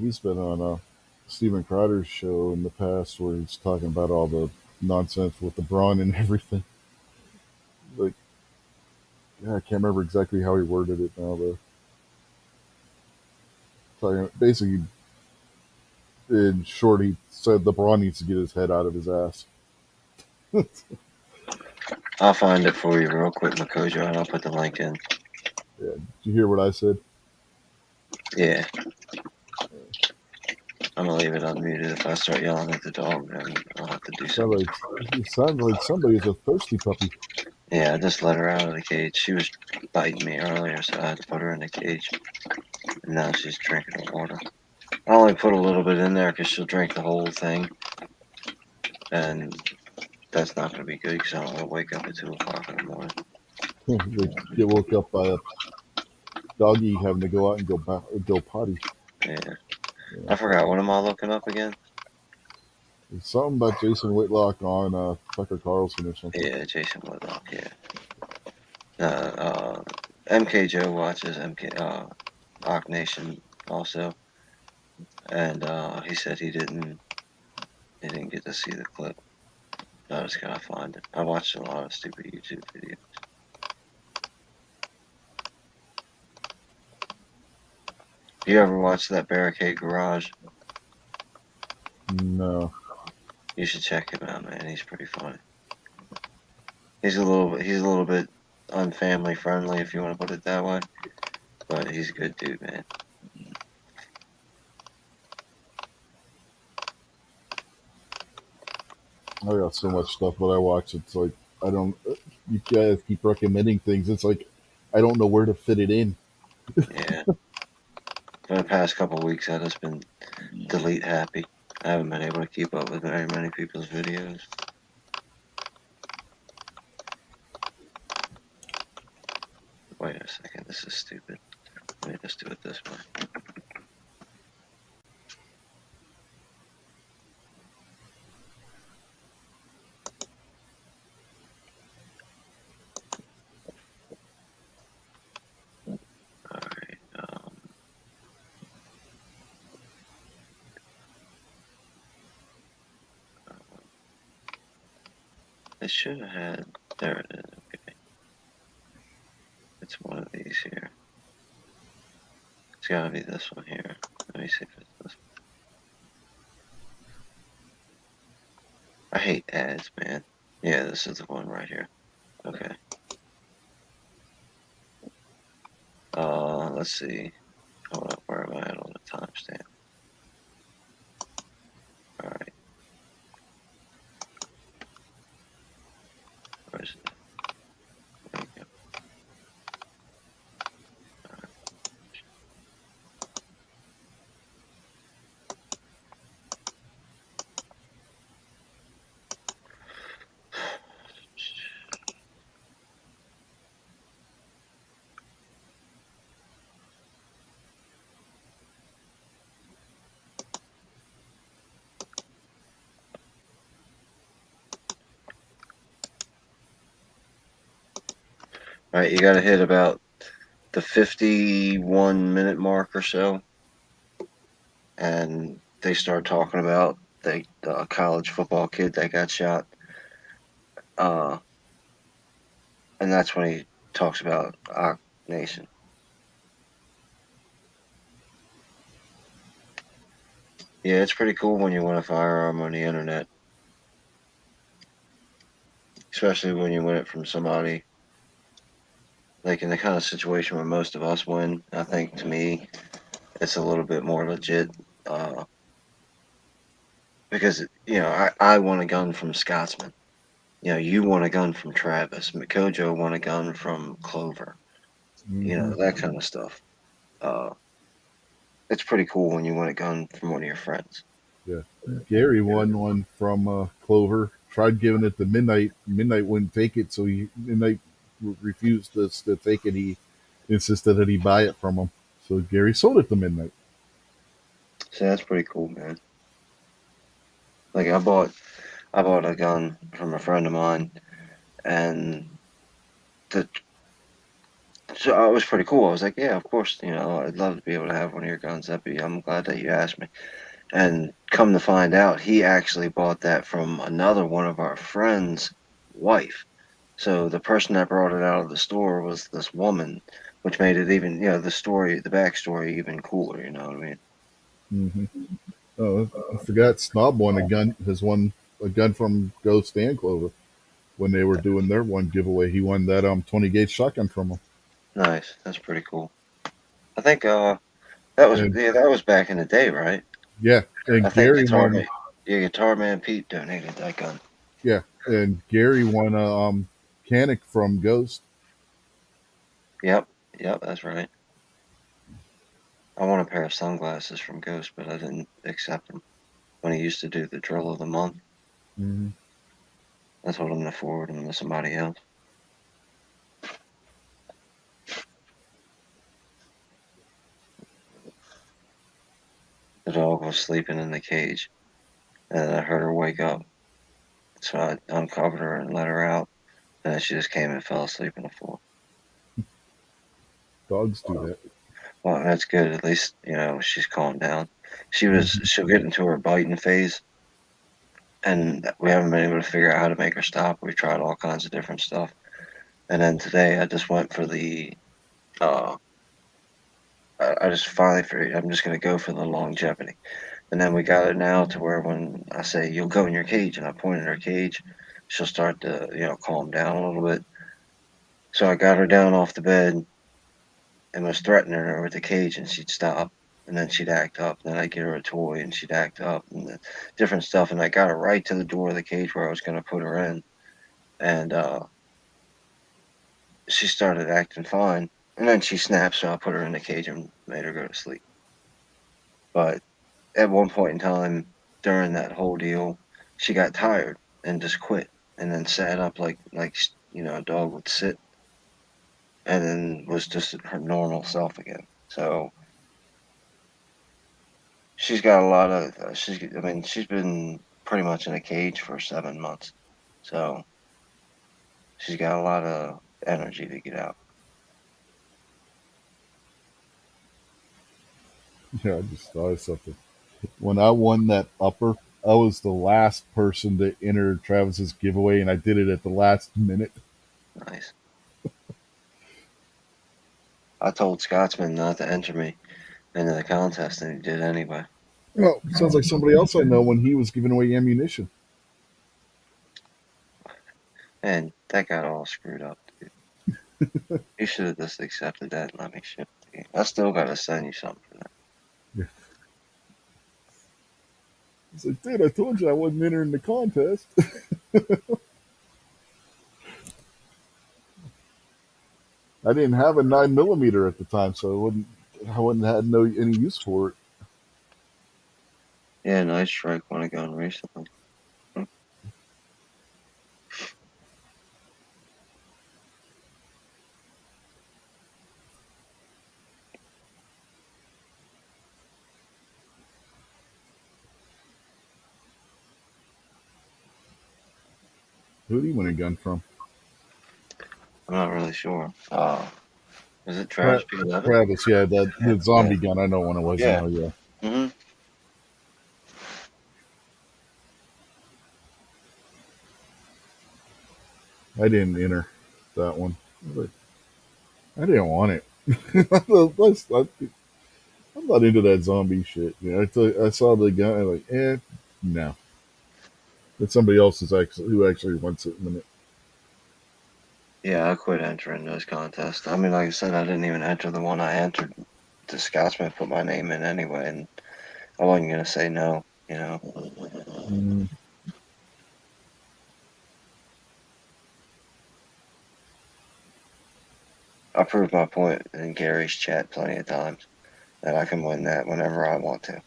He's been on Steven Crowder's show in the past where he's talking about all the nonsense with the brawn and everything. Like, yeah, I can't remember exactly how he worded it now, but talking basically in short, he said LeBron needs to get his head out of his ass. I'll find it for you real quick, Makojo, and I'll put the link in. Yeah, did you hear what I said? Yeah, I'm gonna leave it unmuted. If I start yelling at the dog, then I'll have to do Sounds something. like it sounds like somebody's a thirsty puppy. Yeah, I just let her out of the cage. She was biting me earlier, so I had to put her in the cage. And now she's drinking the water. I only put a little bit in there because she'll drink the whole thing, and that's not going to be good because I don't want to wake up at 2 o'clock in the morning. They get woke up by a doggy having to go out and go potty. Yeah. Yeah. I forgot. What am I looking up again? It's something about Jason Whitlock on Tucker Carlson or something. Yeah, Jason Woodlock. Yeah. Uh, MK Joe watches MK Rock Nation also, and he said he didn't get to see the clip. I was gonna find it. I watched a lot of stupid YouTube videos. You ever watch that Barricade Garage? No. You should check him out, man. He's pretty funny. He's a little bit unfamily friendly, if you want to put it that way. But he's a good dude, man. I got so much stuff that I watch. It's like I don't. You guys keep recommending things. It's like I don't know where to fit it in. Yeah. For the past couple weeks, I've just been delete happy. I haven't been able to keep up with very many people's videos. Wait a second, this is stupid. Let me just do it this way. Alright, it should have had. There it is. Okay. It's one of these here. It's gotta be this one here. Let me see if it's this one. I hate ads, man. Yeah, this is the one right here. Okay. Let's see. Hold up, where am I at on the timestamp? Alright, where's it? There we go. Alright, you gotta hit about the 51-minute mark or so, and they start talking about the college football kid that got shot. Uh, and that's when he talks about Ock Nation. Yeah, it's pretty cool when you win a firearm on the internet, especially when you win it from somebody like in the kind of situation where most of us win. I think to me, it's a little bit more legit. Uh, because I want a gun from Scotsman. You want a gun from Travis. Mikojo want a gun from Clover. Hmm. That kind of stuff. Uh, it's pretty cool when you want a gun from one of your friends. Yeah. Gary won one from Clover. Tried giving it to Midnight. Midnight wouldn't take it, so Midnight refused to take it. He insisted that he buy it from him. So Gary sold it to Midnight. So that's pretty cool, man. Like I bought a gun from a friend of mine, and the so it was pretty cool. I was like, yeah, of course, I'd love to be able to have one of your guns. I'm glad that you asked me. And come to find out, he actually bought that from another one of our friends' wife. So the person that brought it out of the store was this woman, which made it even, the backstory even cooler. You know what I mean? Hmm. Oh, I forgot. Snob won a gun. Has won a gun from Ghost and Clover when they were doing their one giveaway. He won that 20 gauge shotgun from them. Nice. That's pretty cool. I think that was And yeah, that was back in the day, right? yeah, I and think Gary won. Guitar Man Pete donated that gun. Yeah, and Gary won a Canic from Ghost. Yep, yep, that's right. I want a pair of sunglasses from Ghost, but I didn't accept them when he used to do the drill of the month. Hmm. I told him to forward them to somebody else. The dog was sleeping in the cage, and I heard her wake up. So I uncovered her and let her out, and then she just came and fell asleep on the floor. Dogs do that. Well, that's good. At least she's calmed down. Hmm. She'll get into her biting phase, and we haven't been able to figure out how to make her stop. We've tried all kinds of different stuff, and then today I just went for the. Uh, I just finally figured I'm just gonna go for the longevity, and then we got it now to where when I say you'll go in your cage and I point at her cage, she'll start to calm down a little bit. So I got her down off the bed and was threatening her with the cage, and she'd stop, and then she'd act up. And then I'd get her a toy, and she'd act up, and different stuff. And I got her right to the door of the cage where I was going to put her in, and she started acting fine. And then she snapped, so I put her in the cage and made her go to sleep. But at one point in time during that whole deal, she got tired and just quit, and then sat up like a dog would sit, and then was just her normal self again. So she's got a lot of I mean, she's been pretty much in a cage for 7 months, so she's got a lot of energy to get out. Yeah, I just thought of something. When I won that upper, I was the last person to enter Travis's giveaway, and I did it at the last minute. Nice. I told Scotsman not to enter me into the contest, and he did anyway. Oh, sounds like somebody else I know when he was giving away ammunition. And that got all screwed up, dude. You should have just accepted that and let me ship it to you. I still gotta send you something for that. Yeah. He's like, dude, I told you I wasn't entering the contest. I didn't have a 9 millimeter at the time, so I wouldn't had no any use for it. Yeah, Nice Strike won a gun recently. Hmm. Who did he win a gun from? I'm not really sure. Is it Tra- Travis P11? Travis, yeah, the Yeah. zombie gun. I know when it was Yeah. now. Yeah, Mm-hmm. I didn't enter that one. I didn't want it. I'm not into that zombie shit. I saw the gun. I'm like, no. It's somebody else who actually wants it in a minute. Yeah, I quit entering those contests. I mean, like I said, I didn't even enter the one I entered. The Scotsman put my name in anyway, and I wasn't gonna say no. You know, Mm, I proved my point in Gary's chat plenty of times that I can win that whenever I want to.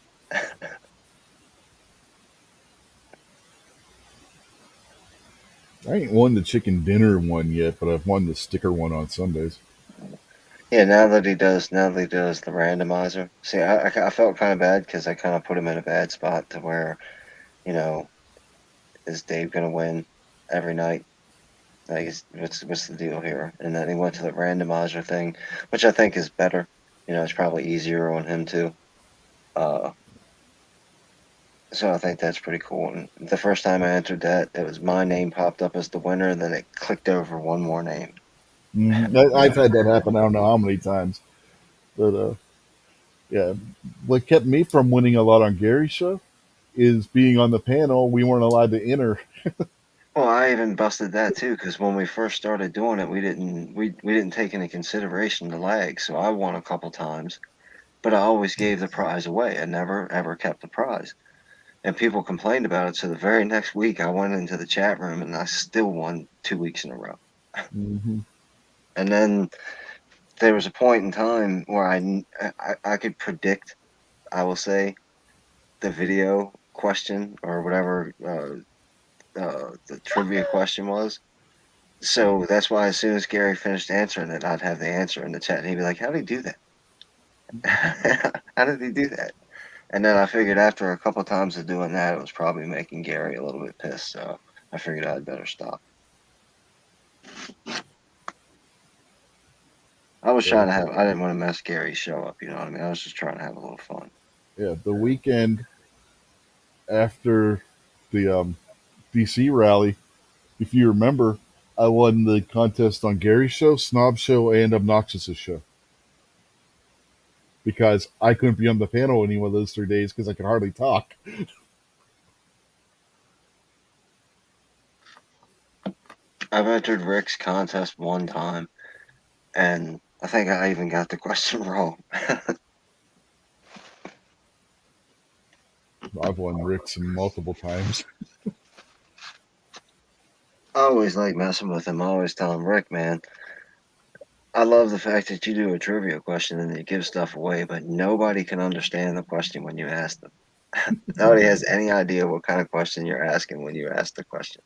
I ain't won the chicken dinner one yet, but I've won the sticker one on Sundays. Yeah, now that he does the randomizer. See, I felt kind of bad because I kind of put him in a bad spot to where, you know, is Dave gonna win every night? Like, what's the deal here? And then he went to the randomizer thing, which I think is better. You know, it's probably easier on him too. Uh, so I think that's pretty cool. And the first time I entered that, it was my name popped up as the winner, and then it clicked over one more name. I've had that happen. I don't know how many times, but yeah, what kept me from winning a lot on Gary's show is being on the panel. We weren't allowed to enter. Well, I even busted that too because when we first started doing it, we didn't take into consideration the lag. So I won a couple times, but I always gave the prize away. I never ever kept the prize, and people complained about it. So the very next week, I went into the chat room and I still won 2 weeks in a row. Mm-hmm. And then there was a point in time where I could predict, I will say, the video question or whatever the trivia question was. So that's why as soon as Gary finished answering it, I'd have the answer in the chat, and he'd be like, "How did he do that? How did he do that?" And then I figured after a couple times of doing that, it was probably making Gary a little bit pissed. So I figured I'd better stop. I was Yeah, trying to have, I didn't want to mess Gary's show up. You know what I mean? I was just trying to have a little fun. yeah. The weekend after the DC rally, if you remember, I won the contest on Gary's show, Snob show, and Obnoxious's show because I couldn't be on the panel any one of those 3 days because I could hardly talk. I've entered Rick's contest one time, and I think I even got the question wrong. I've won Rick's multiple times. I always like messing with him. I always tell him, Rick, man, I love the fact that you do a trivia question and you give stuff away, but nobody can understand the question when you ask them. Nobody has any idea what kind of question you're asking when you ask the question.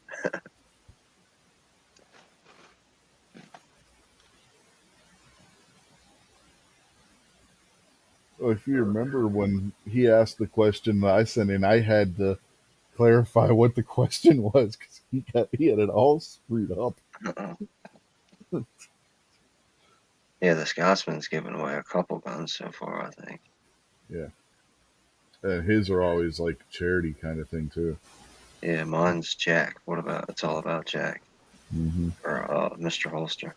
Well, if you remember when he asked the question I sent in, I had to clarify what the question was because he had it all screwed up. Yeah, the Scotsman's given away a couple guns so far, I think. Yeah, and his are always like charity kind of thing too. Yeah, mine's Jack. What about it's all about Jack Hmm. or Mr. Holster.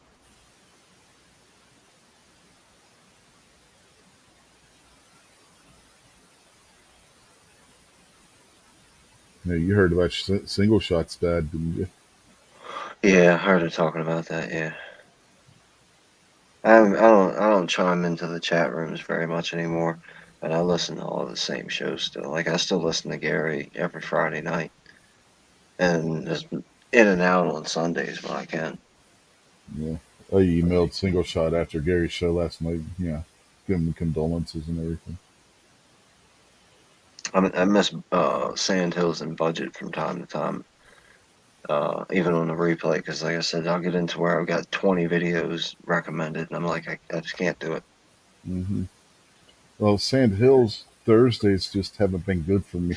Yeah, you heard about single shots, Dad, didn't you? Yeah, I heard her talking about that. Yeah, I don't chime into the chat rooms very much anymore, but I listen to all the same shows still. Like I still listen to Gary every Friday night, and just in and out on Sundays when I can. Yeah, I emailed single shot after Gary's show last night. Yeah, give him condolences and everything. I miss Sandhills and Budget from time to time, even on the replay, because like I said, I'll get into where I've got 20 videos recommended, and I'm like, I just can't do it. Hmm. Well, Sand Hills Thursdays just haven't been good for me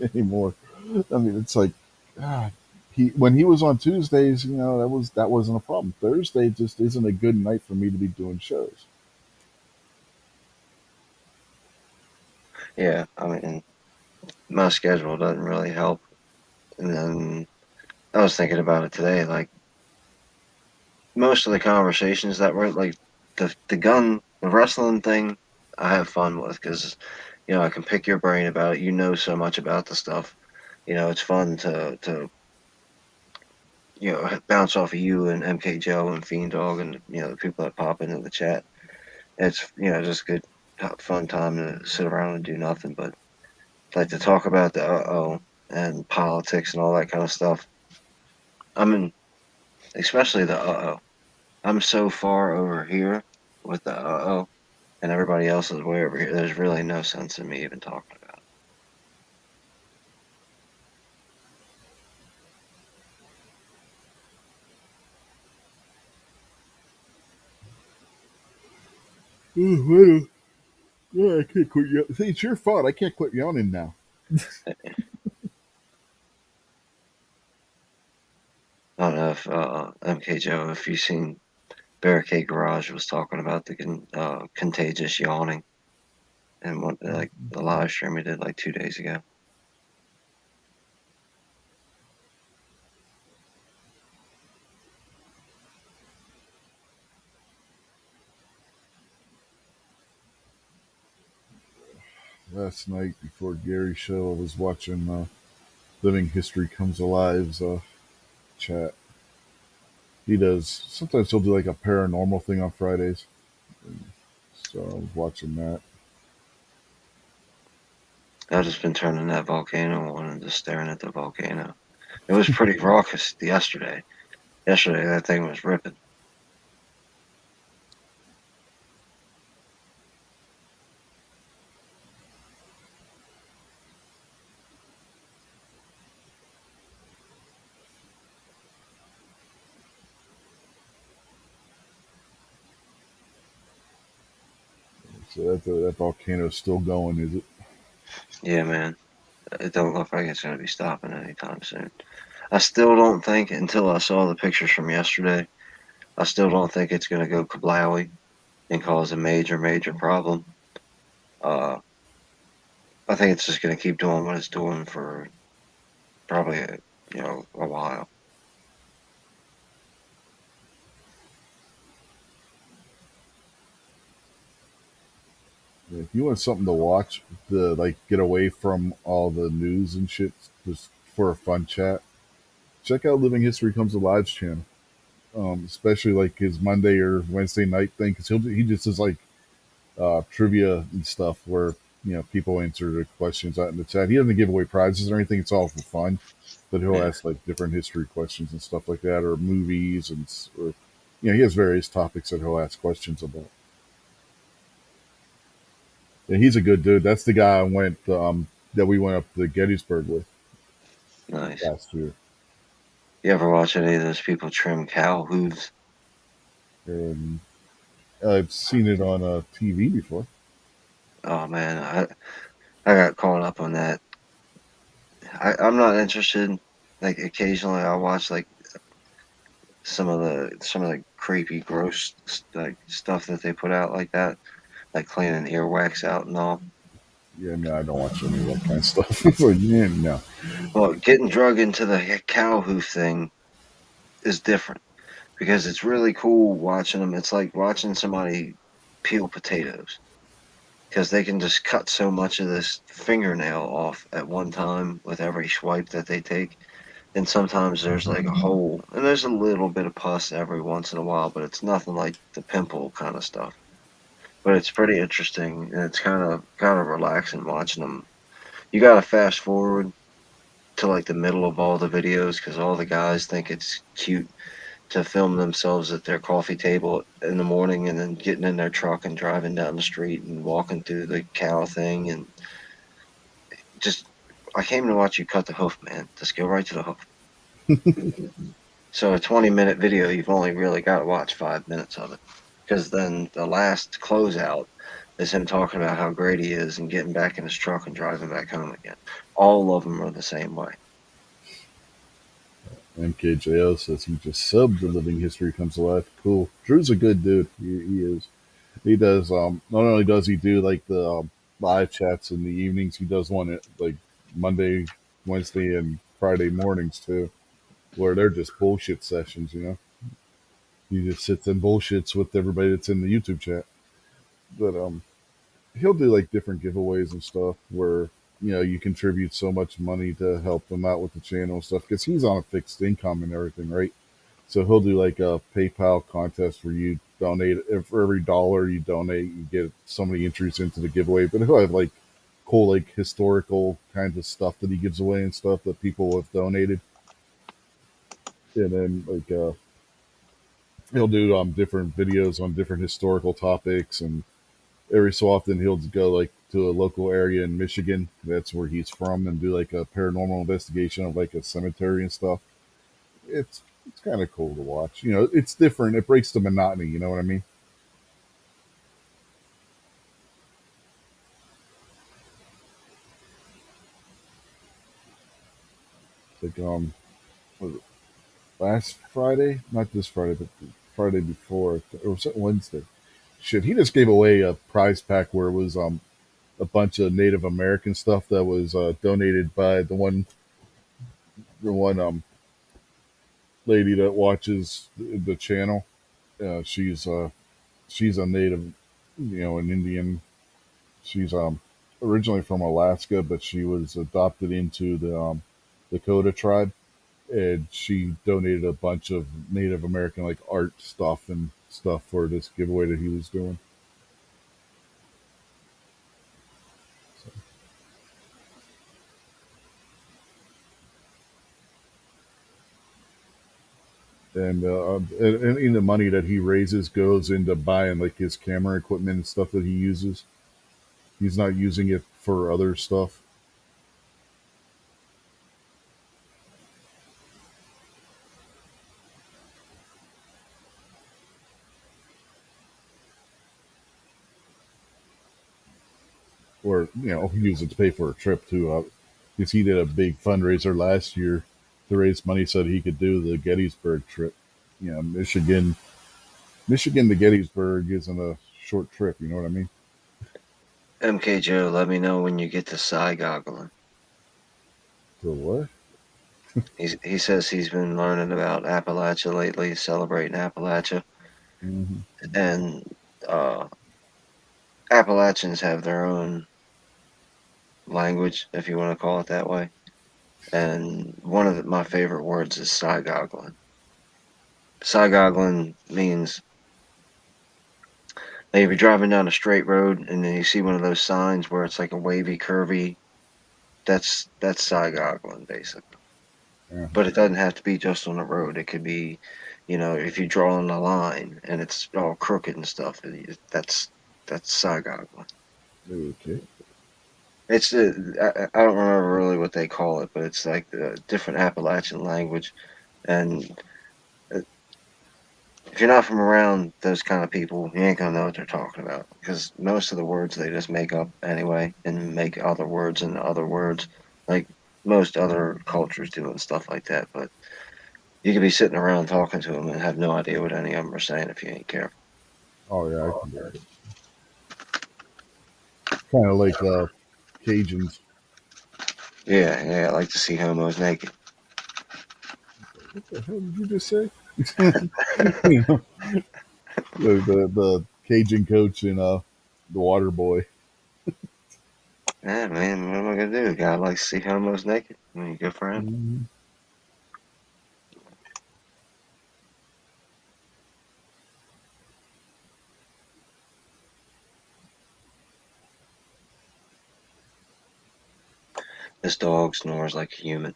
anymore. I mean, it's like, ah, he when he was on Tuesdays, that wasn't a problem. Thursday just isn't a good night for me to be doing shows. Yeah, I mean, my schedule doesn't really help. And then I was thinking about it today, like most of the conversations that were like the wrestling thing, I have fun with because I can pick your brain about it. You know so much about the stuff. It's fun to bounce off of you and MK Joe and Fiend Dog and the people that pop into the chat. It's just good, fun time to sit around and do nothing but like to talk about the and politics and all that kind of stuff. I mean, especially the I'm so far over here with the and everybody else is way over here. There's really no sense in me even talking about Well, yeah, I can't quit yawning. See, it's your fault. I can't quit yawning now. it. I don't know if MK Joe, if you've seen Barricade Garage was talking about the contagious yawning and what like the live stream we did like 2 days ago. Last night before Gary's show, I was watching Living History Comes Alive's chat. He does sometimes he'll do like a paranormal thing on Fridays, so I was watching that. I've just been turning that volcano on and just staring at the volcano. It was pretty raucous yesterday. Yesterday that thing was ripping. So that volcano's still going, is it? Yeah, man. It don't look like it's going to be stopping anytime soon. I still don't think, until I saw the pictures from yesterday, I still don't think it's going to go kablowy and cause a major, major problem. Uh, I think it's just going to keep doing what it's doing for probably a while. If you want something to watch, to like get away from all the news and shit, just for a fun chat, check out Living History Comes Alive's channel. Especially like his Monday or Wednesday night thing, because he just does like trivia and stuff where people answer the questions out in the chat. He doesn't give away prizes or anything; it's all for fun. But he'll Yeah, ask like different history questions and stuff like that, or movies, or he has various topics that he'll ask questions about. Yeah, he's a good dude. That's the guy I went that we went up to Gettysburg with nice. last year, You ever watch any of those people trim cow hooves? and I've seen it on TV before. Oh man, I got caught up on that. I'm not interested. Like occasionally, I'll watch like some of the creepy, gross like stuff that they put out like that, like cleaning earwax out and all. Yeah, no, I don't watch any of that kind of stuff. It's like, yeah, no. Well, getting drug into the cow hoof thing is different because it's really cool watching them. It's like watching somebody peel potatoes because they can just cut so much of this fingernail off at one time with every swipe that they take. And sometimes there's like a hole, and there's a little bit of pus every once in a while, but it's nothing like the pimple kind of stuff. But it's pretty interesting, and it's kind of relaxing watching them. You gotta fast forward to like the middle of all the videos because all the guys think it's cute to film themselves at their coffee table in the morning and then getting in their truck and driving down the street and walking through the cow thing and just I came to watch you cut the hoof, man. Just go right to the hoof. So a 20-minute video, you've only really got to watch 5 minutes of it because then the last closeout is him talking about how great he is and getting back in his truck and driving back home again. All of them are the same way. MKJO says he just subbed the Living History Comes Alive. Cool. Drew's a good dude. He is. He does. Not only does he do like the live chats in the evenings, he does one at like Monday, Wednesday, and Friday mornings too, where they're just bullshit sessions. He just sits and bullshits with everybody that's in the YouTube chat. But he'll do like different giveaways and stuff where you contribute so much money to help him out with the channel and stuff because he's on a fixed income and everything, right? So he'll do like a PayPal contest where you donate for every dollar you donate, you get so many entries into the giveaway. But he'll have like cool, like historical kinds of stuff that he gives away and stuff that people have donated. And then he'll do different videos on different historical topics, and every so often he'll go like to a local area in Michigan, that's where he's from, and do like a paranormal investigation of like a cemetery and stuff. It's kind of cool to watch. It's different. It breaks the monotony. You know what I mean? Like was it last Friday, not this Friday, but the Friday before, or was it Wednesday? Shit, he just gave away a prize pack where it was a bunch of Native American stuff that was donated by the one lady that watches the channel. She's a native, an Indian. She's originally from Alaska, but she was adopted into the Dakota tribe, and she donated a bunch of Native American like art stuff and stuff for this giveaway that he was doing. And any of the money that he raises goes into buying like his camera equipment and stuff that he uses. He's not using it for other stuff. Or use it to pay for a trip too. Because he did a big fundraiser last year to raise money so that he could do the Gettysburg trip. Michigan to Gettysburg isn't a short trip. You know what I mean? MK Joe, let me know when you get to Psy goggling. So what? He says he's been learning about Appalachia lately, celebrating Appalachia, Mm-hmm. and uh, Appalachians have their own language, if you want to call it that way. And one of my favorite words is Psy goggling. Psy goggling means like if you're driving down a straight road and then you see one of those signs where it's like a wavy, curvy, that's Psy goggling basically. Uh-huh. But it doesn't have to be just on the road. It could be, if you draw on the line and it's all crooked and stuff. That's Psy goggling. Okay. It's I don't remember really what they call it, but it's like the different Appalachian language. And uh, if you're not from around those kind of people, you ain't gonna know what they're talking about because most of the words they just make up anyway and make other words and other words, like most other cultures do and stuff like that. But you could be sitting around talking to them and have no idea what any of them are saying if you ain't careful. Oh yeah, I can get it. Kind of like Cajuns. Yeah, yeah, I like to see homos naked. What the hell did you just say? You know, the Cajun coach and the Water Boy. Yeah, man, what am I gonna do? God likes to see homos naked. I mean, good for him. Mhm. This dog snores like a human.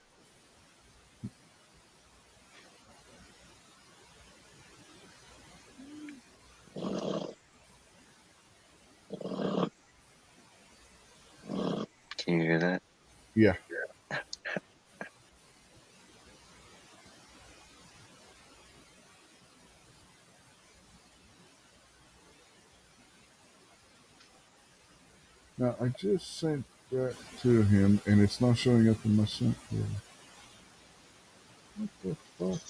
Can you hear that? Yeah. Now I just sent that to him, and it's not showing up in my sent folder. What the fuck?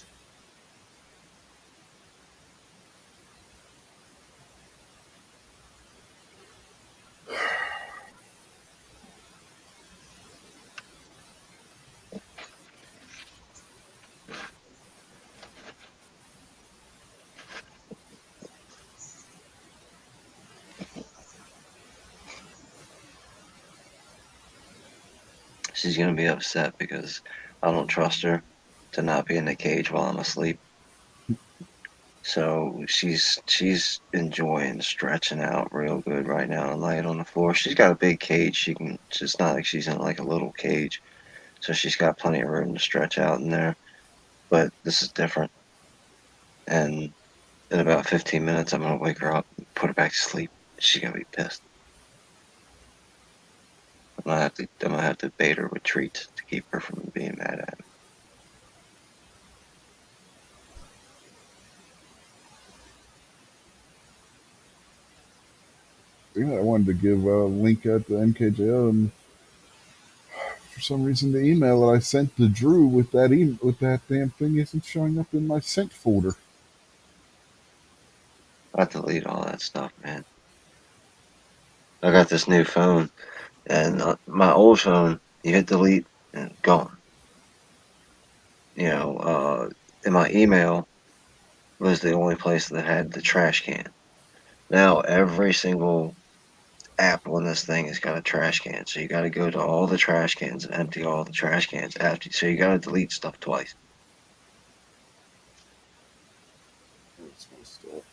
She's gonna be upset because I don't trust her to not be in the cage while I'm asleep. So she's enjoying stretching out real good right now and laying on the floor. She's got a big cage. She can. It's not like she's in like a little cage, so she's got plenty of room to stretch out in there. But this is different, and in about 15 minutes, I'm gonna wake her up and put her back to sleep. She's gonna be pissed. I'm gonna have to bait her with treats to keep her from being mad at me. Yeah, I wanted to give a link at the MKJO, and for some reason, the email that I sent to Drew with with that damn thing isn't showing up in my sent folder. I delete all that stuff, man. I got this new phone, and my old phone, you hit delete and gone. You know, in my email was the only place that had the trash can. Now every single app on this thing has got a trash can, so you got to go to all the trash cans and empty all the trash cans after. So you got to delete stuff twice. Where's my stuff?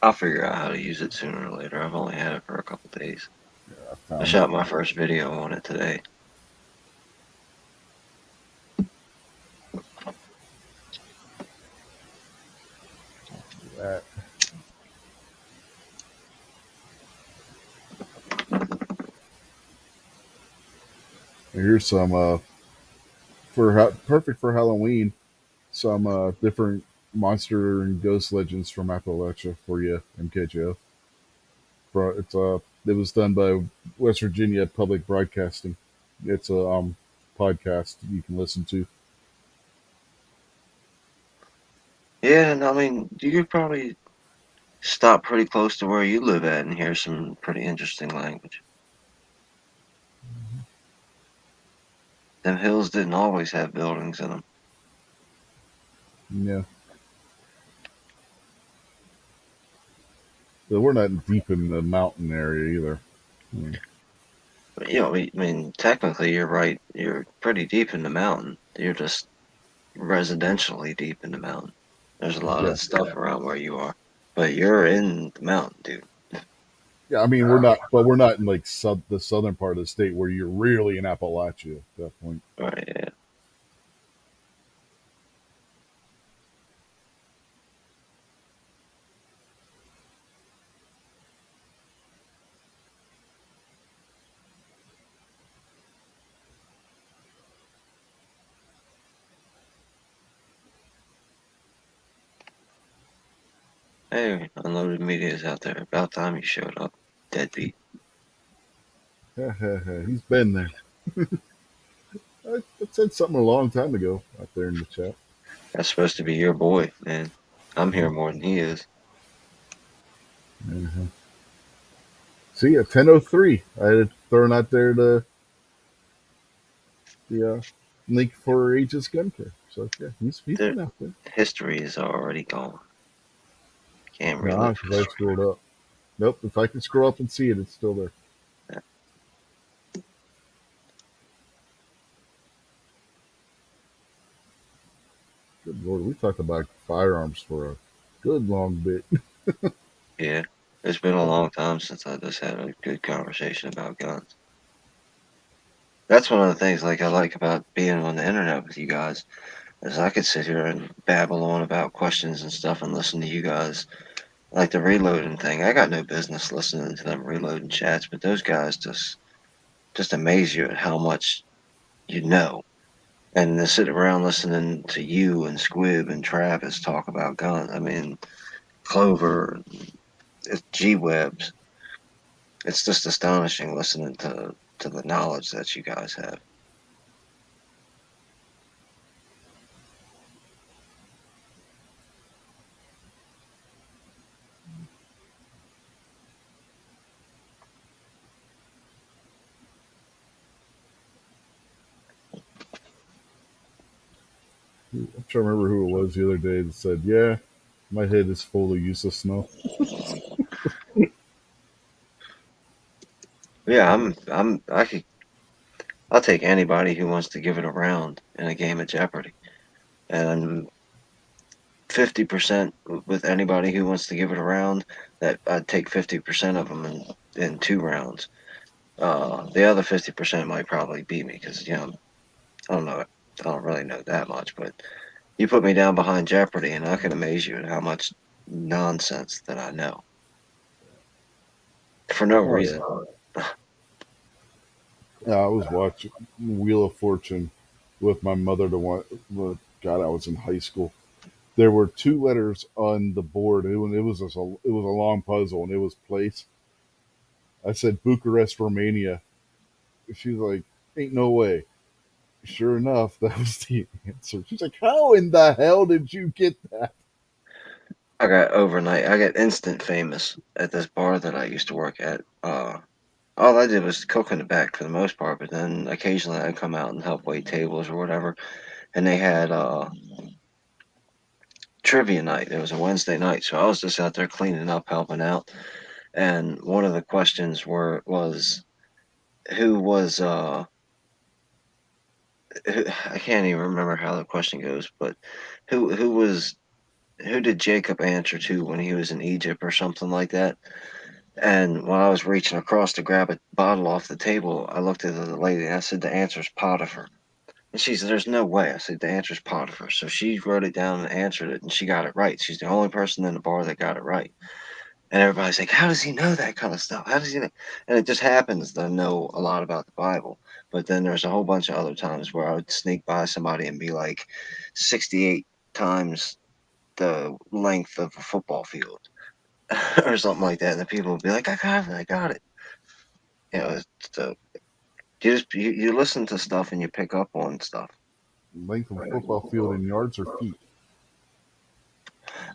I'll figure out how to use it sooner or later. I've only had it for a couple days. I I found shot my first video on it today. that. Here's some perfect for Halloween. Some different monster and ghost legends from Appalachia for you, MKJO. It was done by West Virginia Public Broadcasting. It's a podcast you can listen to. Yeah, and I mean, you could probably stop pretty close to where you live at and hear some pretty interesting language. Them hills didn't always have buildings in them. Yeah, but we're not deep in the mountain area either. I mean, But, you know, I mean, technically, you're right. You're pretty deep in the mountain. You're just residentially deep in the mountain. There's a lot yeah, of stuff around where you are, but you're in the mountain, dude. yeah. I mean, we're not in like the southern part of the state where you're really in Appalachia at that point. Right? Yeah. Hey, Unloaded Media is out there. About time you showed up, deadbeat. He's been there. I said something a long time ago out there in the chat. That's supposed to be your boy, man. I'm here more than he is. Mhm. See, at 10:03, I had thrown out there the link for Aegis Gun Care. So yeah, he's The been out there. history is already gone. Can't Nah, relive because I history. scrolled up. Nope, if I can scroll up and see it, it's still there. Good lord, we talked about firearms for a good long bit. Yeah, it's been a long time since I just had a good conversation about guns. That's one of the things like I like about being on the internet with you guys is I could sit here and babble on about questions and stuff and listen to you guys. Like the reloading thing, I got no business listening to them reloading chats, but those guys just amaze you at how much you know. And to sit around listening to you and Squib and Travis talk about guns, I mean Clover, G Webs, it's just astonishing listening to the knowledge that you guys have. I'm trying to remember who it was the other day that said, "Yeah, my head is full of useless snow." Yeah, I'll take anybody who wants to give it a round in a game of Jeopardy. And 50% with anybody who wants to give it a round, that I'd take 50% of them in 2 rounds. The other 50% might probably beat me because, I don't know. I don't really know that much, but you put me down behind Jeopardy and I can amaze you at how much nonsense that I know for no Oh reason. yeah. Yeah, I was watching Wheel of Fortune with my mother to one. Well, God, I was in high school. There were two letters on the board. It was a long puzzle, and it was place. I said Bucharest, Romania. She's like, "Ain't no way." Sure enough, that was the answer. She's like, "How in the hell did you get that?" I got instant famous at this bar that I used to work at. All I did was cook in the back for the most part, but then occasionally I'd come out and help wait tables or whatever. And they had trivia night. It was a Wednesday night, so I was just out there cleaning up, helping out. And one of the questions was who was I can't even remember how the question goes, but who was who did Jacob answer to when he was in Egypt or something like that? And when I was reaching across to grab a bottle off the table, I looked at the lady and I said, "The answer's Potiphar." And she said, "There's no way." I said, "The answer's Potiphar." So she wrote it down and answered it, and she got it right. She's the only person in the bar that got it right. And everybody's like, "How does he know that kind of stuff? How does he know?" And it just happens to know a lot about the Bible. But then there's a whole bunch of other times where I would sneak by somebody and be like 68 times the length of a football field or something like that. And the people would be like, "I got it, I got it." So you listen to stuff and you pick up on stuff. Length of a football field in yards or feet?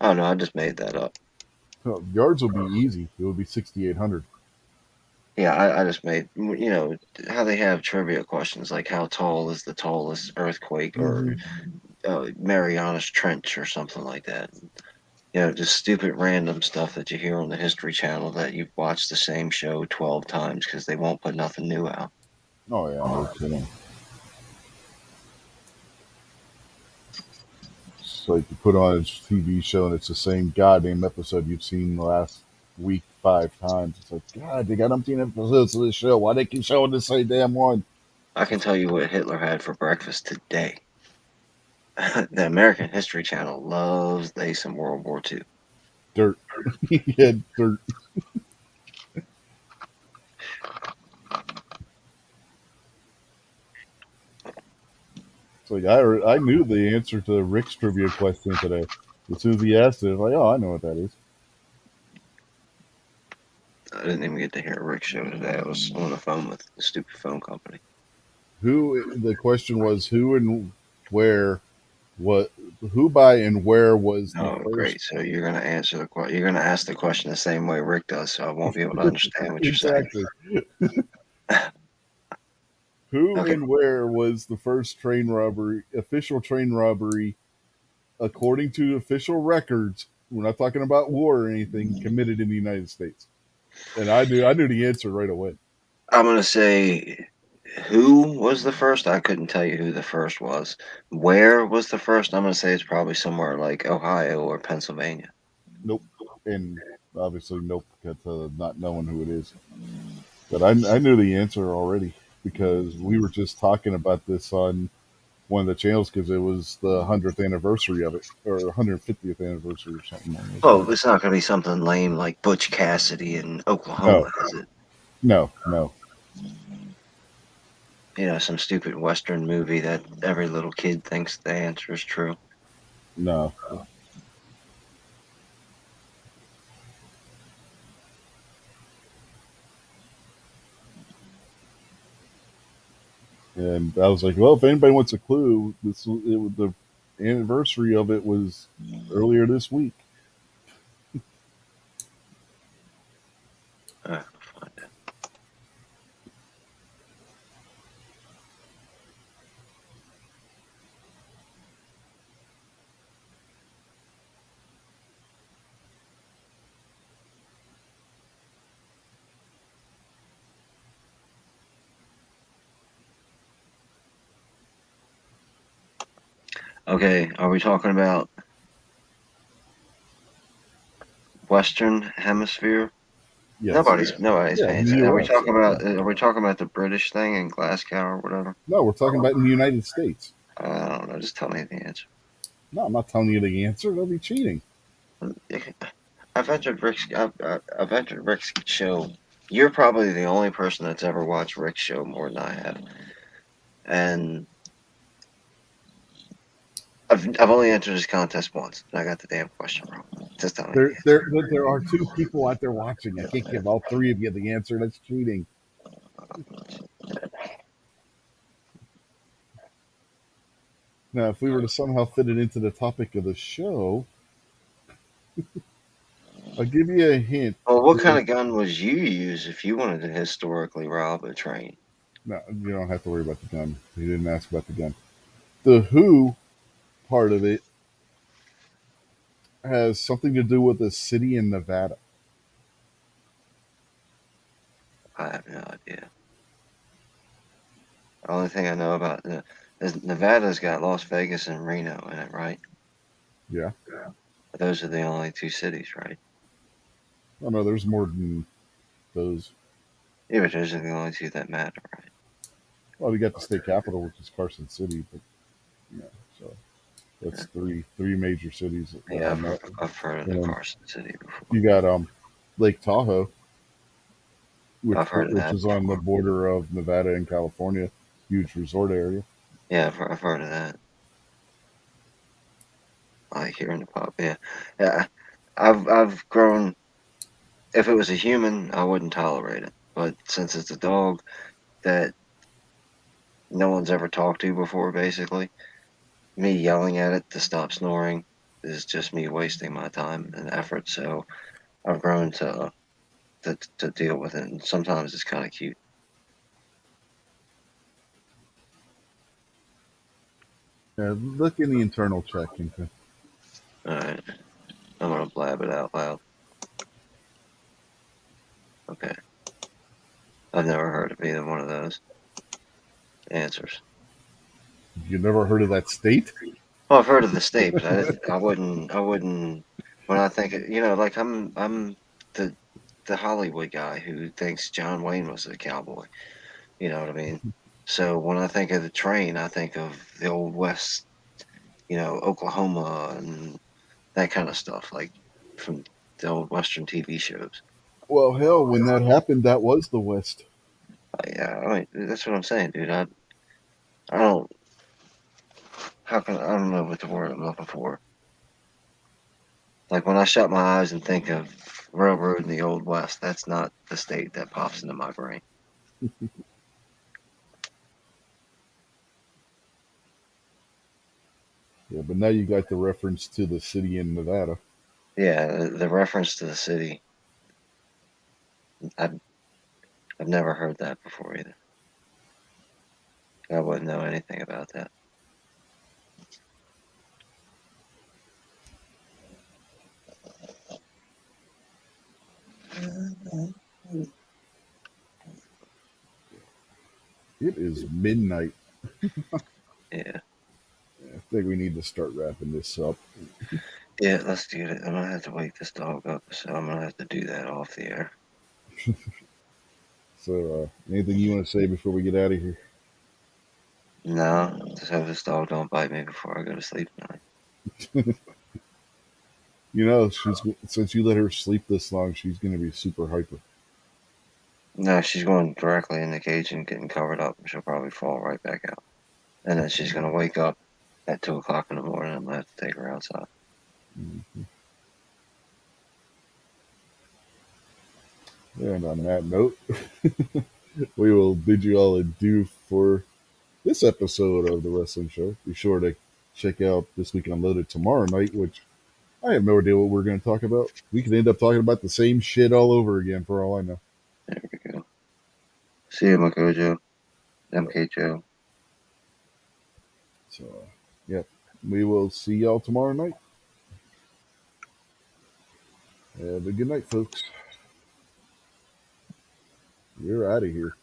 Oh no, I just made that up. Oh, yards would be easy. It would be 6,800. Yeah, I just made, how they have trivia questions like how tall is the tallest earthquake or Mm-hmm. Marianas Trench or something like that. Just stupid random stuff that you hear on the History Channel that you've watched the same show 12 times because they won't put nothing new out. Oh yeah, no kidding. It's like you put on a TV show and it's the same goddamn episode you've seen the last week 5 times. It's like, God, they got umpteen episodes of this show. Why they keep showing the same damn one? I can tell you what Hitler had for breakfast today. The American History Channel loves they some World War II. Dirt. He had dirt. It's like I knew the answer to Rick's trivia question today. As soon as he asked it, I was like, oh, I know what that is. I didn't even get to hear Rick show today. I was on the phone with the stupid phone company. Who the question was who and where what who by and where was the Oh, first great. So you're going to answer the question. You're going to ask the question the same way Rick does, so I won't be able to understand what you're saying. exactly who Okay. and where was the first official train robbery according to official records? We're not talking about war or anything committed in the United States. And I knew the answer right away. I'm going to say who was the first? I couldn't tell you who the first was. Where was the first? I'm going to say it's probably somewhere like Ohio or Pennsylvania. Nope. And obviously nope because not knowing who it is. But I knew the answer already because we were just talking about this on one of the channels because it was the 100th anniversary of it or 150th anniversary or something along those Oh, lines. it's not going to be something lame like Butch Cassidy in Oklahoma, No, is it? no, no, Some stupid Western movie that every little kid thinks the answer is true. no. And I was like, well, if anybody wants a clue, the anniversary of it was earlier this week. Uh, Okay, are we talking about Western Hemisphere? Yes. Nobody's Yeah, paying in the attention. U.S. Yeah. Are we talking about the British thing in Glasgow or whatever? No, we're talking about in the United States. I don't know. Just tell me the answer. No, I'm not telling you the answer. That'll be cheating. I've entered Rick's show. You're probably the only person that's ever watched Rick's show more than I have, and I've only entered this contest once, and I got the damn question wrong. Just tell me the There are two people out there watching. I can't give all three of you the answer. That's cheating. Now, if we were to somehow fit it into the topic of the show, I'll give you a hint. Well, what kind of gun would you use if you wanted to historically rob a train? No, you don't have to worry about the gun. You didn't ask about the gun. The Who part of it has something to do with a city in Nevada. I have no idea. The only thing I know about is Nevada's got Las Vegas and Reno in it, right? Yeah. Those are the only two cities, right? Oh no, there's more than those. Yeah, but those are the only two that matter, right? Well, we got the state capital, which is Carson City, but yeah, so that's three major cities that Yeah, I know. I've heard of the And Carson City before. you got Lake Tahoe, I've heard of which that is on the before. border of Nevada and California, huge resort area. Yeah, I've heard of that. Like here in the pub, yeah, yeah. I've grown. If it was a human, I wouldn't tolerate it. But since it's a dog that no one's ever talked to before, basically, me yelling at it to stop snoring is just me wasting my time and effort. So I've grown to deal with it, and sometimes it's kind of cute. Look in the internal check. All right, I'm gonna blab it out loud. Okay, I've never heard of either one of those answers. You never heard of that state? Well, I've heard of the state, but I wouldn't. When I think, like I'm the the Hollywood guy who thinks John Wayne was a cowboy. You know what I mean? So when I think of the train, I think of the old West, Oklahoma and that kind of stuff, like from the old Western TV shows. Well, hell, when that happened, that was the West. Yeah, I mean, that's what I'm saying, dude. I don't, I don't know what the word I'm looking for. Like when I shut my eyes and think of railroad in the old West, that's not the state that pops into my brain. Yeah, but now you got the reference to the city in Nevada. Yeah, the reference to the city, I've, I've never heard that before either. I wouldn't know anything about that. It is midnight. Yeah. I think we need to start wrapping this up. Yeah, let's do it. I'm gonna have to wake this dog up, so I'm gonna have to do that off the air. So, anything you want to say before we get out of here? No, just hope this dog don't bite me before I go to sleep tonight. You know, she's since you let her sleep this long, she's going to be super hyper. No, she's going directly in the cage and getting covered up, and she'll probably fall right back out. And then she's gonna wake up at 2 o'clock in the morning. I'm gonna have to take her outside. Mhm. And on that note, we will bid you all adieu for this episode of the Wrestling Show. Be sure to check out This Week Unloaded tomorrow night, which I have no idea what we're going to talk about. We could end up talking about the same shit all over again for all I know. There we go. See you, Makojo. Yeah. MKJo. So, yeah, we will see y'all tomorrow night. Have a good night, folks. We're out of here.